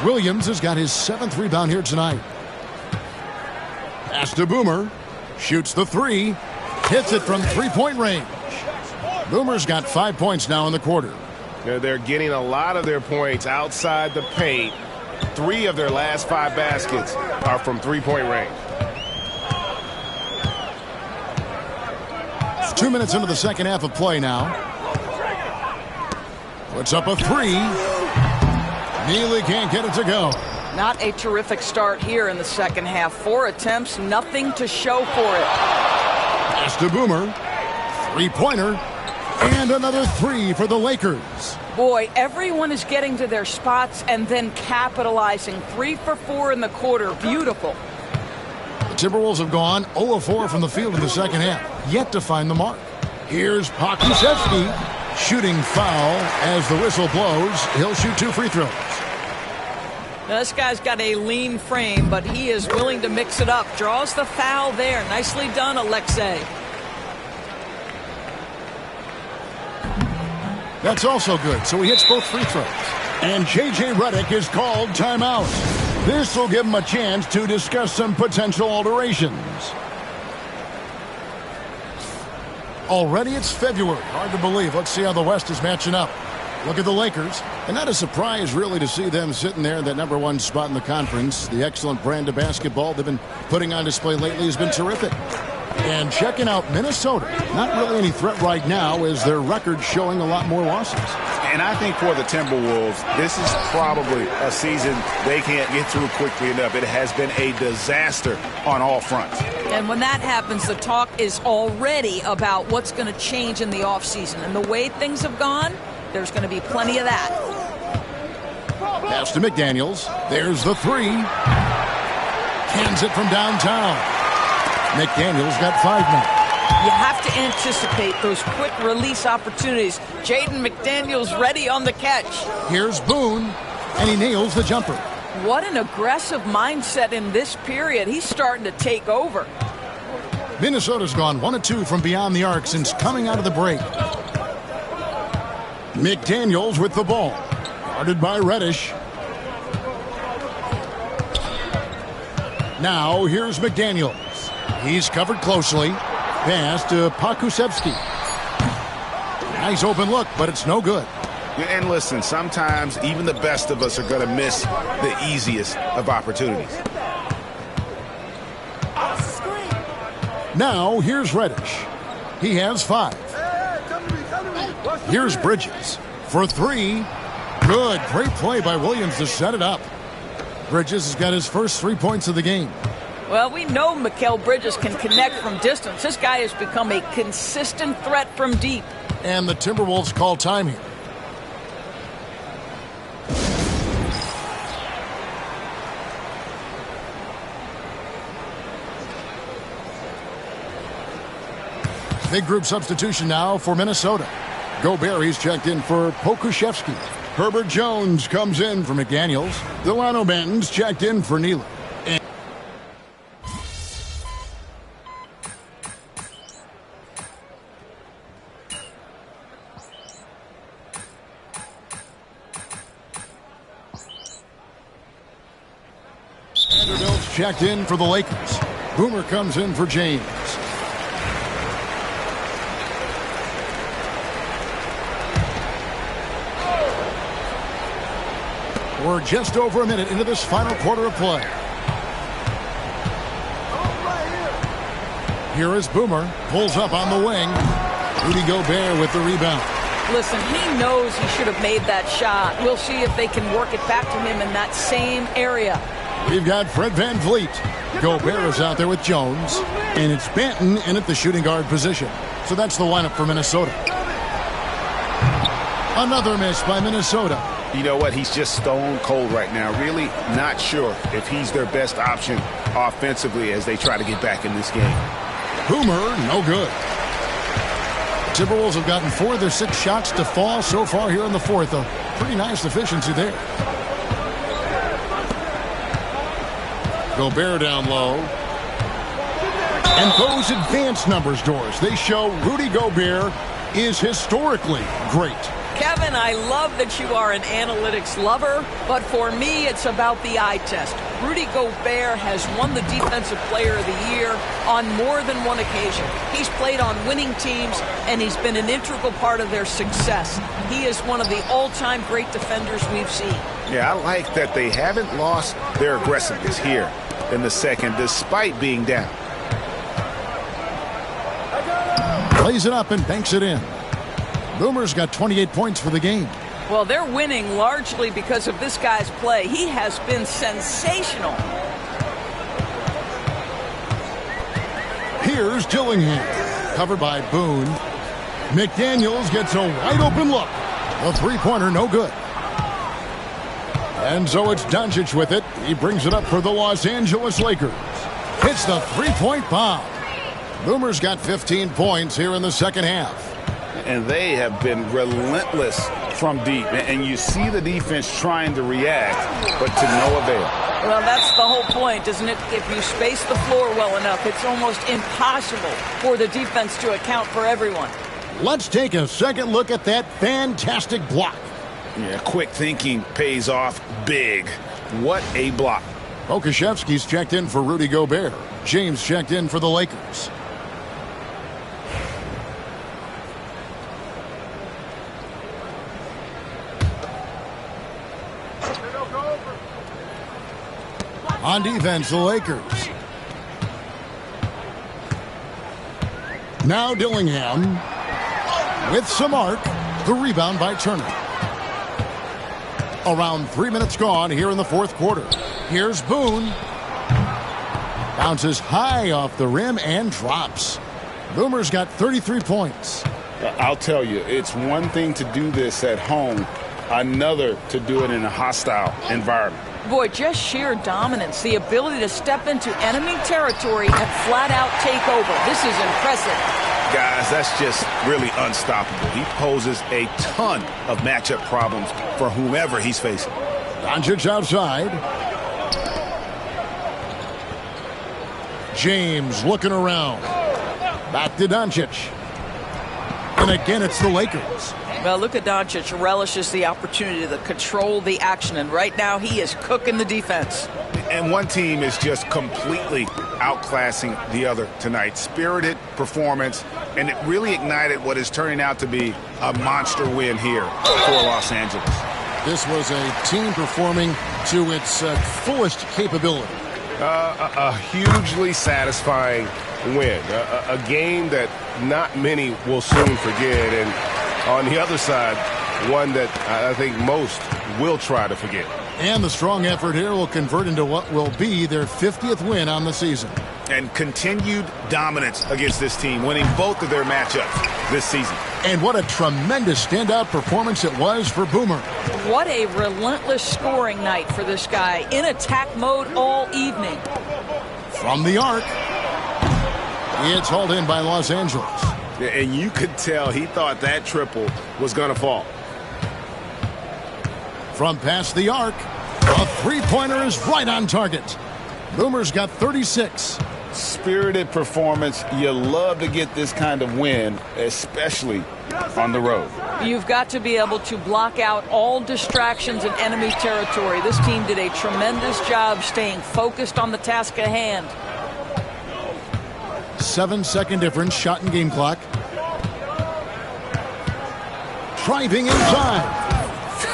Williams has got his 7th rebound here tonight. Pass to Boomer. Shoots the 3. Hits it from three-point range. Boomer's got 5 points now in the quarter. They're getting a lot of their points outside the paint. 3 of their last 5 baskets are from three-point range. 2 minutes into the second half of play now. Puts up a 3. Neely can't get it to go. Not a terrific start here in the second half. 4 attempts, nothing to show for it. Pass to Boomer. Three-pointer. And another 3 for the Lakers. Boy, everyone is getting to their spots and then capitalizing. 3 for 4 in the quarter. Beautiful. The Timberwolves have gone 0 of 4 from the field in the second half. Yet to find the mark. Here's Pokusevski. Shooting foul as the whistle blows. He'll shoot 2 free throws. Now, this guy's got a lean frame, but he is willing to mix it up. Draws the foul there. Nicely done, Alexei. That's also good, so he hits both free throws. And J.J. Redick is called timeout. This will give him a chance to discuss some potential alterations. Already it's February. Hard to believe. Let's see how the West is matching up. Look at the Lakers. And not a surprise, really, to see them sitting there in that #1 spot in the conference. The excellent brand of basketball they've been putting on display lately has been terrific. And checking out Minnesota. Not really any threat right now as their record showing a lot more losses. And I think for the Timberwolves, this is probably a season they can't get through quickly enough. It has been a disaster on all fronts. And when that happens, the talk is already about what's going to change in the offseason. And the way things have gone, there's going to be plenty of that. Pass to McDaniels. There's the 3. Cans it from downtown. McDaniels got 5 now. You have to anticipate those quick release opportunities. Jaden McDaniels ready on the catch. Here's Boone, and he nails the jumper. What an aggressive mindset in this period. He's starting to take over. Minnesota's gone 1 of 2 from beyond the arc since coming out of the break. McDaniels with the ball. Guarded by Reddish. Now here's McDaniels. He's covered closely. Pass to Pokusevski. Nice open look, but it's no good. And listen, sometimes even the best of us are going to miss the easiest of opportunities. Now here's Reddish. He has 5. Here's Bridges for 3. Good. Great play by Williams to set it up. Bridges has got his first 3 points of the game. Well, we know Mikal Bridges can connect from distance. This guy has become a consistent threat from deep. And the Timberwolves call time here. Big group substitution now for Minnesota. Gobert, he's checked in for Pokusevski. Herbert Jones comes in for McDaniels. Delano Banton's checked in for Neely. Vanderbilt's checked in for the Lakers. Boomer comes in for James. We're just over a minute into this final quarter of play. Here is Boomer. Pulls up on the wing. Rudy Gobert with the rebound. Listen, he knows he should have made that shot. We'll see if they can work it back to him in that same area. We've got Fred VanVleet. Gobert is out there with Jones. And it's Banton in at the shooting guard position. So that's the lineup for Minnesota. Another miss by Minnesota. You know what? He's just stone cold right now. Really not sure if he's their best option offensively as they try to get back in this game. Boomer, no good. Timberwolves have gotten 4 of their 6 shots to fall so far here in the fourth. A pretty nice efficiency there. Gobert down low. And those advanced numbers, Doris, they show Rudy Gobert is historically great. Kevin, I love that you are an analytics lover, but for me, it's about the eye test. Rudy Gobert has won the Defensive Player of the Year on more than one occasion. He's played on winning teams, and he's been an integral part of their success. He is one of the all-time great defenders we've seen. Yeah, I like that they haven't lost their aggressiveness here in the second, despite being down. Plays it up and banks it in. Boomer's got 28 points for the game. Well, they're winning largely because of this guy's play. He has been sensational. Here's Dillingham, covered by Boone. McDaniels gets a wide-open look. The three-pointer, no good. And so it's Doncic with it. He brings it up for the Los Angeles Lakers. Hits the three-point bomb. Boomer's got 15 points here in the second half. And they have been relentless from deep. And you see the defense trying to react, but to no avail. Well, that's the whole point, isn't it? If you space the floor well enough, it's almost impossible for the defense to account for everyone. Let's take a second look at that fantastic block. Yeah, quick thinking pays off big. What a block. Pokusevski's checked in for Rudy Gobert. James checked in for the Lakers. On defense, the Lakers. Now Dillingham with some arc. The rebound by Turner. Around 3 minutes gone here in the fourth quarter. Here's Boone. Bounces high off the rim and drops. Boomer's got 33 points. I'll tell you, it's one thing to do this at home, another to do it in a hostile environment. Boy, just sheer dominance, the ability to step into enemy territory and flat out take over. This is impressive. Guys, that's just really unstoppable. He poses a ton of matchup problems for whomever he's facing. Doncic outside. James looking around. Back to Doncic. And again, it's the Lakers. Well, Luka Doncic relishes the opportunity to control the action, and right now he is cooking the defense. And one team is just completely outclassing the other tonight. Spirited performance, and it really ignited what is turning out to be a monster win here for Los Angeles. This was a team performing to its fullest capability. A hugely satisfying win. A game that not many will soon forget. And on the other side, one that I think most will try to forget. And the strong effort here will convert into what will be their 50th win on the season. And continued dominance against this team, winning both of their matchups this season. And what a tremendous standout performance it was for Boomer. What a relentless scoring night for this guy, in attack mode all evening. From the arc, it's hauled in by Los Angeles. Yeah, and you could tell he thought that triple was going to fall. From past the arc, a three-pointer is right on target. Boomer's got 36. Spirited performance. You love to get this kind of win, especially on the road. You've got to be able to block out all distractions in enemy territory. This team did a tremendous job staying focused on the task at hand. 7-second difference, shot and game clock. Driving inside.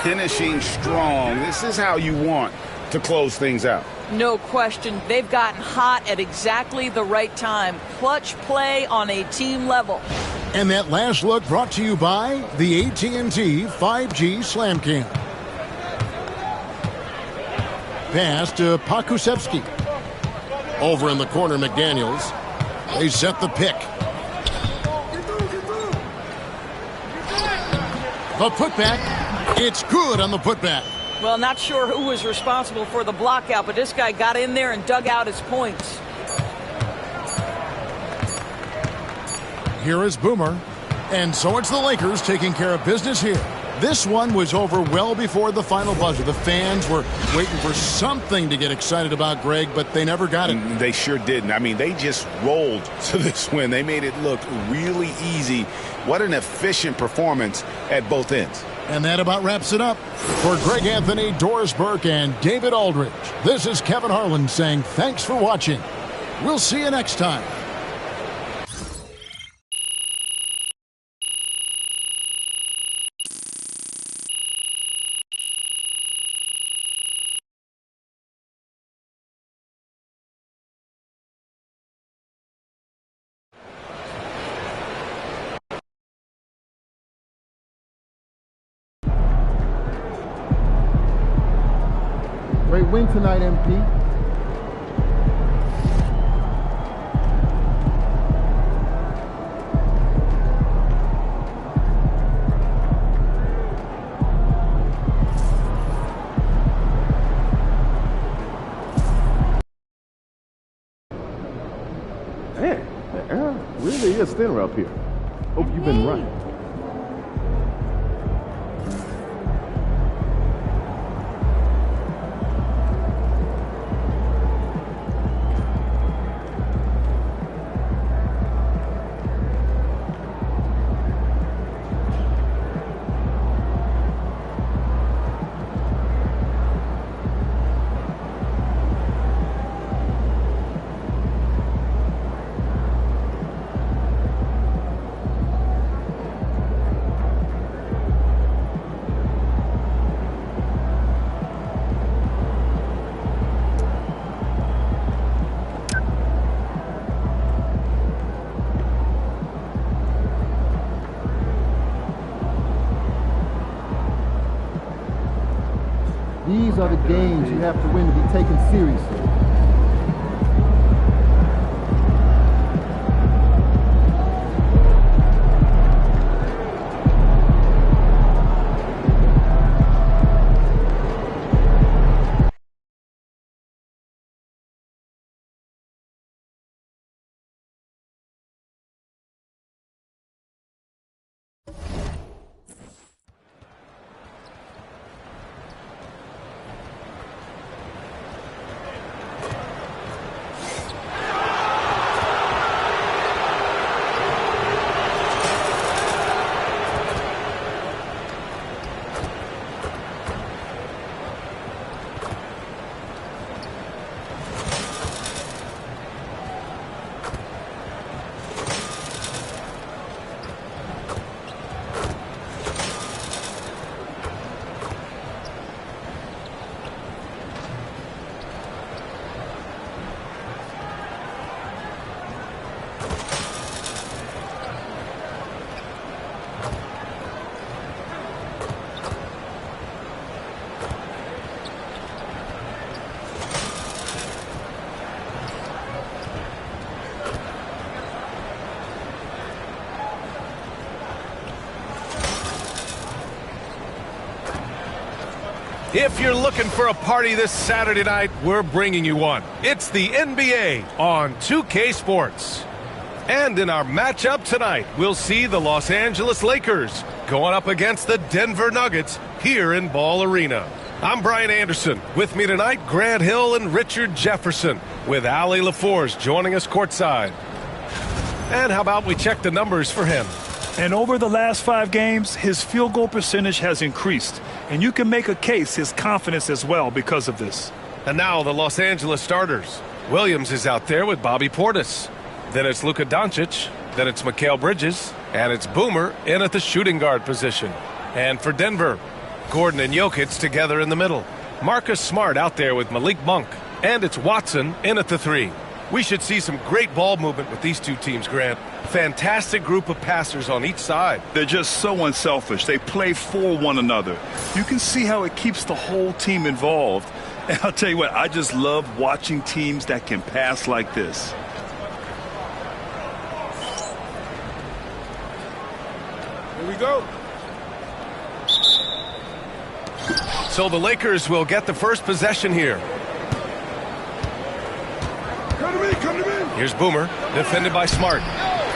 Finishing strong. This is how you want to close things out. No question. They've gotten hot at exactly the right time. Clutch play on a team level. And that last look brought to you by the AT&T 5G Slam Cam. Pass to Pakusevsky. Over in the corner, McDaniels. They set the pick. The putback. It's good on the putback. Well, not sure who was responsible for the block out, but this guy got in there and dug out his points. Here is Boomer. And so it's the Lakers taking care of business here. This one was over well before the final buzzer. The fans were waiting for something to get excited about, Greg, but they never got it. They sure didn't. I mean, they just rolled to this win. They made it look really easy. What an efficient performance at both ends. And that about wraps it up. For Greg Anthony, Doris Burke, and David Aldridge, this is Kevin Harlan saying thanks for watching. We'll see you next time. Great win tonight, MP. Man, the air really is thinner up here. Hope you've been right. These are the games you have to win to be taken seriously. If you're looking for a party this Saturday night, we're bringing you one. It's the NBA on 2K Sports. And in our matchup tonight, we'll see the Los Angeles Lakers going up against the Denver Nuggets here in Ball Arena. I'm Brian Anderson. With me tonight, Grant Hill and Richard Jefferson, with Allie LaForce joining us courtside. And how about we check the numbers for him? And over the last 5 games, his field goal percentage has increased. And you can make a case his confidence as well because of this. And now the Los Angeles starters. Williams is out there with Bobby Portis. Then it's Luka Doncic. Then it's Mikal Bridges. And it's Boomer in at the shooting guard position. And for Denver, Gordon and Jokic together in the middle. Marcus Smart out there with Malik Monk. And it's Watson in at the 3. We should see some great ball movement with these two teams, Grant. Fantastic group of passers on each side. They're just so unselfish. They play for one another. You can see how it keeps the whole team involved. And I'll tell you what, I just love watching teams that can pass like this. Here we go. So the Lakers will get the first possession here. Come to me. Here's Boomer, defended by Smart.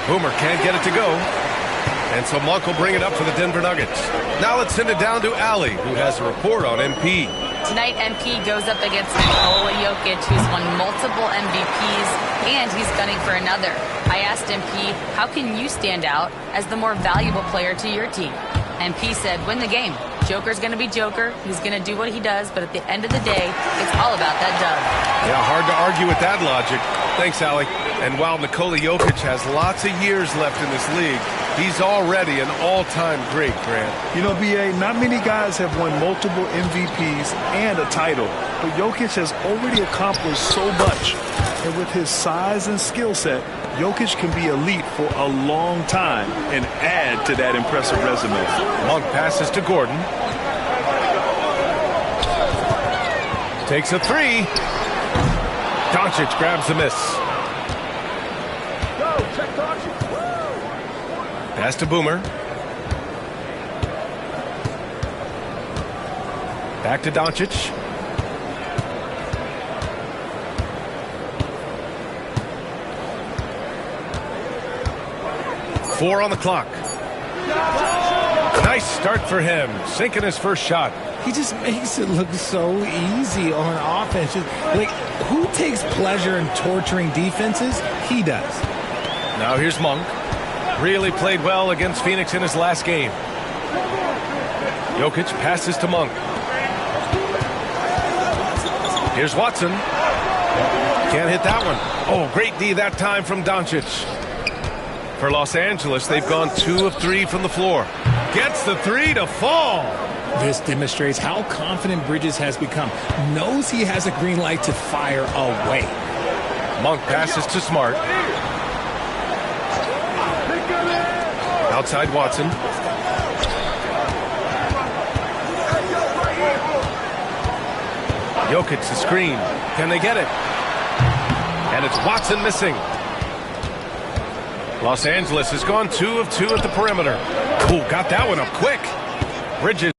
Boomer can't get it to go. And so Monk will bring it up for the Denver Nuggets. Now let's send it down to Allie, who has a report on MP. Tonight, MP goes up against Nikola Jokic, who's won multiple MVPs, and he's gunning for another. I asked MP, how can you stand out as the more valuable player to your team? MP said, win the game. Joker's going to be Joker. He's going to do what he does, but at the end of the day, it's all about that dub. Yeah, hard to argue with that logic. Thanks, Allie. And while Nikola Jokic has lots of years left in this league, he's already an all-time great, Grant. You know, B.A., not many guys have won multiple MVPs and a title, but Jokic has already accomplished so much. And with his size and skill set, Jokic can be elite for a long time and add to that impressive resume. Monk passes to Gordon. Takes a 3. Doncic grabs the miss. Pass to Boomer. Back to Doncic. Four on the clock. Nice start for him, sinking his first shot. He just makes it look so easy on offense. Like, who takes pleasure in torturing defenses? He does. Now here's Monk. Really played well against Phoenix in his last game. Jokic passes to Monk. Here's Watson. Can't hit that one. Oh, great D that time from Doncic. For Los Angeles, they've gone 2 of 3 from the floor. Gets the 3 to fall. This demonstrates how confident Bridges has become. Knows he has a green light to fire away. Monk passes to Smart. Outside Watson. Jokic the screen. Can they get it? And it's Watson missing. Los Angeles has gone 2 of 2 at the perimeter. Ooh, got that one up quick. Bridges.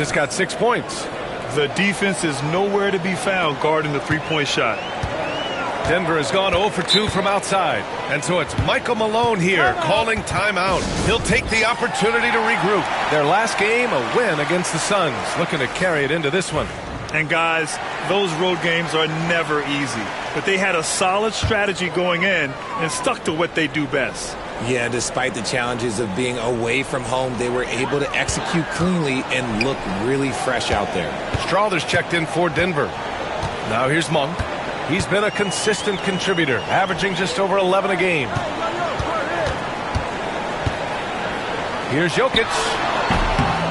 It's got 6 points. The defense is nowhere to be found guarding the three-point shot. Denver has gone 0 for 2 from outside. And so it's Michael Malone here calling timeout. He'll take the opportunity to regroup. Their last game, a win against the Suns. Looking to carry it into this one. And guys, those road games are never easy. But they had a solid strategy going in and stuck to what they do best. Yeah, despite the challenges of being away from home, they were able to execute cleanly and look really fresh out there. Strawther's checked in for Denver. Now here's Monk. He's been a consistent contributor, averaging just over 11 a game. Here's Jokic.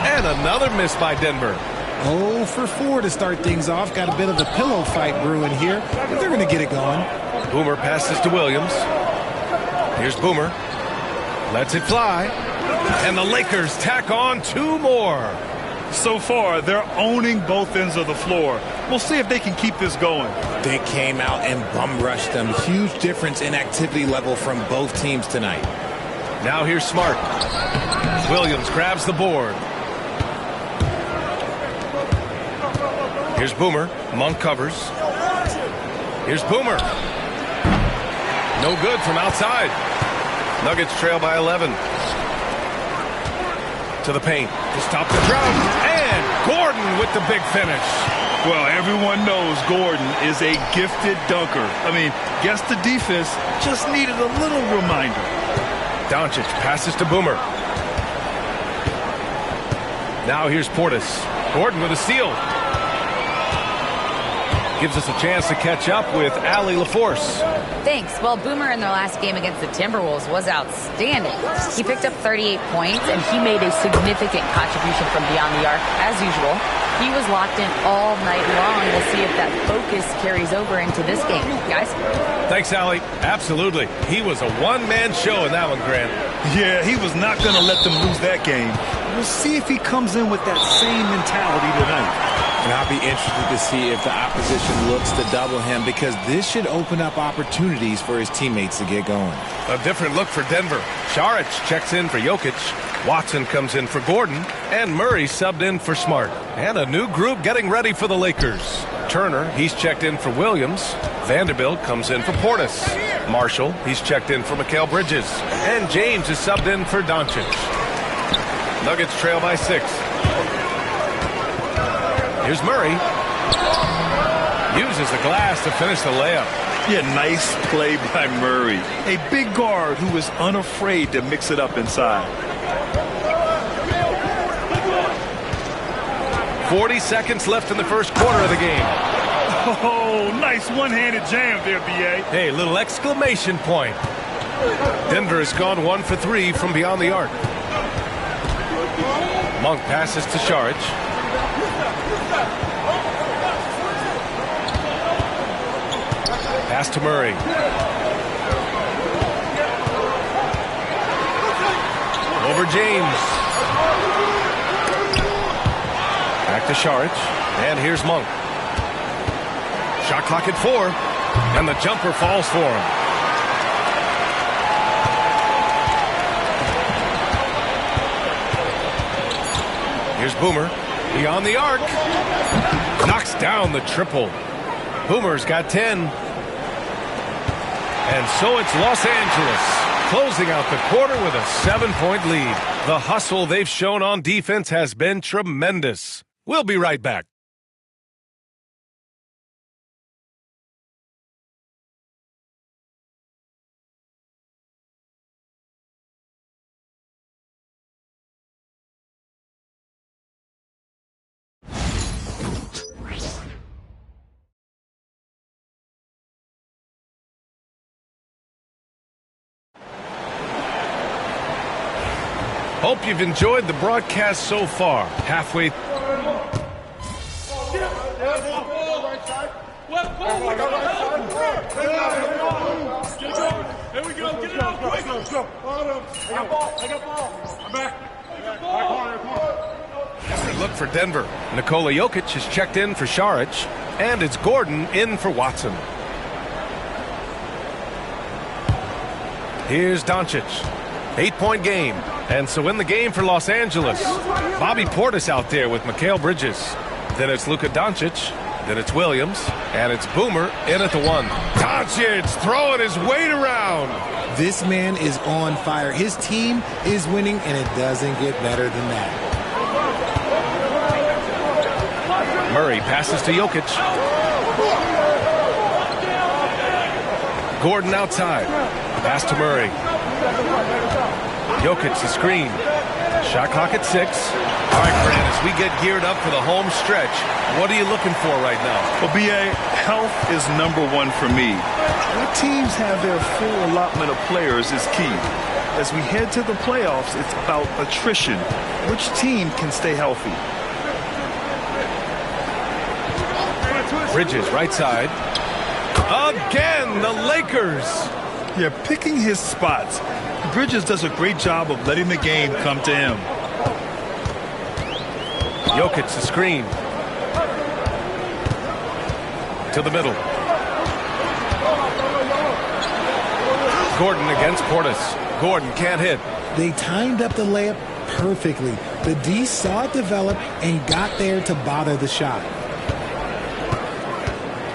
And another miss by Denver. 0 for 4 to start things off. Got a bit of a pillow fight brewing here, but they're going to get it going. Boomer passes to Williams. Here's Boomer. Lets it fly. And the Lakers tack on 2 more. So far, they're owning both ends of the floor. We'll see if they can keep this going. They came out and bum rushed them. Huge difference in activity level from both teams tonight. Now here's Smart. Williams grabs the board. Here's Boomer. Monk covers. Here's Boomer. No good from outside. Nuggets trail by 11. To the paint. To stop the drought. And Gordon with the big finish. Well, everyone knows Gordon is a gifted dunker. I mean, guess the defense just needed a little reminder. Doncic passes to Boomer. Now here's Portis. Gordon with a steal. Gives us a chance to catch up with Allie LaForce. Thanks. Well, Boomer in their last game against the Timberwolves was outstanding. He picked up 38 points, and he made a significant contribution from beyond the arc, as usual. He was locked in all night long. We'll see if that focus carries over into this game. Guys? Thanks, Allie. Absolutely. He was a one-man show in that one, Grant. Yeah, he was not going to let them lose that game. We'll see if he comes in with that same mentality tonight. And I'll be interested to see if the opposition looks to double him, because this should open up opportunities for his teammates to get going. A different look for Denver. Saric checks in for Jokic. Watson comes in for Gordon. And Murray subbed in for Smart. And a new group getting ready for the Lakers. Turner, he's checked in for Williams. Vanderbilt comes in for Portis. Marshall, he's checked in for Mikal Bridges. And James is subbed in for Doncic. Nuggets trail by 6. Here's Murray. Uses the glass to finish the layup. Yeah, nice play by Murray. A big guard who is unafraid to mix it up inside. 40 seconds left in the first quarter of the game. Oh, nice one-handed jam there, B.A. Hey, little exclamation point. Denver has gone 1 for 3 from beyond the arc. Monk passes to Saric. Pass to Murray. Over James. Back to Saric. And here's Monk. Shot clock at 4. And the jumper falls for him. Here's Boomer. Beyond the arc. Knocks down the triple. Boomer's got 10. And so it's Los Angeles closing out the quarter with a 7-point lead. The hustle they've shown on defense has been tremendous. We'll be right back. Hope you've enjoyed the broadcast so far. Halfway. Here we go. Get it out quick. Let's go. I got ball. I'm back. Different look for Denver. Nikola Jokic has checked in for Saric. And it's Gordon in for Watson. Here's Doncic. 8-point game. And so in the game for Los Angeles, Bobby Portis out there with Mikal Bridges. Then it's Luka Doncic. Then it's Williams. And it's Boomer in at the 1. Doncic throwing his weight around. This man is on fire. His team is winning, and it doesn't get better than that. Murray passes to Jokic. Gordon outside. Pass to Murray. Jokic, the screen. Shot clock at 6. All right, Grant, as we get geared up for the home stretch, what are you looking for right now? Well, B.A., health is number one for me. What teams have their full allotment of players is key. As we head to the playoffs, it's about attrition. Which team can stay healthy? Bridges, right side. Again, the Lakers. Yeah, picking his spots. Bridges does a great job of letting the game come to him. Jokic, the screen. To the middle. Gordon against Portis. Gordon can't hit. They timed up the layup perfectly. The D saw it develop and got there to bother the shot.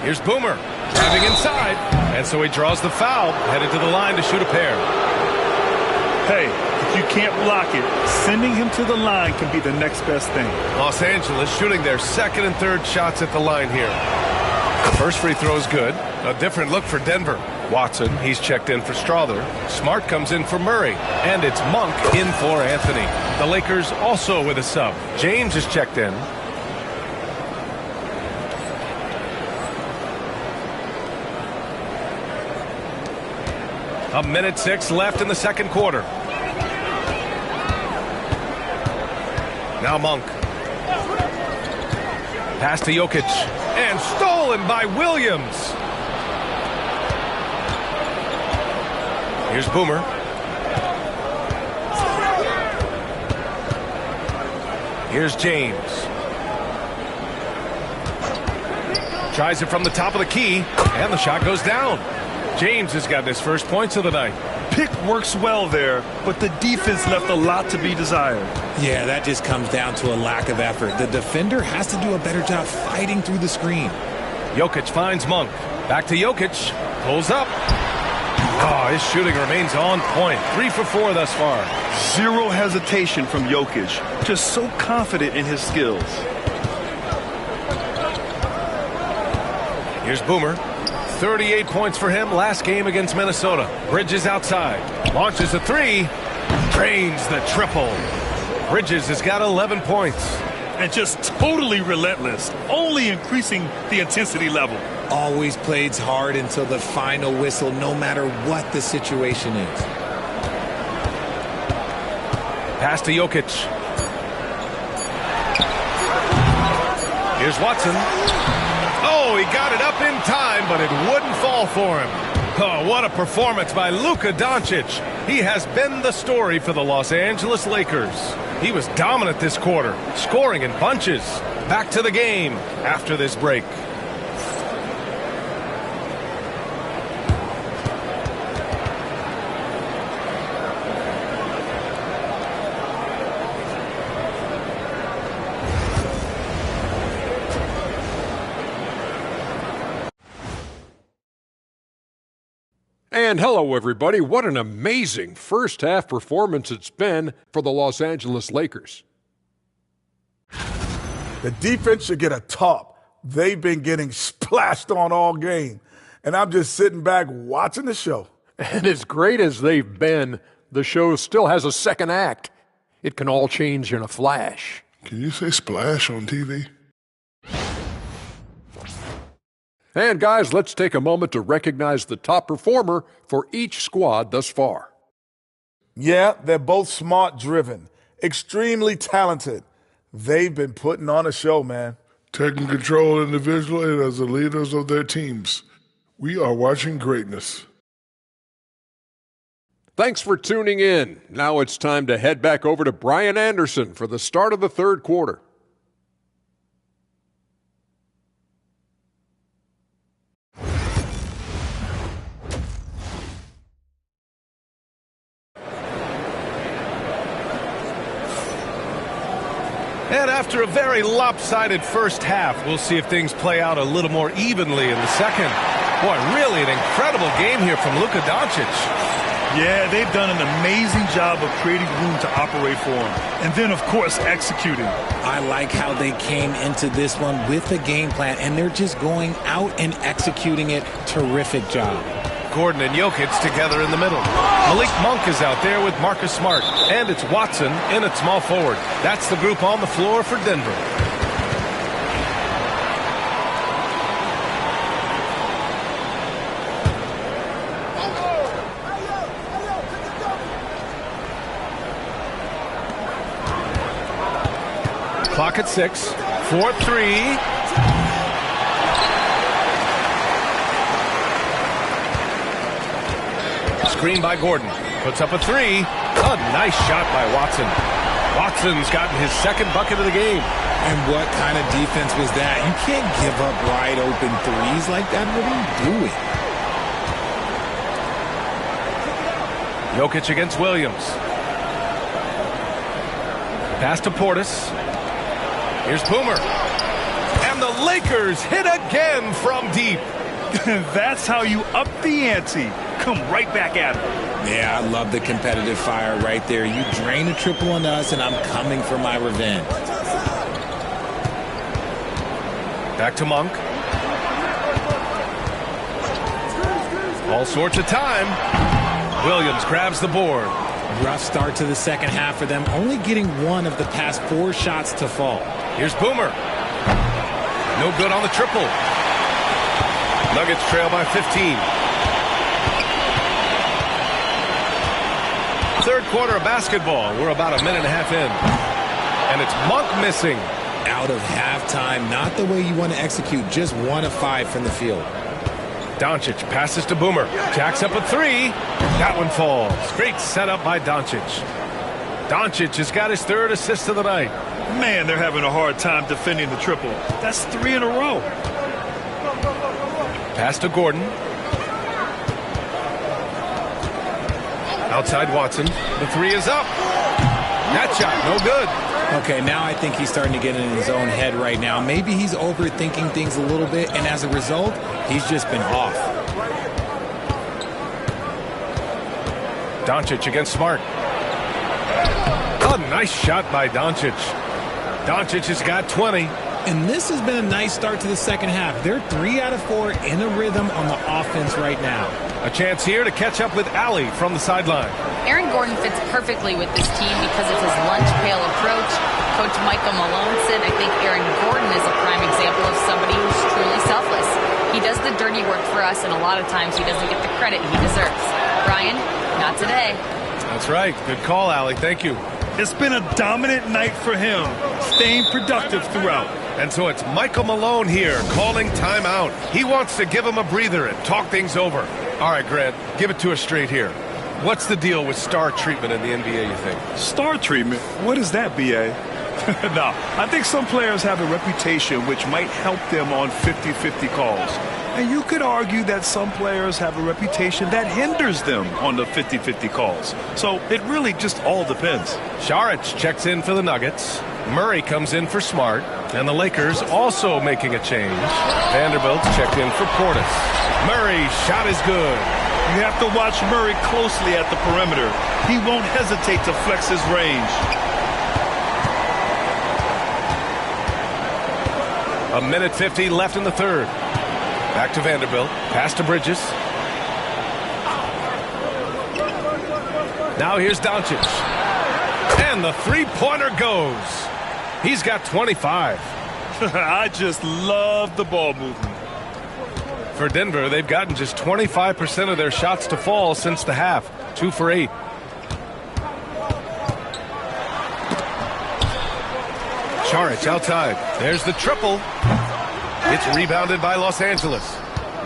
Here's Boomer. Driving inside. And so he draws the foul. Headed to the line to shoot a pair. Hey, if you can't block it, sending him to the line can be the next best thing. Los Angeles shooting their second and third shots at the line here. The first free throw is good. A different look for Denver. Watson, he's checked in for Strother. Smart comes in for Murray. And it's Monk in for Anthony. The Lakers also with a sub. James is checked in. A minute 6 left in the second quarter. Now Monk. Pass to Jokic. And stolen by Williams. Here's Boomer. Here's James. Tries it from the top of the key. And the shot goes down. James has gotten his first points of the night. Pick works well there, but the defense left a lot to be desired. Yeah, that just comes down to a lack of effort. The defender has to do a better job fighting through the screen. Jokic finds Monk. Back to Jokic. Pulls up. Oh, his shooting remains on point. 3 for 4 thus far. Zero hesitation from Jokic. Just so confident in his skills. Here's Boomer. 38 points for him last game against Minnesota. Bridges outside. Launches a 3. Drains the triple. Bridges has got 11 points. And just totally relentless. Only increasing the intensity level. Always plays hard until the final whistle, no matter what the situation is. Pass to Jokic. Here's Watson. Oh, he got it up in time, but it wouldn't fall for him. Oh, what a performance by Luka Doncic. He has been the story for the Los Angeles Lakers. He was dominant this quarter, scoring in bunches. Back to the game after this break. And hello, everybody. What an amazing first half performance it's been for the Los Angeles Lakers. The defense should get a top. They've been getting splashed on all game. And I'm just sitting back watching the show. And as great as they've been, the show still has a second act. It can all change in a flash. Can you say splash on TV? And guys, let's take a moment to recognize the top performer for each squad thus far. Yeah, they're both smart-driven, extremely talented. They've been putting on a show, man. Taking control individually and as the leaders of their teams. We are watching greatness. Thanks for tuning in. Now it's time to head back over to Brian Anderson for the start of the third quarter. And after a very lopsided first half, we'll see if things play out a little more evenly in the second. Boy, really an incredible game here from Luka Doncic. Yeah, they've done an amazing job of creating room to operate for him. And then, of course, executing. I like how they came into this one with a game plan, and they're just going out and executing it. Terrific job. Gordon and Jokic together in the middle. Malik Monk is out there with Marcus Smart. And it's Watson in at small forward. That's the group on the floor for Denver. Clock at 6. 4-3. Screen by Gordon. Puts up a 3. A nice shot by Watson. Watson's gotten his second bucket of the game. And what kind of defense was that? You can't give up wide open threes like that. What are you doing? Jokic against Williams. Pass to Portis. Here's Boomer. And the Lakers hit again from deep. That's how you up the ante. Come right back at him. Yeah, I love the competitive fire right there. You drain a triple on us, and I'm coming for my revenge. Back to Monk. All sorts of time. Williams grabs the board. Rough start to the second half for them, only getting one of the past 4 shots to fall. Here's Boomer. No good on the triple. Nuggets trail by 15. Third quarter of basketball. We're about a minute and a half in. And it's Monk missing. Out of halftime. Not the way you want to execute. Just 1 of 5 from the field. Doncic passes to Boomer. Jacks up a 3. That one falls. Great setup by Doncic. Doncic has got his 3rd assist of the night. Man, they're having a hard time defending the triple. That's 3 in a row. Pass to Gordon. Outside Watson. The 3 is up. That shot, no good. Okay, now I think he's starting to get in his own head right now. Maybe he's overthinking things a little bit, and as a result, he's just been off. Doncic against Smart. A nice shot by Doncic. Doncic has got 20. And this has been a nice start to the second half. They're 3 out of 4 in a rhythm on the offense right now. A chance here to catch up with Allie from the sideline. Aaron Gordon fits perfectly with this team because of his lunch pail approach. Coach Michael Malone said, I think Aaron Gordon is a prime example of somebody who's truly selfless. He does the dirty work for us, and a lot of times he doesn't get the credit he deserves. Brian, not today. That's right. Good call, Allie. Thank you. It's been a dominant night for him, staying productive throughout. And so it's Michael Malone here calling timeout. He wants to give him a breather and talk things over. All right, Grant, give it to us straight here. What's the deal with star treatment in the NBA, you think? Star treatment? What is that, B.A.? No, I think some players have a reputation which might help them on 50-50 calls. And you could argue that some players have a reputation that hinders them on the 50-50 calls. So it really just all depends. Saric checks in for the Nuggets. Murray comes in for Smart. And the Lakers also making a change. Vanderbilt's checked in for Portis. Murray's shot is good. You have to watch Murray closely at the perimeter. He won't hesitate to flex his range. A minute 50 left in the third. Back to Vanderbilt. Pass to Bridges. Now here's Doncic. And the three-pointer goes. He's got 25. I just love the ball movement. For Denver, they've gotten just 25% of their shots to fall since the half. 2 for 8. Saric outside. There's the triple. It's rebounded by Los Angeles.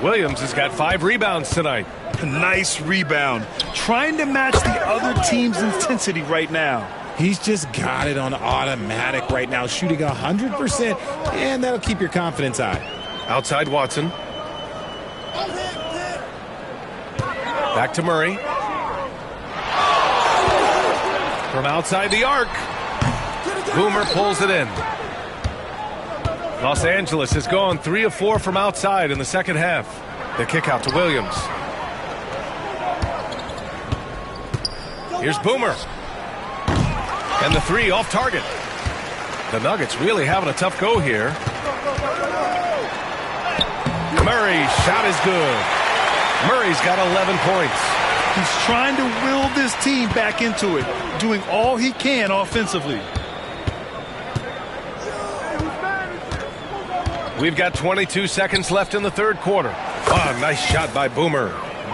Williams has got 5 rebounds tonight. Nice rebound. Trying to match the other team's intensity right now. He's just got it on automatic right now, shooting 100%, and that'll keep your confidence high. Outside Watson. Back to Murray. From outside the arc. Boomer pulls it in. Los Angeles has gone 3 of 4 from outside in the second half. The kick out to Williams. Here's Boomer. And the 3 off target. The Nuggets really having a tough go here. Murray's shot is good. Murray's got 11 points. He's trying to will this team back into it, doing all he can offensively. We've got 22 seconds left in the third quarter. Oh, nice shot by Boomer.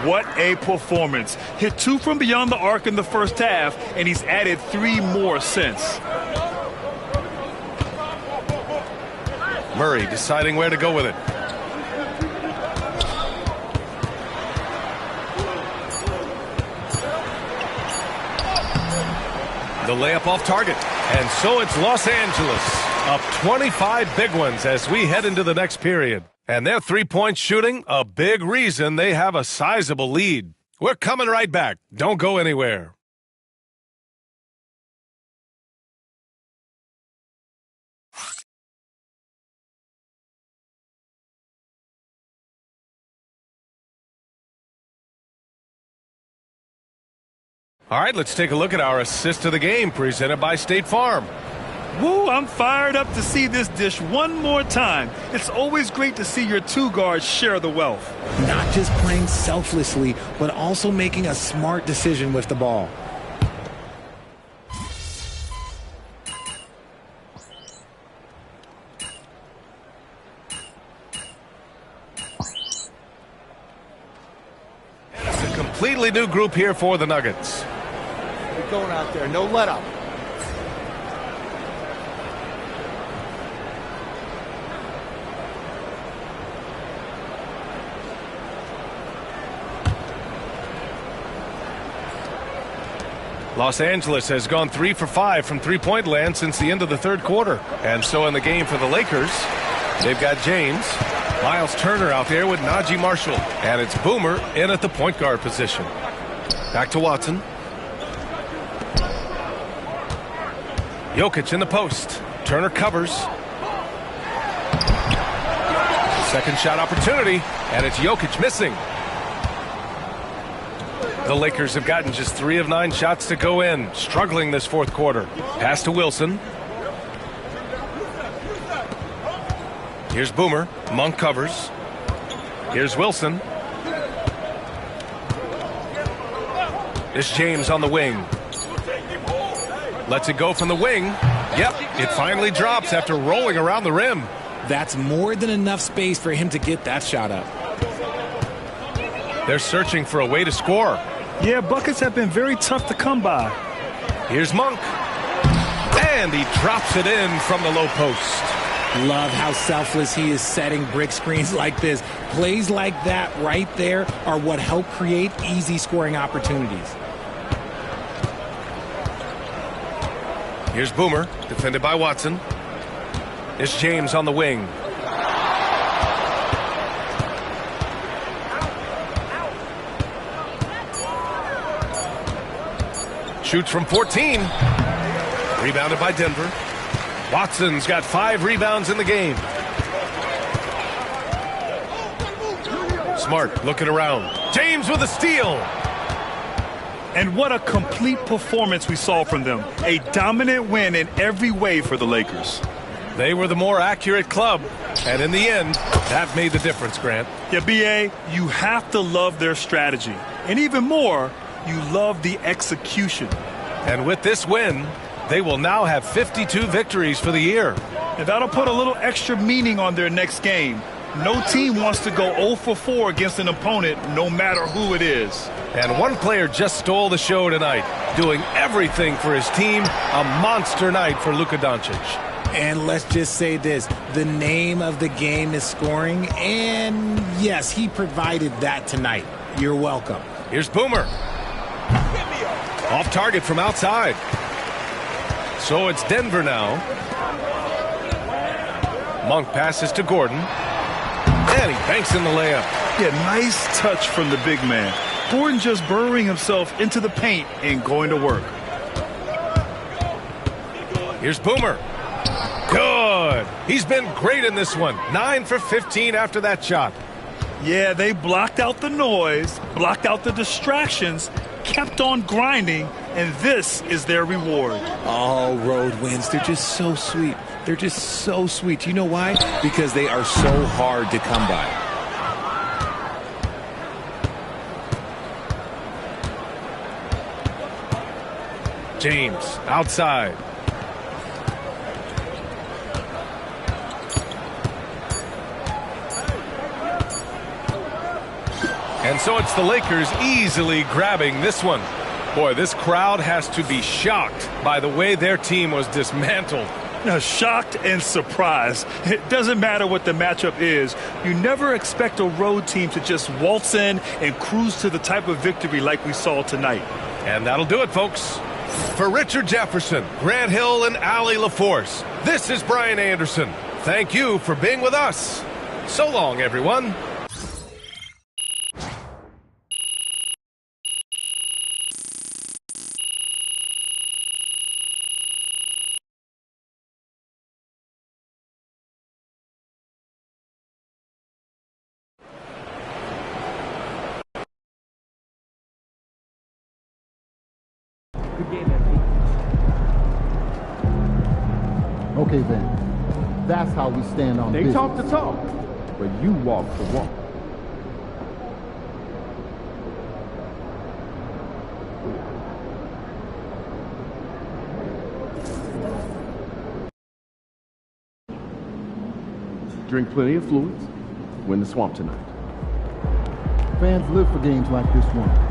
What a performance. Hit 2 from beyond the arc in the first half, and he's added 3 more since. Murray deciding where to go with it. The layup off target. And so it's Los Angeles up 25 big ones as we head into the next period. And their three-point shooting, a big reason they have a sizable lead. We're coming right back. Don't go anywhere. All right, let's take a look at our assist of the game presented by State Farm. Woo, I'm fired up to see this dish one more time. It's always great to see your 2 guards share the wealth. Not just playing selflessly, but also making a smart decision with the ball. It's a completely new group here for the Nuggets. We're going out there, no let up. Los Angeles has gone 3 for 5 from three-point land since the end of the third quarter. And so in the game for the Lakers, they've got James, Miles Turner out there with Najee Marshall. And it's Boomer in at the point guard position. Back to Watson. Jokic in the post. Turner covers. Second shot opportunity, and it's Jokic missing. The Lakers have gotten just 3 of 9 shots to go in, struggling this fourth quarter. Pass to Wilson. Here's Boomer. Monk covers. Here's Wilson. It's James on the wing. Lets it go from the wing. Yep, it finally drops after rolling around the rim. That's more than enough space for him to get that shot up. They're searching for a way to score. Yeah, buckets have been very tough to come by. Here's Monk. And he drops it in from the low post. Love how selfless he is setting brick screens like this. Plays like that right there are what help create easy scoring opportunities. Here's Boomer, defended by Watson. It's James on the wing. Shoots from 14. Rebounded by Denver. Watson's got 5 rebounds in the game. Smart looking around. James with a steal. And what a complete performance we saw from them. A dominant win in every way for the Lakers. They were the more accurate club. And in the end, that made the difference, Grant. Yeah, B.A., you have to love their strategy. And even more, you love the execution. And with this win, they will now have 52 victories for the year. And that'll put a little extra meaning on their next game. No team wants to go 0 for 4 against an opponent, no matter who it is. And one player just stole the show tonight, doing everything for his team. A monster night for Luka Doncic. And let's just say this, the name of the game is scoring, and yes, he provided that tonight. You're welcome. Here's Boomer. Off target from outside. So it's Denver now. Monk passes to Gordon. And he banks in the layup. Yeah, nice touch from the big man. Gordon just burrowing himself into the paint and going to work. Here's Boomer. Good. He's been great in this one. 9 for 15 after that shot. Yeah, they blocked out the noise, blocked out the distractions, kept on grinding, and this is their reward. All road wins. They're just so sweet. They're just so sweet. You know why? Because they are so hard to come by. James outside. And so it's the Lakers easily grabbing this one. Boy, this crowd has to be shocked by the way their team was dismantled. Now, shocked and surprised. It doesn't matter what the matchup is. You never expect a road team to just waltz in and cruise to the type of victory like we saw tonight. And that'll do it, folks. For Richard Jefferson, Grant Hill, and Allie LaForce, this is Brian Anderson. Thank you for being with us. So long, everyone. Okay, then. That's how we stand on They business. talk the talk, but you walk the walk. Drink plenty of fluids. Win the swamp tonight. Fans live for games like this one.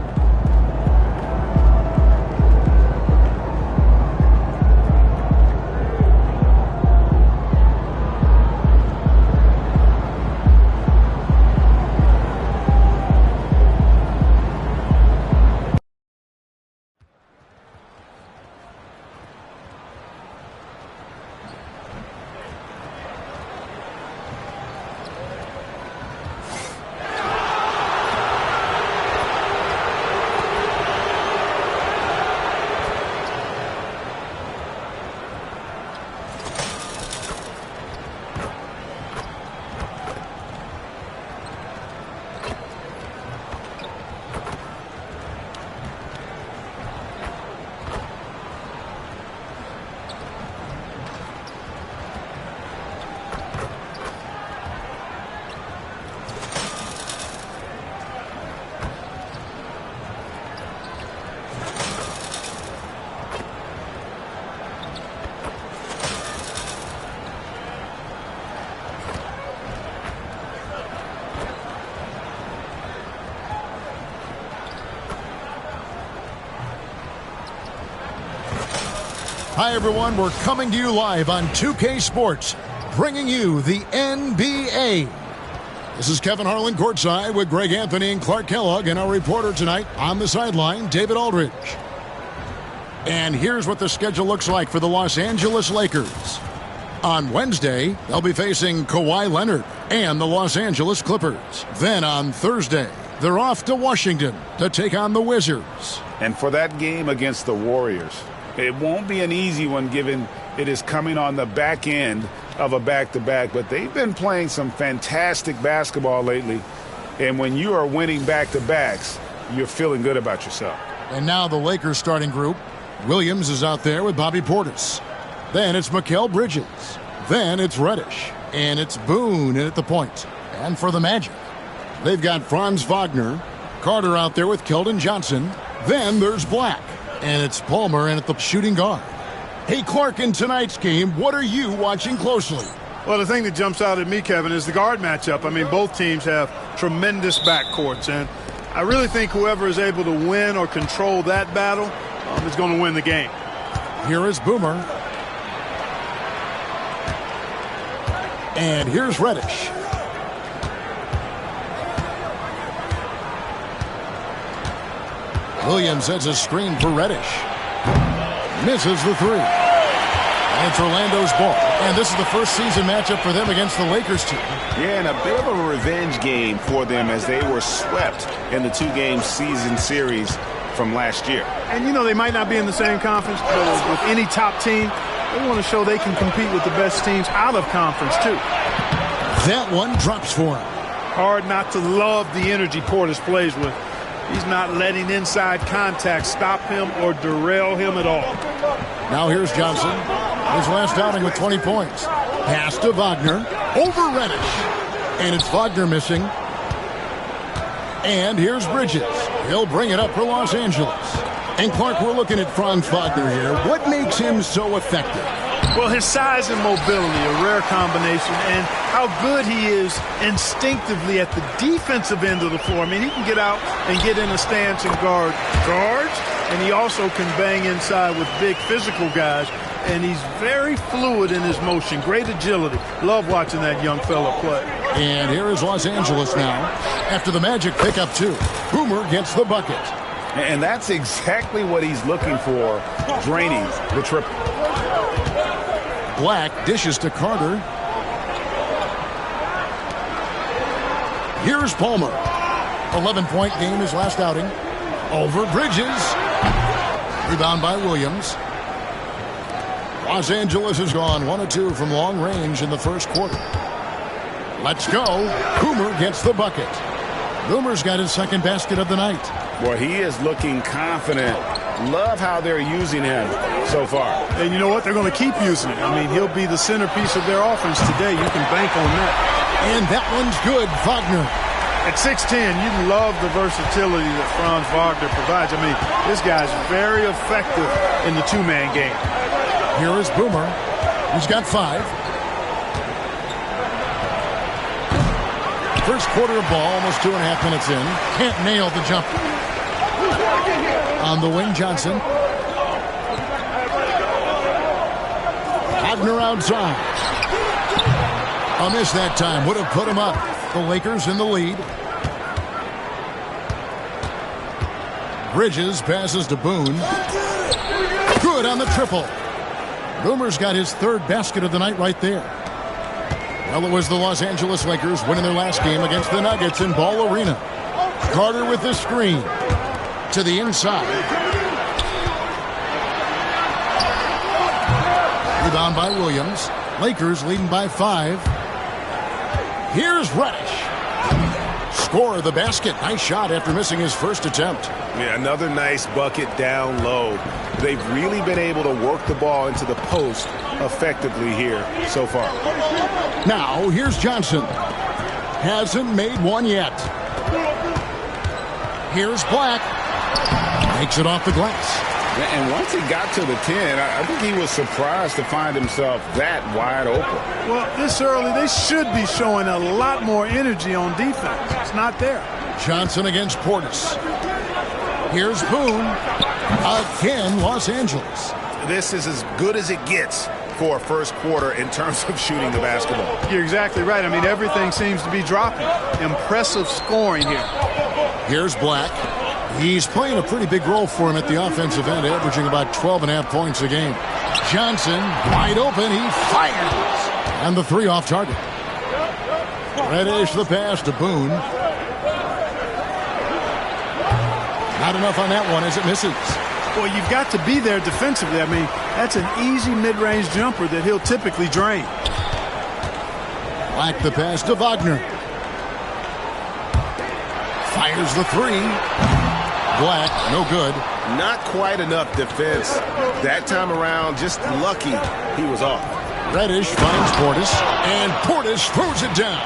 Hi, everyone. We're coming to you live on 2K Sports, bringing you the NBA. This is Kevin Harlan courtside with Greg Anthony and Clark Kellogg, and our reporter tonight on the sideline, David Aldridge. And here's what the schedule looks like for the Los Angeles Lakers. On Wednesday, they'll be facing Kawhi Leonard and the Los Angeles Clippers. Then on Thursday, they're off to Washington to take on the Wizards. And for that game against the Warriors, it won't be an easy one given it is coming on the back end of a back-to-back, but they've been playing some fantastic basketball lately. And when you are winning back-to-backs, you're feeling good about yourself. And now the Lakers starting group. Williams is out there with Bobby Portis. Then it's Mikal Bridges. Then it's Reddish. And it's Boone in at the point. And for the Magic, they've got Franz Wagner. Carter out there with Keldon Johnson. Then there's Black. And it's Palmer in at the shooting guard. Hey, Clark, in tonight's game, what are you watching closely? Well, the thing that jumps out at me, Kevin, is the guard matchup. I mean, both teams have tremendous backcourts, and I really think whoever is able to win or control that battle is going to win the game. Here is Boomer. And here's Reddish. Williams sets a screen for Reddish. Misses the three. And it's Orlando's ball. And this is the first season matchup for them against the Lakers team. Yeah, and a bit of a revenge game for them as they were swept in the two-game season series from last year. And, you know, they might not be in the same conference, but with any top team, They want to show they can compete with the best teams out of conference, too. That one drops for him. Hard not to love the energy Portis plays with. He's not letting inside contact stop him or derail him at all. Now here's Johnson. His last outing with 20 points. Pass to Wagner. Over Reddish. And it's Wagner missing. And here's Bridges. He'll bring it up for Los Angeles. And Clark, we're looking at Franz Wagner here. What makes him so effective? Well, his size and mobility, a rare combination, and how good he is instinctively at the defensive end of the floor. I mean, he can get out and get in a stance and guard guards, and he also can bang inside with big physical guys, and he's very fluid in his motion. Great agility. Love watching that young fella play. And here is Los Angeles now. After the Magic pick up 2, Boomer gets the bucket. And that's exactly what he's looking for, draining the triple. Black dishes to Carter. Here's Palmer. 11-point game his last outing. Over Bridges. Rebound by Williams. Los Angeles has gone 1 of 2 from long range in the first quarter. Let's go. Boomer gets the bucket. Boomer's got his second basket of the night. Boy, he is looking confident. Love how they're using him so far. And you know what? They're going to keep using him. I mean, he'll be the centerpiece of their offense today. You can bank on that. And that one's good. Wagner. At 6'10", you love the versatility that Franz Wagner provides. I mean, this guy's very effective in the two-man game. Here is Boomer. He's got 5. First quarter of ball, almost 2.5 minutes in. Can't nail the jumper. On the wing, Johnson. Wagner outside. A miss that time. Would have put him up. The Lakers in the lead. Bridges passes to Boone. Good on the triple. Boomer's got his third basket of the night right there. Well, it was the Los Angeles Lakers winning their last game against the Nuggets in Ball Arena. Carter with the screen. To the inside. Rebound by Williams. Lakers leading by 5. Here's Reddish. Score of the basket. Nice shot after missing his first attempt. Yeah, another nice bucket down low. They've really been able to work the ball into the post effectively here so far. Now, here's Johnson. Hasn't made one yet. Here's Black. Makes it off the glass. And once he got to the 10, I think he was surprised to find himself that wide open. Well, this early, they should be showing a lot more energy on defense. It's not there. Johnson against Portis. Here's Boone. Again, Los Angeles. This is as good as it gets for a first quarter in terms of shooting the basketball. You're exactly right. I mean, everything seems to be dropping. Impressive scoring here. Here's Black. He's playing a pretty big role for him at the offensive end, averaging about 12.5 points a game. Johnson, wide open, he fires. And the 3 off target. Reddish the pass to Boone. Not enough on that one as it misses. Well, you've got to be there defensively. I mean, that's an easy mid-range jumper that he'll typically drain. Black the pass to Wagner. Fires the 3. Black, no good. Not quite enough defense. That time around, just lucky he was off. Reddish finds Portis, and Portis throws it down.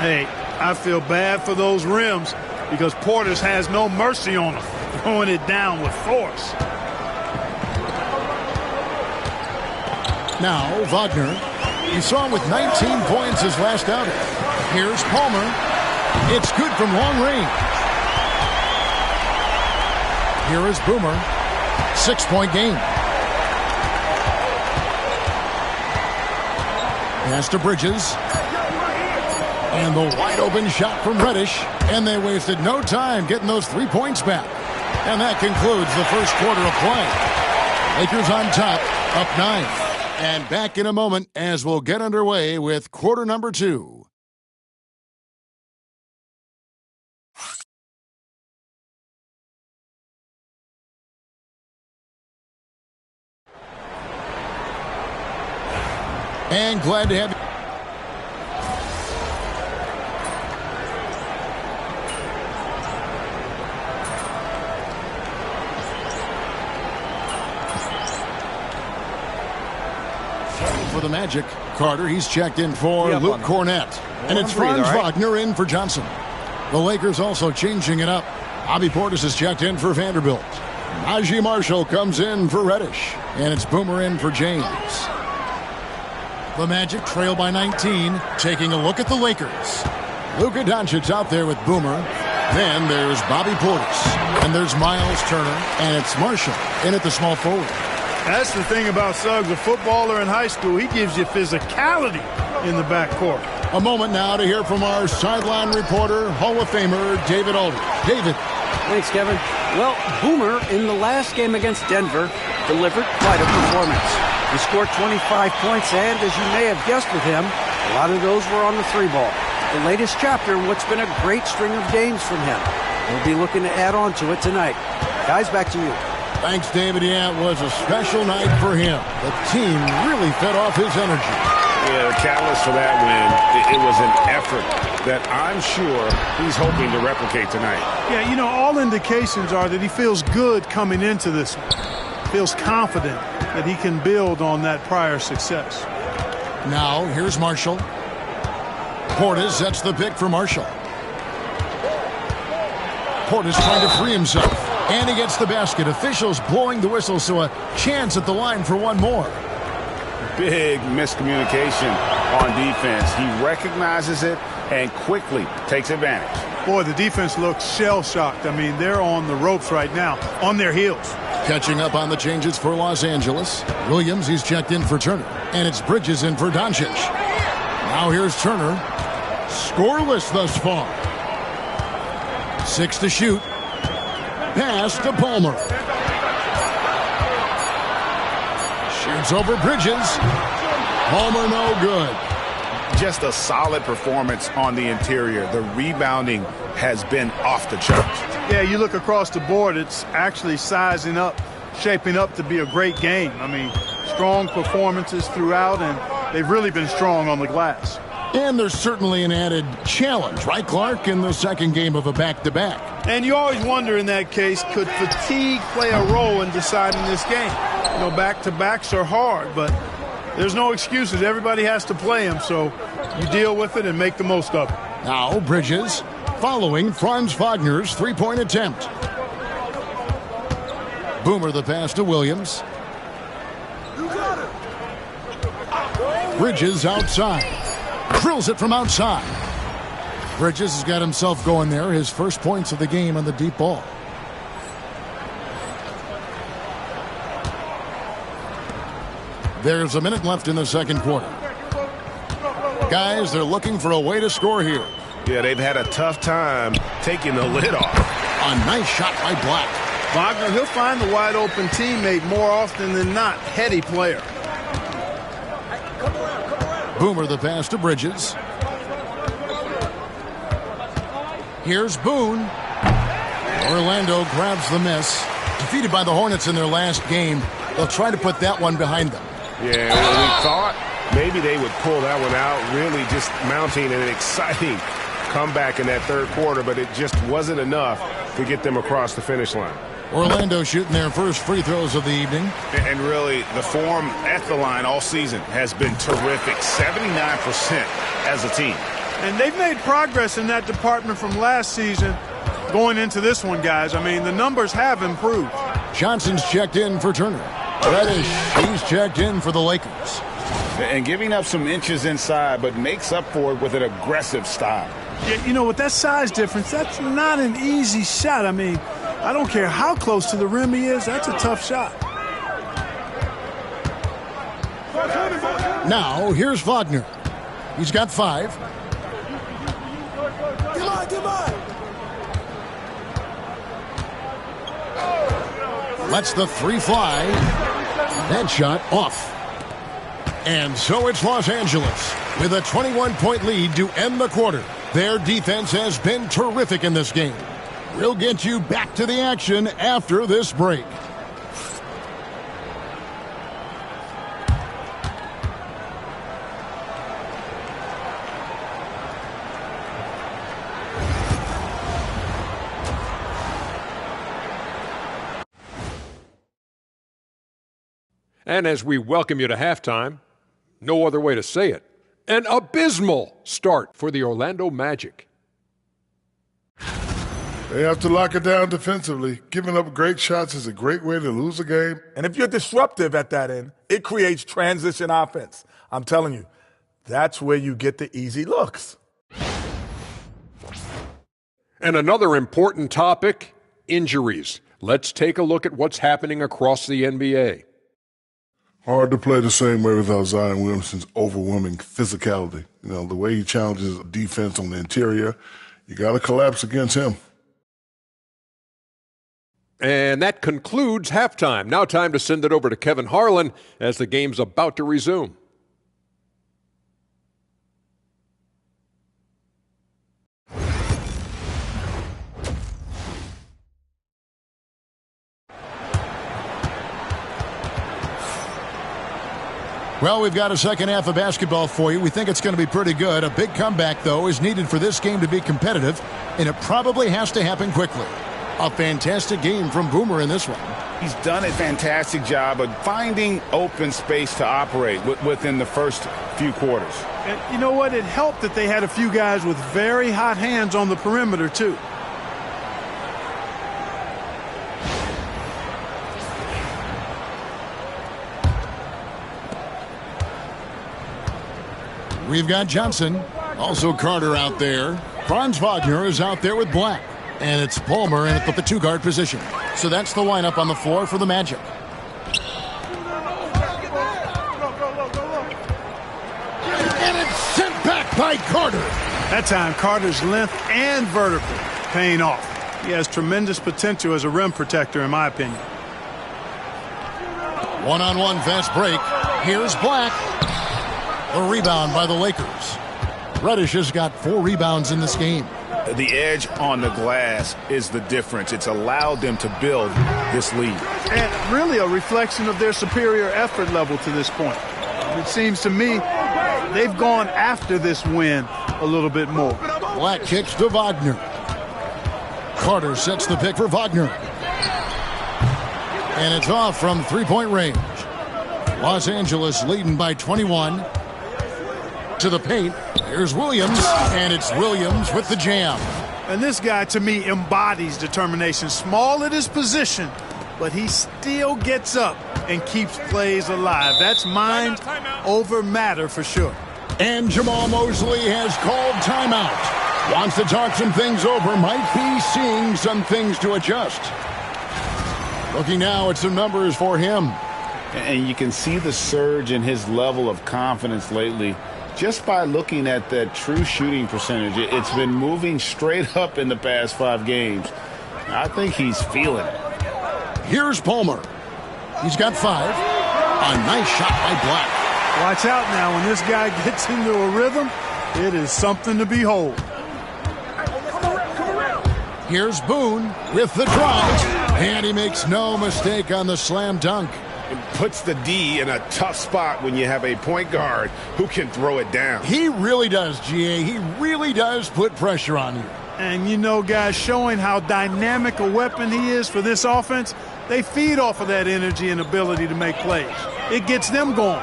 Hey, I feel bad for those rims because Portis has no mercy on them, throwing it down with force. Now, Wagner. You saw him with 19 points his last outing. Here's Palmer. It's good from long range. Here is Boomer. 6-point game. Pass to Bridges. And the wide open shot from Reddish. And they wasted no time getting those 3 points back. And that concludes the first quarter of play. Lakers on top, up 9. And back in a moment as we'll get underway with quarter number 2. And glad to have you. For the Magic, Carter, he's checked in for Luke Cornett. And it's Franz Wagner in for Johnson. The Lakers also changing it up. Bobby Portis is checked in for Vanderbilt. Najee Marshall comes in for Reddish. And it's Boomer in for James. The Magic trail by 19. Taking a look at the Lakers. Luka Doncic out there with Boomer. Then there's Bobby Portis. And there's Miles Turner. And it's Marshall in at the small forward. That's the thing about Suggs, a footballer in high school. He gives you physicality in the backcourt. A moment now to hear from our sideline reporter, Hall of Famer David Aldridge. David. Thanks, Kevin. Well, Boomer in the last game against Denver delivered quite a performance. He scored 25 points, and as you may have guessed with him, a lot of those were on the three ball. The latest chapter in what's been a great string of games from him. We'll be looking to add on to it tonight. Guys, back to you. Thanks, David. Yeah, it was a special night for him. The team really fed off his energy. Yeah, the catalyst for that win, it was an effort that I'm sure he's hoping to replicate tonight. Yeah, you know, all indications are that he feels good coming into this one. Feels confident that he can build on that prior success. Now, here's Marshall. Portis sets the pick for Marshall. Portis trying to free himself. And he gets the basket. Officials blowing the whistle, so a chance at the line for one more. Big miscommunication on defense. He recognizes it and quickly takes advantage. Boy, the defense looks shell-shocked. I mean, they're on the ropes right now, on their heels. Catching up on the changes for Los Angeles. Williams, he's checked in for Turner. And it's Bridges in for Doncic. Now here's Turner. Scoreless thus far. 6 to shoot. Pass to Palmer. Shoots over Bridges. Palmer no good. Just a solid performance on the interior. The rebounding has been off the charts. Yeah, you look across the board, it's actually sizing up, shaping up to be a great game. I mean, strong performances throughout, and they've really been strong on the glass. And there's certainly an added challenge, right, Clark, in the second game of a back-to-back. And you always wonder in that case, could fatigue play a role in deciding this game? You know, back-to-backs are hard, but there's no excuses. Everybody has to play them, so you deal with it and make the most of it. Now Bridges following Franz Wagner's three-point attempt. Boomer the pass to Williams. Bridges outside. Drills it from outside. Bridges has got himself going there. His first points of the game on the deep ball. There's a minute left in the second quarter. Guys, they're looking for a way to score here. Yeah, they've had a tough time taking the lid off. A nice shot by Black. Wagner, he'll find the wide open teammate more often than not. Heady player. Boomer the pass to Bridges. Here's Boone. Orlando grabs the miss. Defeated by the Hornets in their last game. They'll try to put that one behind them. Yeah, we thought maybe they would pull that one out, really just mounting an exciting comeback in that third quarter, but it just wasn't enough to get them across the finish line. Orlando shooting their first free throws of the evening. And really, the form at the line all season has been terrific. 79% as a team. And they've made progress in that department from last season going into this one, guys. I mean, the numbers have improved. Johnson's checked in for Turner. Reddish, he's checked in for the Lakers. And giving up some inches inside, but makes up for it with an aggressive style. Yeah, you know, with that size difference, that's not an easy shot. I mean, I don't care how close to the rim he is, that's a tough shot. Now, here's Wagner. He's got 5. Lets the 3 fly. That shot off. And so it's Los Angeles with a 21-point lead to end the quarter. Their defense has been terrific in this game. We'll get you back to the action after this break. And as we welcome you to halftime, no other way to say it, an abysmal start for the Orlando Magic. They have to lock it down defensively. Giving up great shots is a great way to lose a game. And if you're disruptive at that end, it creates transition offense. I'm telling you, that's where you get the easy looks. And another important topic, injuries. Let's take a look at what's happening across the NBA. Hard to play the same way without Zion Williamson's overwhelming physicality. You know, the way he challenges defense on the interior, you got to collapse against him. And that concludes halftime. Now time to send it over to Kevin Harlan as the game's about to resume. Well, we've got a second half of basketball for you. We think it's going to be pretty good. A big comeback, though, is needed for this game to be competitive, and it probably has to happen quickly. A fantastic game from Boomer in this one. He's done a fantastic job of finding open space to operate within the first few quarters. And you know what? It helped that they had a few guys with very hot hands on the perimeter, too. We've got Johnson, also Carter out there. Franz Wagner is out there with Black. And it's Palmer in at the two-guard position. So that's the lineup on the floor for the Magic. And it's sent back by Carter. That time, Carter's length and vertical paying off. He has tremendous potential as a rim protector, in my opinion. One-on-one fast break. Here's Black. A rebound by the Lakers. Reddish has got 4 rebounds in this game. The edge on the glass is the difference. It's allowed them to build this lead. And really a reflection of their superior effort level to this point. It seems to me they've gone after this win a little bit more. Black kicks to Wagner. Carter sets the pick for Wagner. And it's off from three-point range. Los Angeles leading by 21. To the paint. Here's Williams, and it's Williams with the jam. And this guy, to me, embodies determination. Small at his position, but he still gets up and keeps plays alive. That's mind over matter for sure. And Jamal Mosley has called timeout. Wants to talk some things over. Might be seeing some things to adjust. Looking now at some numbers for him. And you can see the surge in his level of confidence lately. Just by looking at that true shooting percentage, it's been moving straight up in the past 5 games. I think he's feeling it. Here's Palmer. He's got 5. A nice shot by Black. Watch out now. When this guy gets into a rhythm, it is something to behold. Here's Boone with the drive. And he makes no mistake on the slam dunk. It puts the D in a tough spot when you have a point guard who can throw it down. He really does, GA. He really does put pressure on you. And you know, guys, showing how dynamic a weapon he is for this offense, they feed off of that energy and ability to make plays. It gets them going.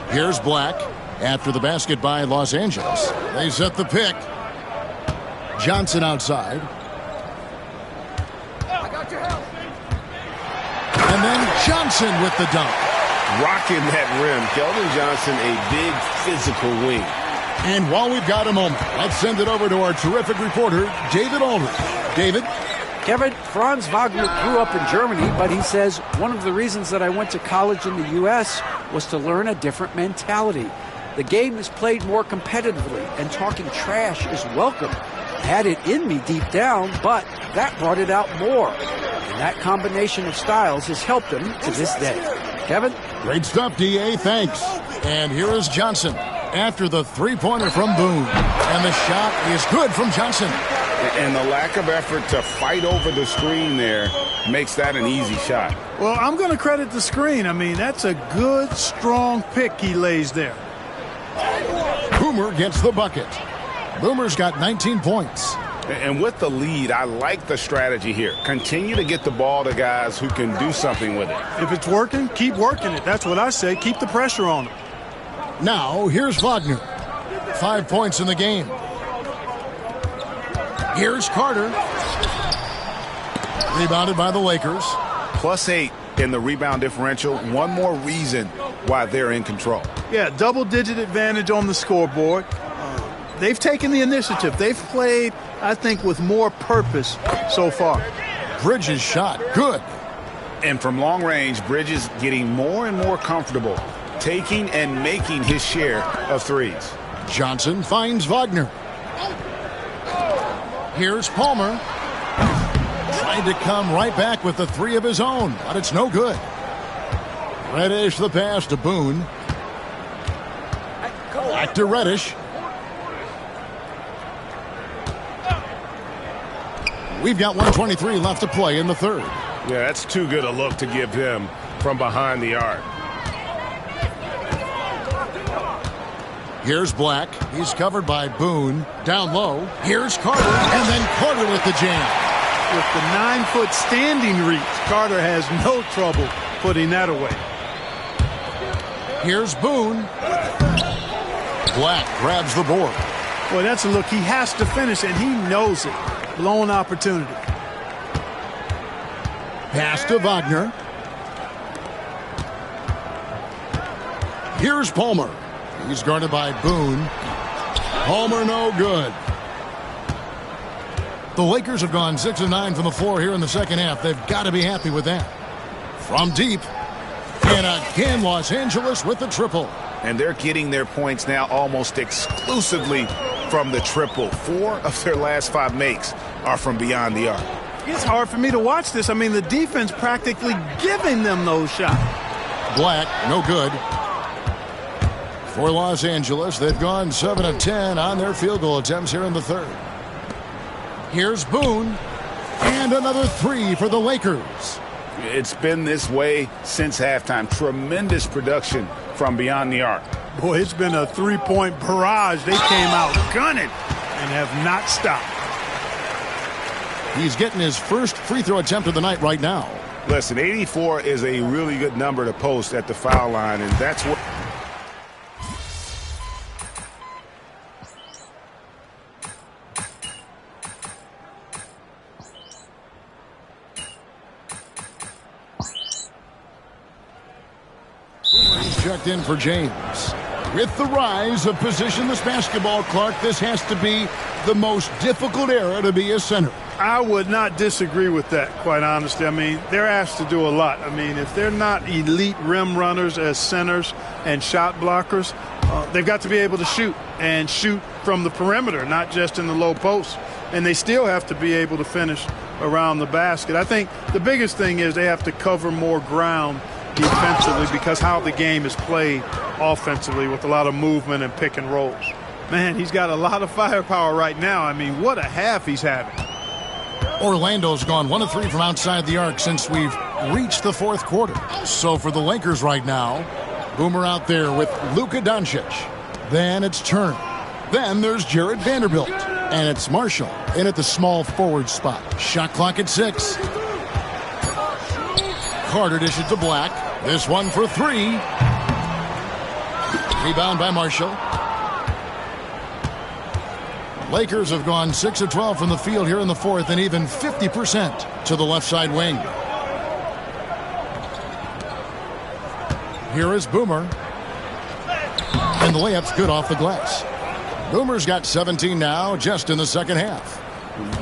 Here's Black after the basket by Los Angeles. They set the pick. Johnson outside. And then Johnson with the dunk. Rocking that rim. Keldon Johnson, a big physical wing. And while we've got a moment, let's send it over to our terrific reporter, David Aldridge. David? Kevin, Franz Wagner grew up in Germany, but he says one of the reasons that I went to college in the U.S. was to learn a different mentality. The game is played more competitively, and talking trash is welcome. Had it in me deep down, but that brought it out more. And that combination of styles has helped him to this day. Kevin? Great stuff, D.A. Thanks. And here is Johnson after the three-pointer from Boone. And the shot is good from Johnson. And the lack of effort to fight over the screen there makes that an easy shot. Well, I'm going to credit the screen. I mean, that's a good, strong pick he lays there. Boomer gets the bucket. Boomer's got 19 points. And with the lead, I like the strategy here. Continue to get the ball to guys who can do something with it. If it's working, keep working it. That's what I say. Keep the pressure on them. Now, here's Wagner. 5 points in the game. Here's Carter. Rebounded by the Lakers. +8 in the rebound differential. One more reason why they're in control. Yeah, double-digit advantage on the scoreboard. They've taken the initiative. They've played, I think, with more purpose so far. Bridges shot. Good. And from long range, Bridges getting more and more comfortable taking and making his share of threes. Johnson finds Wagner. Here's Palmer. Tried to come right back with the 3 of his own, but it's no good. Reddish the pass to Boone. Back to Reddish. We've got 1:23 left to play in the third. Yeah, that's too good a look to give him from behind the arc. Here's Black. He's covered by Boone. Down low. Here's Carter. And then Carter with the jam. With the 9-foot standing reach, Carter has no trouble putting that away. Here's Boone. Black grabs the board. Boy, that's a look he has to finish, and he knows it. Blown opportunity. Pass to Wagner. Here's Palmer. He's guarded by Boone. Palmer no good. The Lakers have gone 6 of 9 from the floor here in the second half. They've got to be happy with that. From deep. And again, Los Angeles with the triple. And they're getting their points now almost exclusively from the triple. 4 of their last 5 makes are from beyond the arc. It's hard for me to watch this. I mean, the defense practically giving them those shots. Black, no good. For Los Angeles, they've gone 7 of 10 on their field goal attempts here in the third. Here's Boone. And another 3 for the Lakers. It's been this way since halftime. Tremendous production from beyond the arc. Boy, it's been a 3-point barrage. They came out gunning and have not stopped. He's getting his first free throw attempt of the night right now. Listen, 84 is a really good number to post at the foul line, and that's what... He's checked in for James. With the rise of positionless basketball, Clark, this has to be the most difficult era to be a center. I would not disagree with that, quite honestly. I mean, they're asked to do a lot. I mean, if they're not elite rim runners as centers and shot blockers, they've got to be able to shoot and shoot from the perimeter, not just in the low post. And they still have to be able to finish around the basket. I think the biggest thing is they have to cover more ground defensively because how the game is played offensively with a lot of movement and pick and rolls. Man, he's got a lot of firepower right now. I mean, what a half he's having. Orlando's gone 1 of 3 from outside the arc since we've reached the fourth quarter. So for the Lakers right now, Boomer out there with Luka Doncic. Then it's Turner. Then there's Jared Vanderbilt. And it's Marshall in at the small forward spot. Shot clock at 6. Carter dishes to Black. This one for 3. Rebound by Marshall. Lakers have gone 6 of 12 from the field here in the fourth and even 50% to the left side wing. Here is Boomer. And the layup's good off the glass. Boomer's got 17 now just in the second half.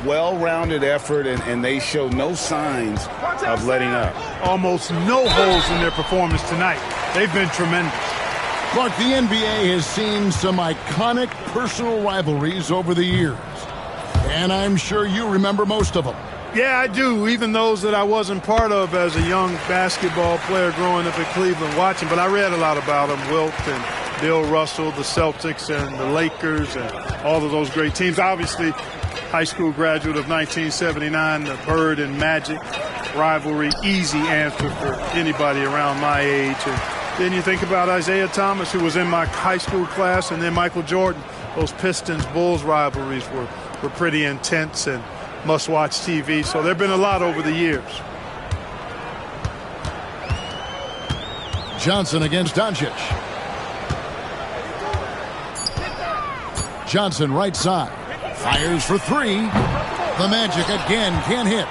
Well-rounded effort, and they show no signs of letting up. Almost no holes in their performance tonight. They've been tremendous. Clark, the NBA has seen some iconic personal rivalries over the years. And I'm sure you remember most of them. Yeah, I do, even those that I wasn't part of as a young basketball player growing up in Cleveland watching. But I read a lot about them, Wilt and Bill Russell, the Celtics and the Lakers and all of those great teams. Obviously, high school graduate of 1979, the Bird and Magic rivalry, easy answer for anybody around my age. And then you think about Isaiah Thomas, who was in my high school class, and then Michael Jordan. Those Pistons-Bulls rivalries were were pretty intense and must-watch TV. So there have been a lot over the years. Johnson against Doncic. Johnson right side. Fires for three. The Magic again can't hit.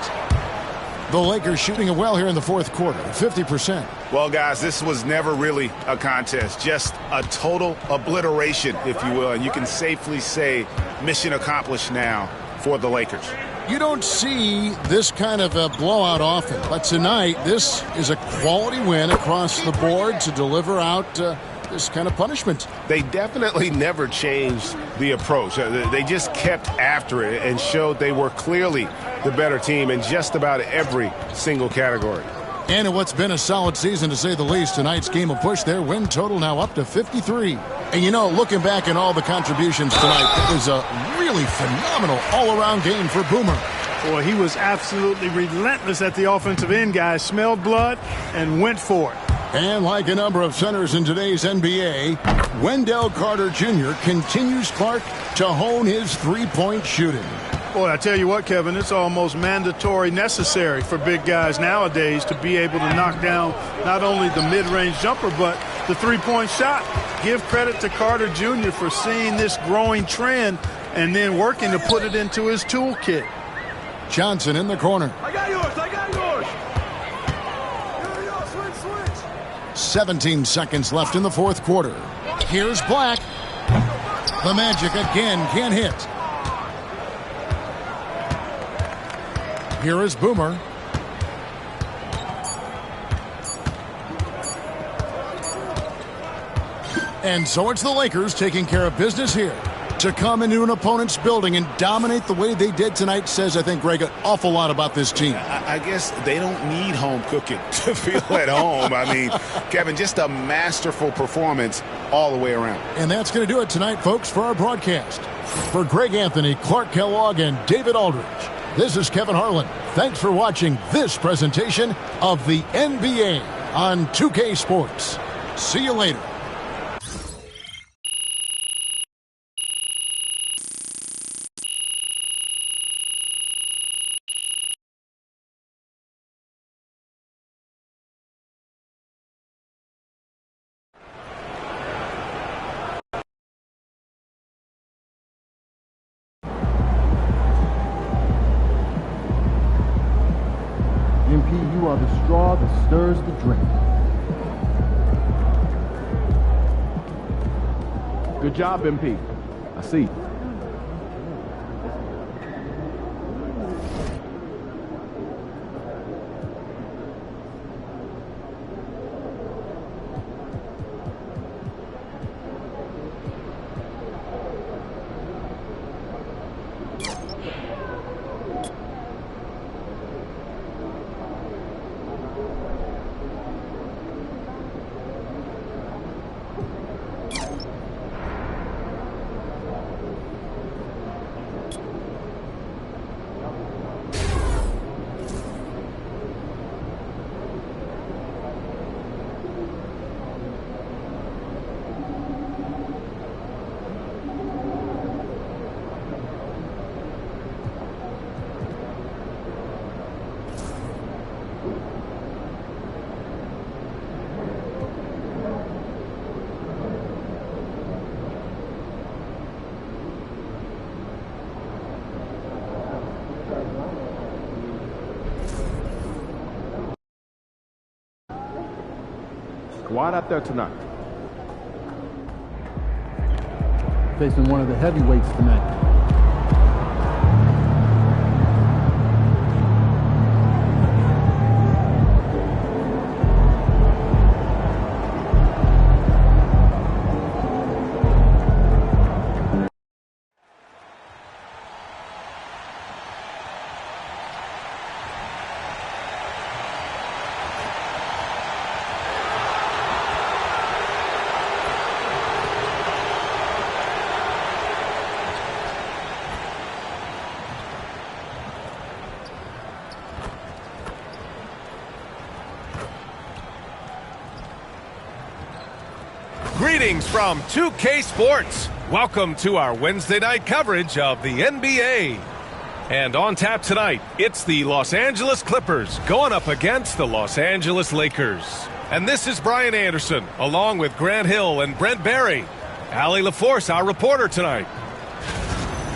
The Lakers shooting it well here in the fourth quarter, 50%. Well, guys, this was never really a contest, just a total obliteration, if you will. And you can safely say mission accomplished now for the Lakers. You don't see this kind of a blowout often, but tonight this is a quality win across the board to deliver out this kind of punishment. They definitely never changed the approach. They just kept after it and showed they were clearly the better team in just about every single category. And in what's been a solid season, to say the least, tonight's game of push, their win total now up to 53. And, you know, looking back at all the contributions tonight, it was a really phenomenal all-around game for Boomer. Boy, he was absolutely relentless at the offensive end, guys. Smelled blood and went for it. And like a number of centers in today's NBA, Wendell Carter Jr. continues, Clark, to hone his three-point shooting. Boy, I tell you what, Kevin, it's almost mandatory necessary for big guys nowadays to be able to knock down not only the mid-range jumper, but the three-point shot. Give credit to Carter Jr. for seeing this growing trend and then working to put it into his toolkit. Johnson in the corner. I got yours. I got yours. Switch. 17 seconds left in the fourth quarter. Here's Black. The Magic again can't hit. Here is Boomer. And so it's the Lakers taking care of business here. To come into an opponent's building and dominate the way they did tonight says, I think, Greg, an awful lot about this team. I guess they don't need home cooking to feel at home. I mean, Kevin, just a masterful performance all the way around. And that's going to do it tonight, folks, for our broadcast. For Greg Anthony, Clark Kellogg, and David Aldridge, this is Kevin Harlan. Thanks for watching this presentation of the NBA on 2K Sports. See you later. MP, you are the straw that stirs the drink. Good job, MP. I see. Quiet out there tonight. Facing one of the heavyweights tonight. Greetings from 2K Sports. Welcome to our Wednesday night coverage of the NBA. And on tap tonight, it's the Los Angeles Clippers going up against the Los Angeles Lakers. And this is Brian Anderson, along with Grant Hill and Brent Barry. Allie LaForce, our reporter tonight.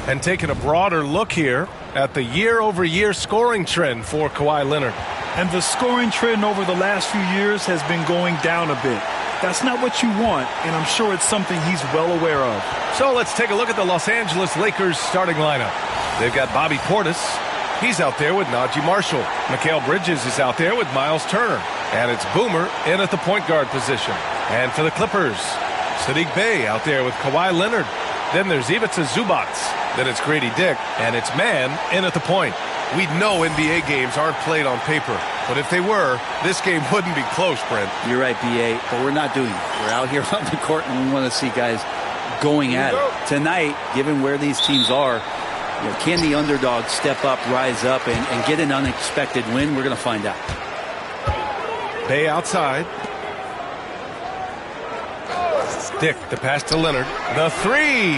And taking a broader look here at the year-over-year scoring trend for Kawhi Leonard. And the scoring trend over the last few years has been going down a bit. That's not what you want, and I'm sure it's something he's well aware of. So let's take a look at the Los Angeles Lakers starting lineup. They've got Bobby Portis. He's out there with Najee Marshall. Mikal Bridges is out there with Miles Turner. And it's Boomer in at the point guard position. And for the Clippers, Saddiq Bey out there with Kawhi Leonard. Then there's Ivica Zubac. Then it's Grady Dick. And it's Mann in at the point. We know NBA games aren't played on paper, but if they were, this game wouldn't be close, Brent. You're right, BA, but we're not doing it. We're out here on the court, and we want to see guys going at it. Tonight, given where these teams are, can the underdog step up, rise up, and get an unexpected win? We're going to find out. Bey outside. Dick, the pass to Leonard. The three.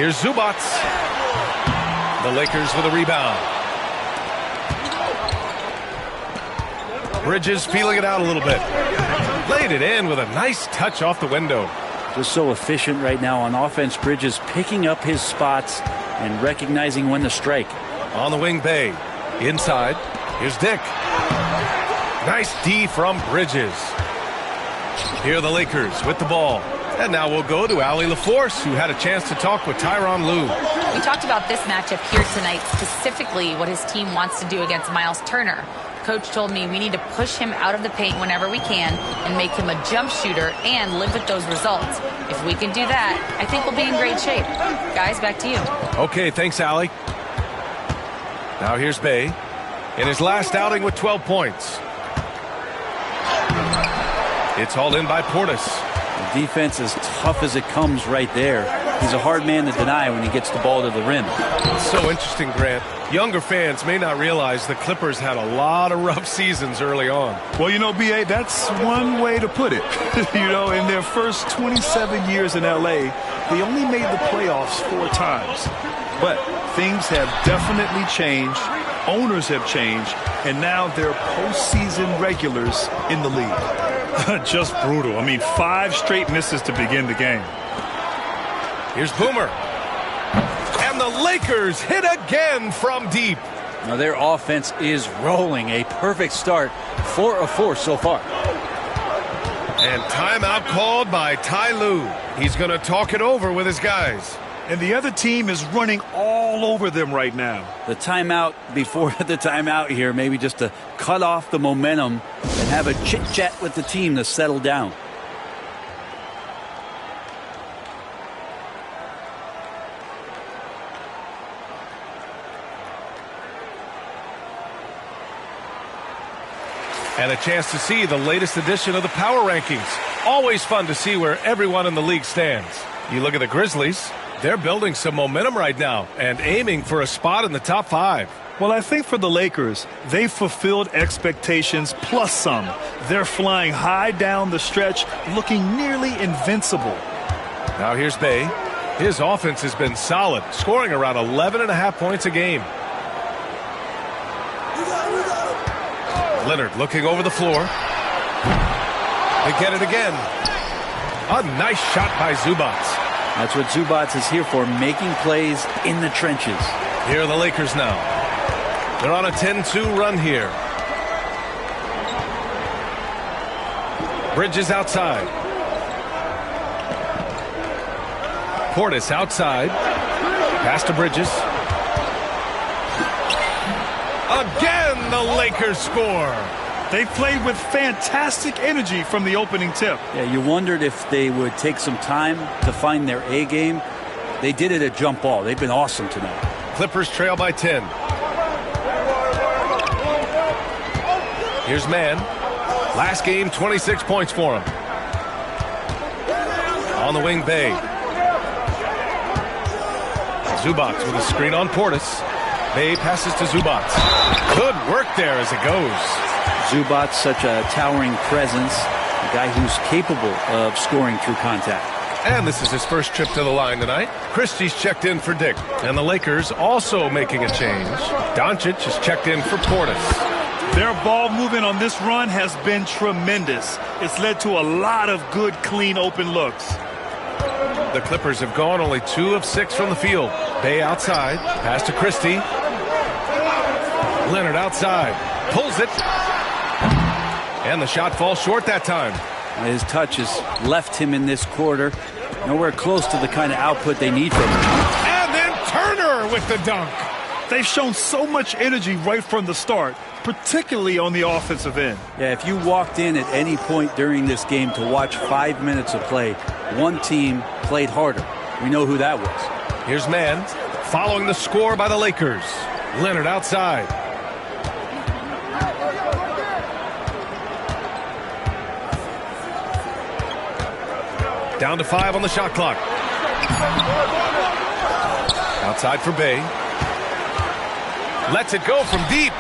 Here's Zubac. The Lakers with a rebound. Bridges feeling it out a little bit. Laid it in with a nice touch off the window. Just so efficient right now on offense. Bridges picking up his spots and recognizing when to strike. On the wing, Bey. Inside. Here's Dick. Nice D from Bridges. Here are the Lakers with the ball. And now we'll go to Allie LaForce, who had a chance to talk with Tyronn Lue. We talked about this matchup here tonight, specifically what his team wants to do against Miles Turner. Coach told me we need to push him out of the paint whenever we can and make him a jump shooter and live with those results. If we can do that, I think we'll be in great shape. Guys, back to you. Okay, thanks, Allie. Now here's Bey in his last outing with 12 points. It's hauled in by Portis. The defense is tough as it comes right there. He's a hard man to deny when he gets the ball to the rim. It's so interesting, Grant. Younger fans may not realize the Clippers had a lot of rough seasons early on. Well, B.A., that's one way to put it. In their first 27 years in L.A., they only made the playoffs 4 times. But things have definitely changed. Owners have changed. And now they're postseason regulars in the league. Just brutal. 5 straight misses to begin the game. Here's Boomer. And the Lakers hit again from deep. Now their offense is rolling. A perfect start. 4 of 4 so far. And timeout called by Ty Lue. He's going to talk it over with his guys. And the other team is running all over them right now. The timeout before the timeout here, maybe just to cut off the momentum and have a chit-chat with the team to settle down. And a chance to see the latest edition of the Power Rankings. Always fun to see where everyone in the league stands. You look at the Grizzlies. They're building some momentum right now and aiming for a spot in the top 5. Well, I think for the Lakers, they fulfilled expectations plus some. They're flying high down the stretch, looking nearly invincible. Now here's Bey. His offense has been solid, scoring around 11.5 points a game. Leonard looking over the floor. They get it again. A nice shot by Zubac. That's what Zubac is here for, making plays in the trenches. Here are the Lakers now. They're on a 10-2 run here. Bridges outside. Portis outside. Pass to Bridges. Again, the Lakers score. They played with fantastic energy from the opening tip. Yeah, you wondered if they would take some time to find their A game. They did it at jump ball. They've been awesome tonight. Clippers trail by 10. Here's Mann. Last game, 26 points for him. On the wing, Bey. Zubac with a screen on Portis. Bey passes to Zubac. Good work there as it goes. Zubac, such a towering presence. guy who's capable of scoring through contact. And this is his first trip to the line tonight. Christie's checked in for Dick. And the Lakers also making a change. Doncic is checked in for Portis. Their ball movement on this run has been tremendous. It's led to a lot of good, clean, open looks. The Clippers have gone only 2 of 6 from the field. Bay outside. Pass to Christie. Leonard outside. Pulls it. And the shot falls short that time. His touch has left him in this quarter. Nowhere close to the kind of output they need from him. And then Turner with the dunk. They've shown so much energy right from the start, particularly on the offensive end. Yeah, if you walked in at any point during this game to watch 5 minutes of play, one team played harder. We know who that was. Here's Mann following the score by the Lakers. Leonard outside. Down to 5 on the shot clock. Outside for Bay. Lets it go from deep.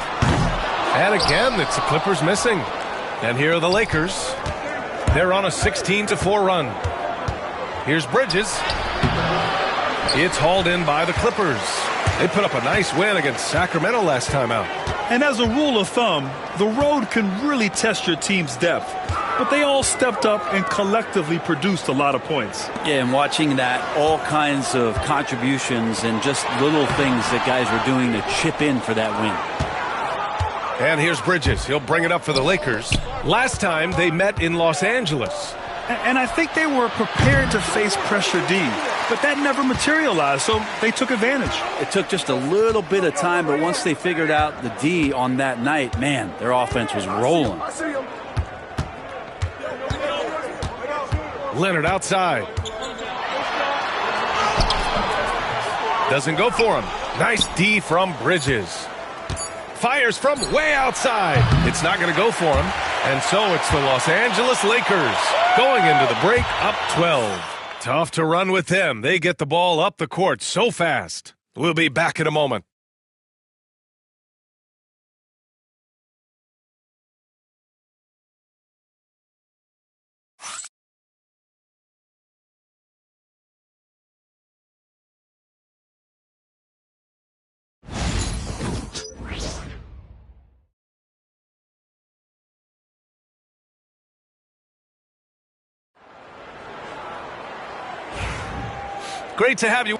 And again, it's the Clippers missing. And here are the Lakers. They're on a 16-4 run. Here's Bridges. It's hauled in by the Clippers. They put up a nice win against Sacramento last time out. And as a rule of thumb, the road can really test your team's depth. But they all stepped up and collectively produced a lot of points. Yeah, and watching that, all kinds of contributions and just little things that guys were doing to chip in for that win. And here's Bridges. He'll bring it up for the Lakers. Last time they met in Los Angeles. And I think they were prepared to face pressure D, but that never materialized, so they took advantage. It took just a little bit of time, but once they figured out the D on that night, man, their offense was rolling. Leonard outside. Doesn't go for him. Nice D from Bridges. Fires from way outside. It's not going to go for him. And so it's the Los Angeles Lakers going into the break up 12. Tough to run with them. They get the ball up the court so fast. We'll be back in a moment. Great to have you.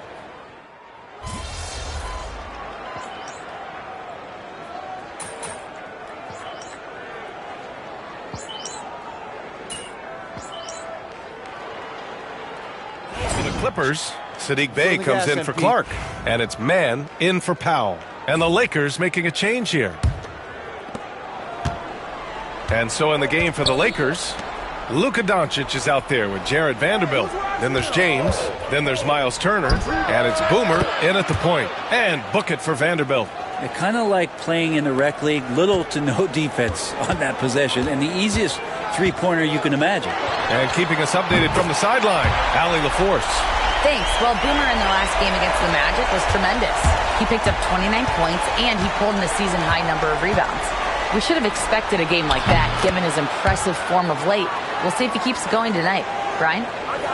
For the Clippers, Sadiq Bey comes in for Clark. And it's Mann in for Powell. And the Lakers making a change here. And so in the game for the Lakers, Luka Doncic is out there with Jared Vanderbilt. Then there's James. Then there's Miles Turner. And it's Boomer in at the point. And book it for Vanderbilt. It kind of like playing in the rec league. Little to no defense on that possession. And the easiest three-pointer you can imagine. And keeping us updated from the sideline, Allie LaForce. Thanks. Well, Boomer in the last game against the Magic was tremendous. He picked up 29 points, and he pulled in a season-high number of rebounds. We should have expected a game like that, given his impressive form of late. We'll see if he keeps going tonight. Brian?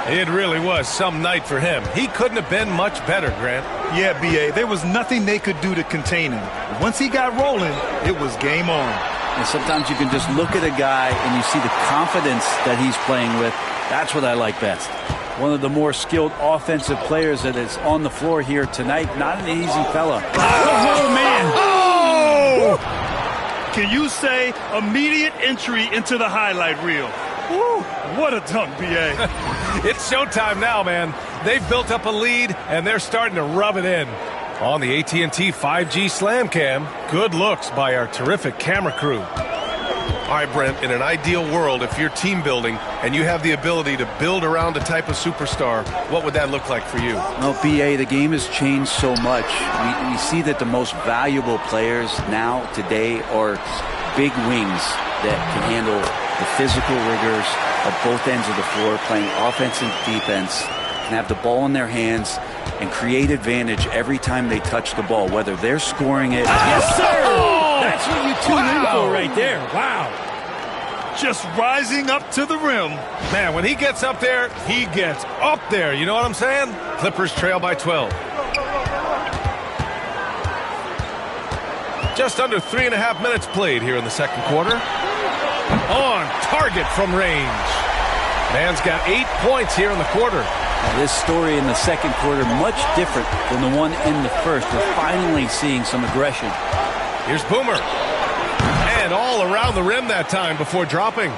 It really was some night for him. He couldn't have been much better, Grant. Yeah, B.A., there was nothing they could do to contain him. Once he got rolling, it was game on. And sometimes you can just look at a guy and you see the confidence that he's playing with. That's what I like best. One of the more skilled offensive players that is on the floor here tonight. Not an easy fella. Oh, man! Oh! Can you say immediate entry into the highlight reel? Woo, what a dunk, B.A. It's showtime now, man. They've built up a lead, and they're starting to rub it in. On the AT&T 5G Slam Cam, good looks by our terrific camera crew. All right, Brent, in an ideal world, if you're team building and you have the ability to build around a type of superstar, what would that look like for you? Well, B.A., the game has changed so much. We see that the most valuable players now, today, are big wings that can handle the physical rigors of both ends of the floor, playing offense and defense, can have the ball in their hands and create advantage every time they touch the ball, whether they're scoring it. Yes, sir! That's what you tune in for right there. Wow. just rising up to the rim. Man, when he gets up there, he gets up there. You know what I'm saying? Clippers trail by 12. Just under 3.5 minutes played here in the second quarter. On target from range. Man's got 8 points here in the quarter. Now, this story in the second quarter much different than the one in the first. We're finally seeing some aggression. Here's Boomer. And all around the rim that time before dropping.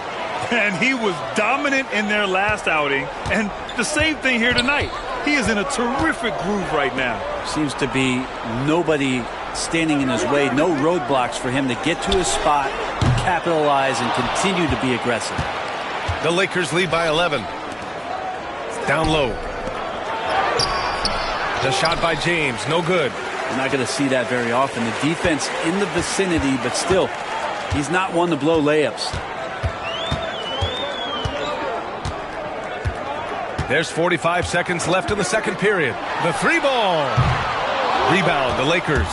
And he was dominant in their last outing. And the same thing here tonight. He is in a terrific groove right now. Seems to be nobody standing in his way. No roadblocks for him to get to his spot, capitalize, and continue to be aggressive. The Lakers lead by 11. Down low. The shot by James, no good. You're not going to see that very often. The defense in the vicinity, but still, he's not one to blow layups. There's 45 seconds left in the second period. The three ball. Rebound, the Lakers.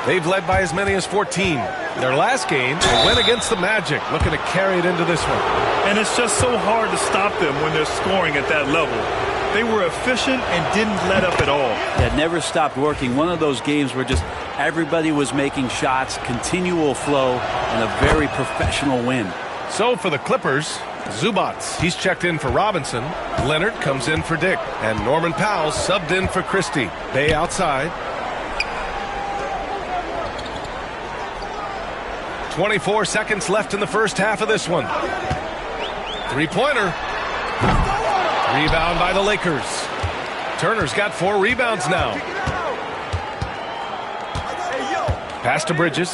They've led by as many as 14. Their last game, they went against the Magic, looking to carry it into this one. And it's just so hard to stop them when they're scoring at that level. They were efficient and didn't let up at all. That never stopped working. One of those games where just everybody was making shots, continual flow, and a very professional win. So for the Clippers, Zubac, he's checked in for Robinson. Leonard comes in for Dick. And Norman Powell subbed in for Christie. Bay outside. 24 seconds left in the first half of this one. Three-pointer. Rebound by the Lakers. Turner's got 4 rebounds now. Pass to Bridges.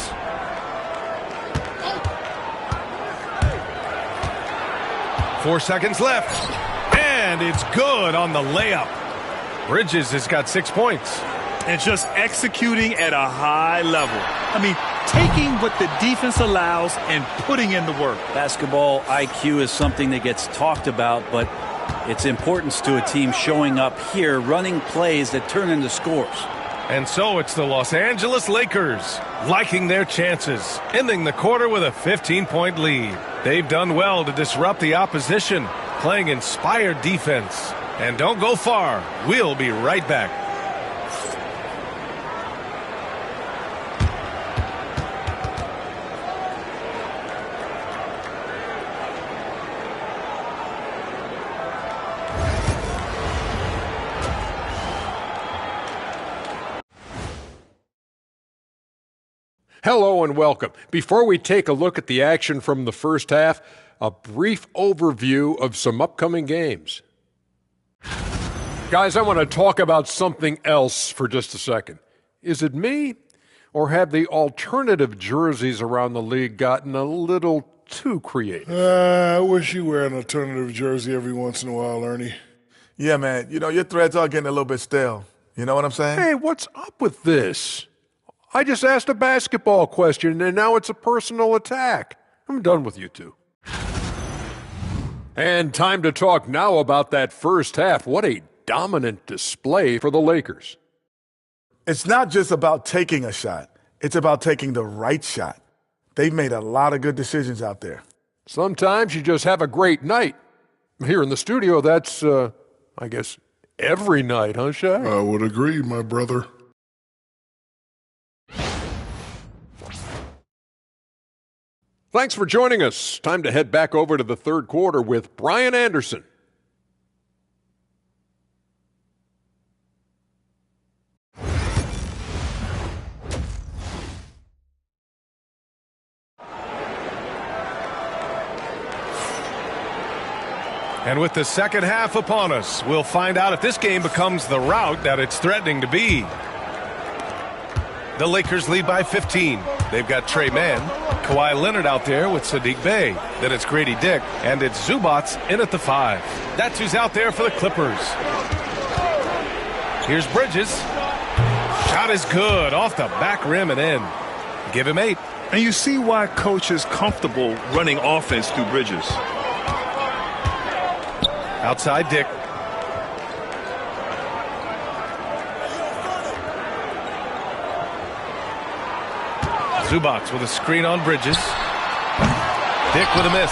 Four seconds left. And it's good on the layup. Bridges has got 6 points. And just executing at a high level. I mean, taking what the defense allows and putting in the work. Basketball IQ is something that gets talked about, but its importance to a team showing up here, running plays that turn into scores. And so it's the Los Angeles Lakers liking their chances, ending the quarter with a 15-point lead. They've done well to disrupt the opposition, playing inspired defense. And don't go far. We'll be right back. Hello and welcome. Before we take a look at the action from the first half, a brief overview of some upcoming games. Guys, I want to talk about something else for just a second. Is it me, or have the alternative jerseys around the league gotten a little too creative? I wish you wear an alternative jersey every once in a while, Ernie. Yeah, man. You know, your threads are getting a little bit stale. You know what I'm saying? Hey, what's up with this? I just asked a basketball question, and now it's a personal attack. I'm done with you two. And time to talk now about that first half. What a dominant display for the Lakers. It's not just about taking a shot. It's about taking the right shot. They've made a lot of good decisions out there. Sometimes you just have a great night. Here in the studio, that's, I guess, every night, huh, Shaq? I would agree, my brother. Thanks for joining us. Time to head back over to the third quarter with Brian Anderson. And with the second half upon us, we'll find out if this game becomes the rout that it's threatening to be. The Lakers lead by 15. They've got Trey Mann, Kawhi Leonard out there with Sadiq Bey. Then it's Grady Dick, and it's Zubac in at the 5. That's who's out there for the Clippers. Here's Bridges. Shot is good, off the back rim and in. Give him 8. And you see why Coach is comfortable running offense through Bridges. Outside Dick. Zubac with a screen on Bridges. Dick with a miss.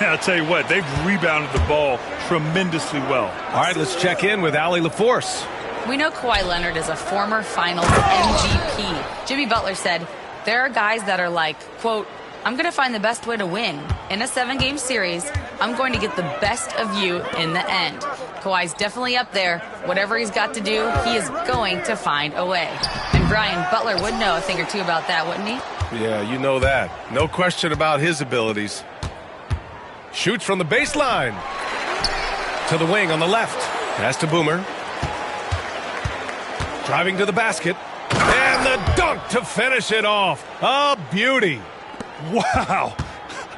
I'll tell you what, they've rebounded the ball tremendously well. All right, let's check in with Allie LaForce. We know Kawhi Leonard is a former Finals MVP. Jimmy Butler said, there are guys that are like, quote, I'm going to find the best way to win. In a 7-game series, I'm going to get the best of you in the end. Kawhi's definitely up there. Whatever he's got to do, he is going to find a way. And Brian, Butler would know a thing or two about that, wouldn't he? Yeah, you know that. No question about his abilities. Shoots from the baseline. To the wing on the left. Pass to Boomer. Driving to the basket. And the dunk to finish it off. A beauty. Wow.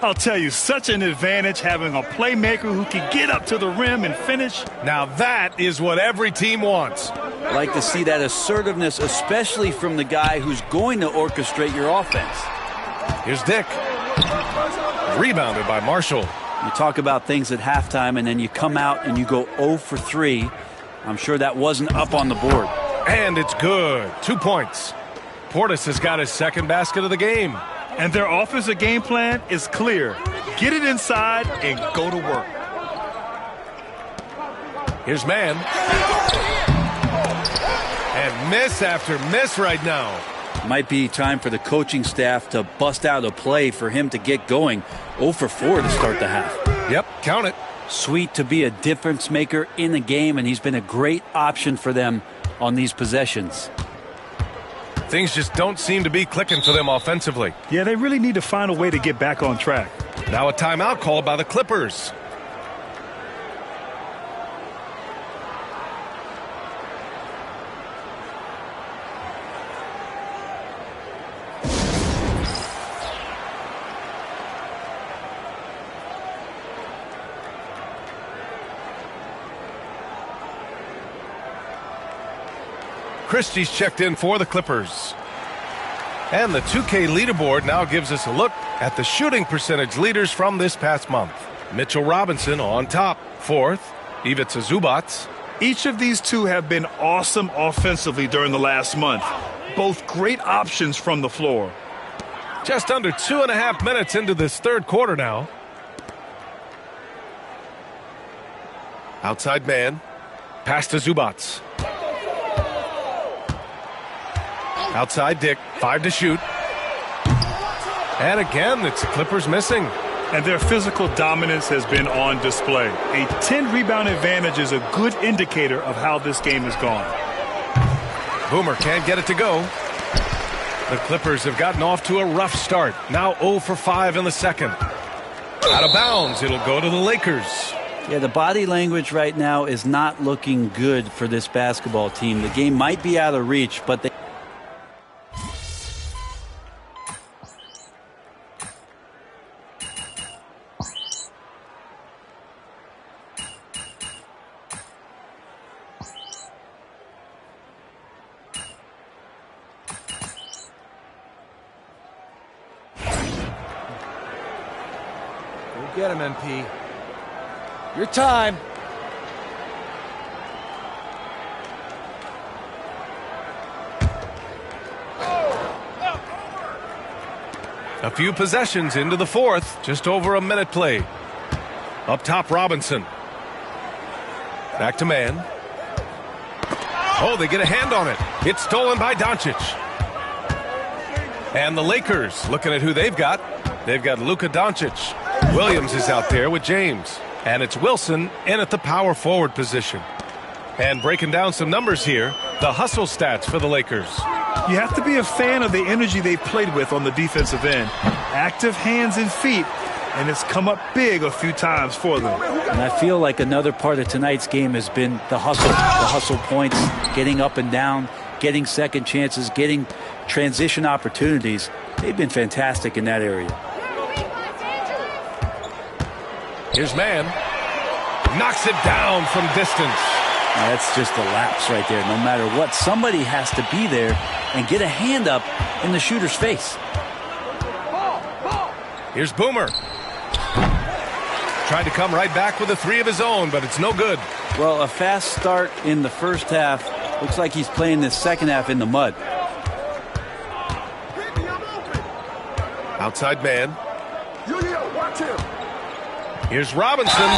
I'll tell you, such an advantage having a playmaker who can get up to the rim and finish. Now that is what every team wants. I like to see that assertiveness, especially from the guy who's going to orchestrate your offense. Here's Dick. Rebounded by Marshall. You talk about things at halftime, and then you come out and you go 0 for 3. I'm sure that wasn't up on the board. And it's good. 2 points. Portis has got his second basket of the game. And their offensive game plan is clear. Get it inside and go to work. Here's Mann. And miss after miss right now. Might be time for the coaching staff to bust out a play for him to get going. 0 for 4 to start the half. Yep, count it. Sweet to be a difference maker in the game, and he's been a great option for them on these possessions. Things just don't seem to be clicking for them offensively. Yeah, they really need to find a way to get back on track. Now a timeout called by the Clippers. Christie's checked in for the Clippers. And the 2K leaderboard now gives us a look at the shooting percentage leaders from this past month. Mitchell Robinson on top, 4th. Ivica Zubac. Each of these two have been awesome offensively during the last month. Both great options from the floor. Just under 2.5 minutes into this third quarter now. Outside man. Pass to Zubac. Outside Dick, 5 to shoot. And again, it's Clippers missing. And their physical dominance has been on display. A 10-rebound advantage is a good indicator of how this game has gone. Boomer can't get it to go. The Clippers have gotten off to a rough start. Now 0 for 5 in the second. Out of bounds, it'll go to the Lakers. Yeah, the body language right now is not looking good for this basketball team. The game might be out of reach, but they... Get him, MP. Your time. A few possessions into the fourth. Just over a minute played. Up top, Robinson. Back to Mann. Oh, they get a hand on it. It's stolen by Doncic. And the Lakers looking at who they've got. They've got Luka Doncic. Williams is out there with James. And it's Wilson in at the power forward position. And breaking down some numbers here, the hustle stats for the Lakers. You have to be a fan of the energy they've played with on the defensive end. Active hands and feet, and it's come up big a few times for them. And I feel like another part of tonight's game has been the hustle points, getting up and down, getting second chances, getting transition opportunities. They've been fantastic in that area. Here's Mann. Knocks it down from distance. That's just a lapse right there. No matter what, somebody has to be there and get a hand up in the shooter's face. Here's Boomer. Tried to come right back with a 3 of his own, but it's no good. Well, a fast start in the first half. Looks like he's playing this second half in the mud. Outside man. Here's Robinson.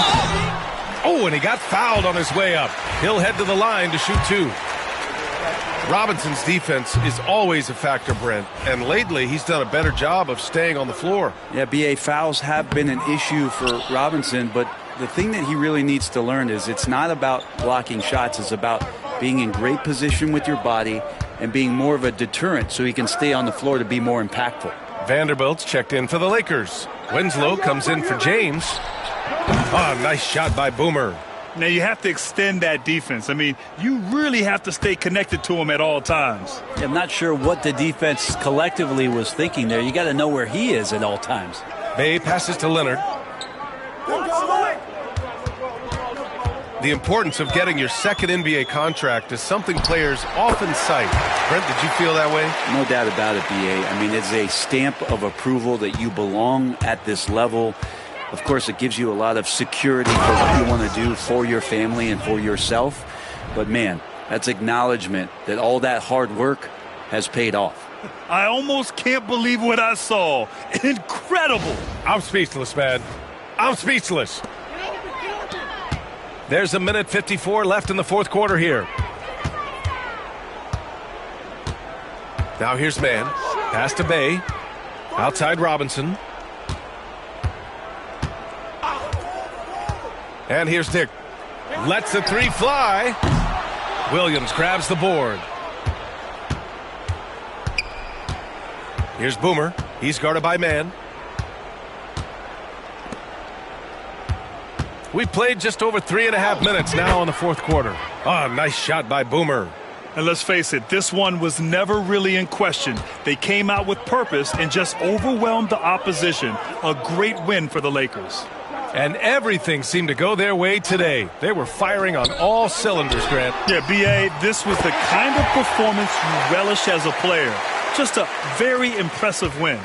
Oh, and he got fouled on his way up. He'll head to the line to shoot 2. Robinson's defense is always a factor, Brent, and lately he's done a better job of staying on the floor. Yeah, B.A., fouls have been an issue for Robinson, but the thing that he really needs to learn is it's not about blocking shots. It's about being in great position with your body and being more of a deterrent so he can stay on the floor to be more impactful. Vanderbilt's checked in for the Lakers. Winslow comes in for James. Oh, nice shot by Boomer. Now, you have to extend that defense. I mean, you really have to stay connected to him at all times. Yeah, I'm not sure what the defense collectively was thinking there. You got to know where he is at all times. Bay passes to Leonard. The importance of getting your second NBA contract is something players often cite. Brent, did you feel that way? No doubt about it, B.A. I mean, it's a stamp of approval that you belong at this level. Of course, it gives you a lot of security for what you want to do for your family and for yourself. But, man, that's acknowledgement that all that hard work has paid off. I almost can't believe what I saw. Incredible. I'm speechless, man. I'm speechless. There's a minute 54 left in the fourth quarter here. Now here's man. Pass to Bay. Outside Robinson. And here's Dick. Lets the 3 fly. Williams grabs the board. Here's Boomer. He's guarded by man. We've played just over 3.5 minutes now in the fourth quarter. Oh, nice shot by Boomer. And let's face it, this one was never really in question. They came out with purpose and just overwhelmed the opposition. A great win for the Lakers. And everything seemed to go their way today. They were firing on all cylinders, Grant. Yeah, B.A., this was the kind of performance you relish as a player. Just a very impressive win.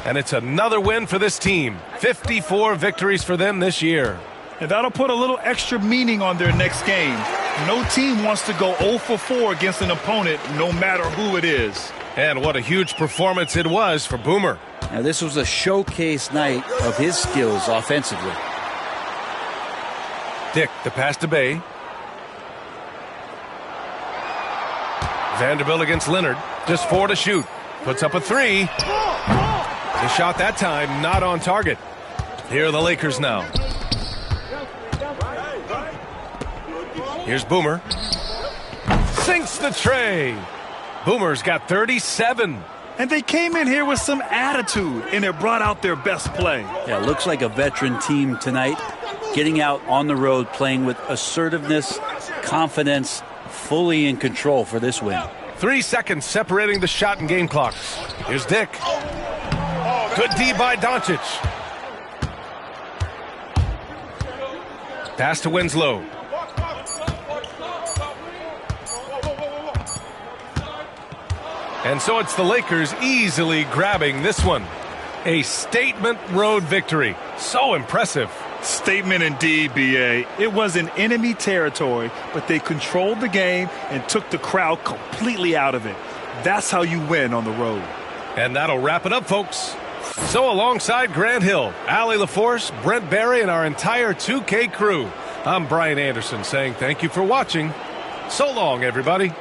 And it's another win for this team. 54 victories for them this year. And that'll put a little extra meaning on their next game. No team wants to go 0 for 4 against an opponent, no matter who it is. And what a huge performance it was for Boomer. Now, this was a showcase night of his skills offensively. Dick, the pass to Bay. Vanderbilt against Leonard. Just 4 to shoot. Puts up a 3. The shot that time not on target. Here are the Lakers now. Here's Boomer. Sinks the tray. Boomer's got 37. And they came in here with some attitude, and it brought out their best play. Yeah, looks like a veteran team tonight. Getting out on the road, playing with assertiveness, confidence, fully in control for this win. 3 seconds separating the shot and game clocks. Here's Dick. Good D by Doncic. Pass to Winslow. And so it's the Lakers easily grabbing this one. A statement road victory. So impressive. Statement indeed, B.A. It was in enemy territory, but they controlled the game and took the crowd completely out of it. That's how you win on the road. And that'll wrap it up, folks. So alongside Grant Hill, Allie LaForce, Brent Barry, and our entire 2K crew, I'm Brian Anderson saying thank you for watching. So long, everybody.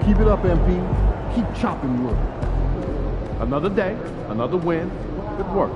Keep it up, MP. Keep chopping wood. Another day, another win. Good work.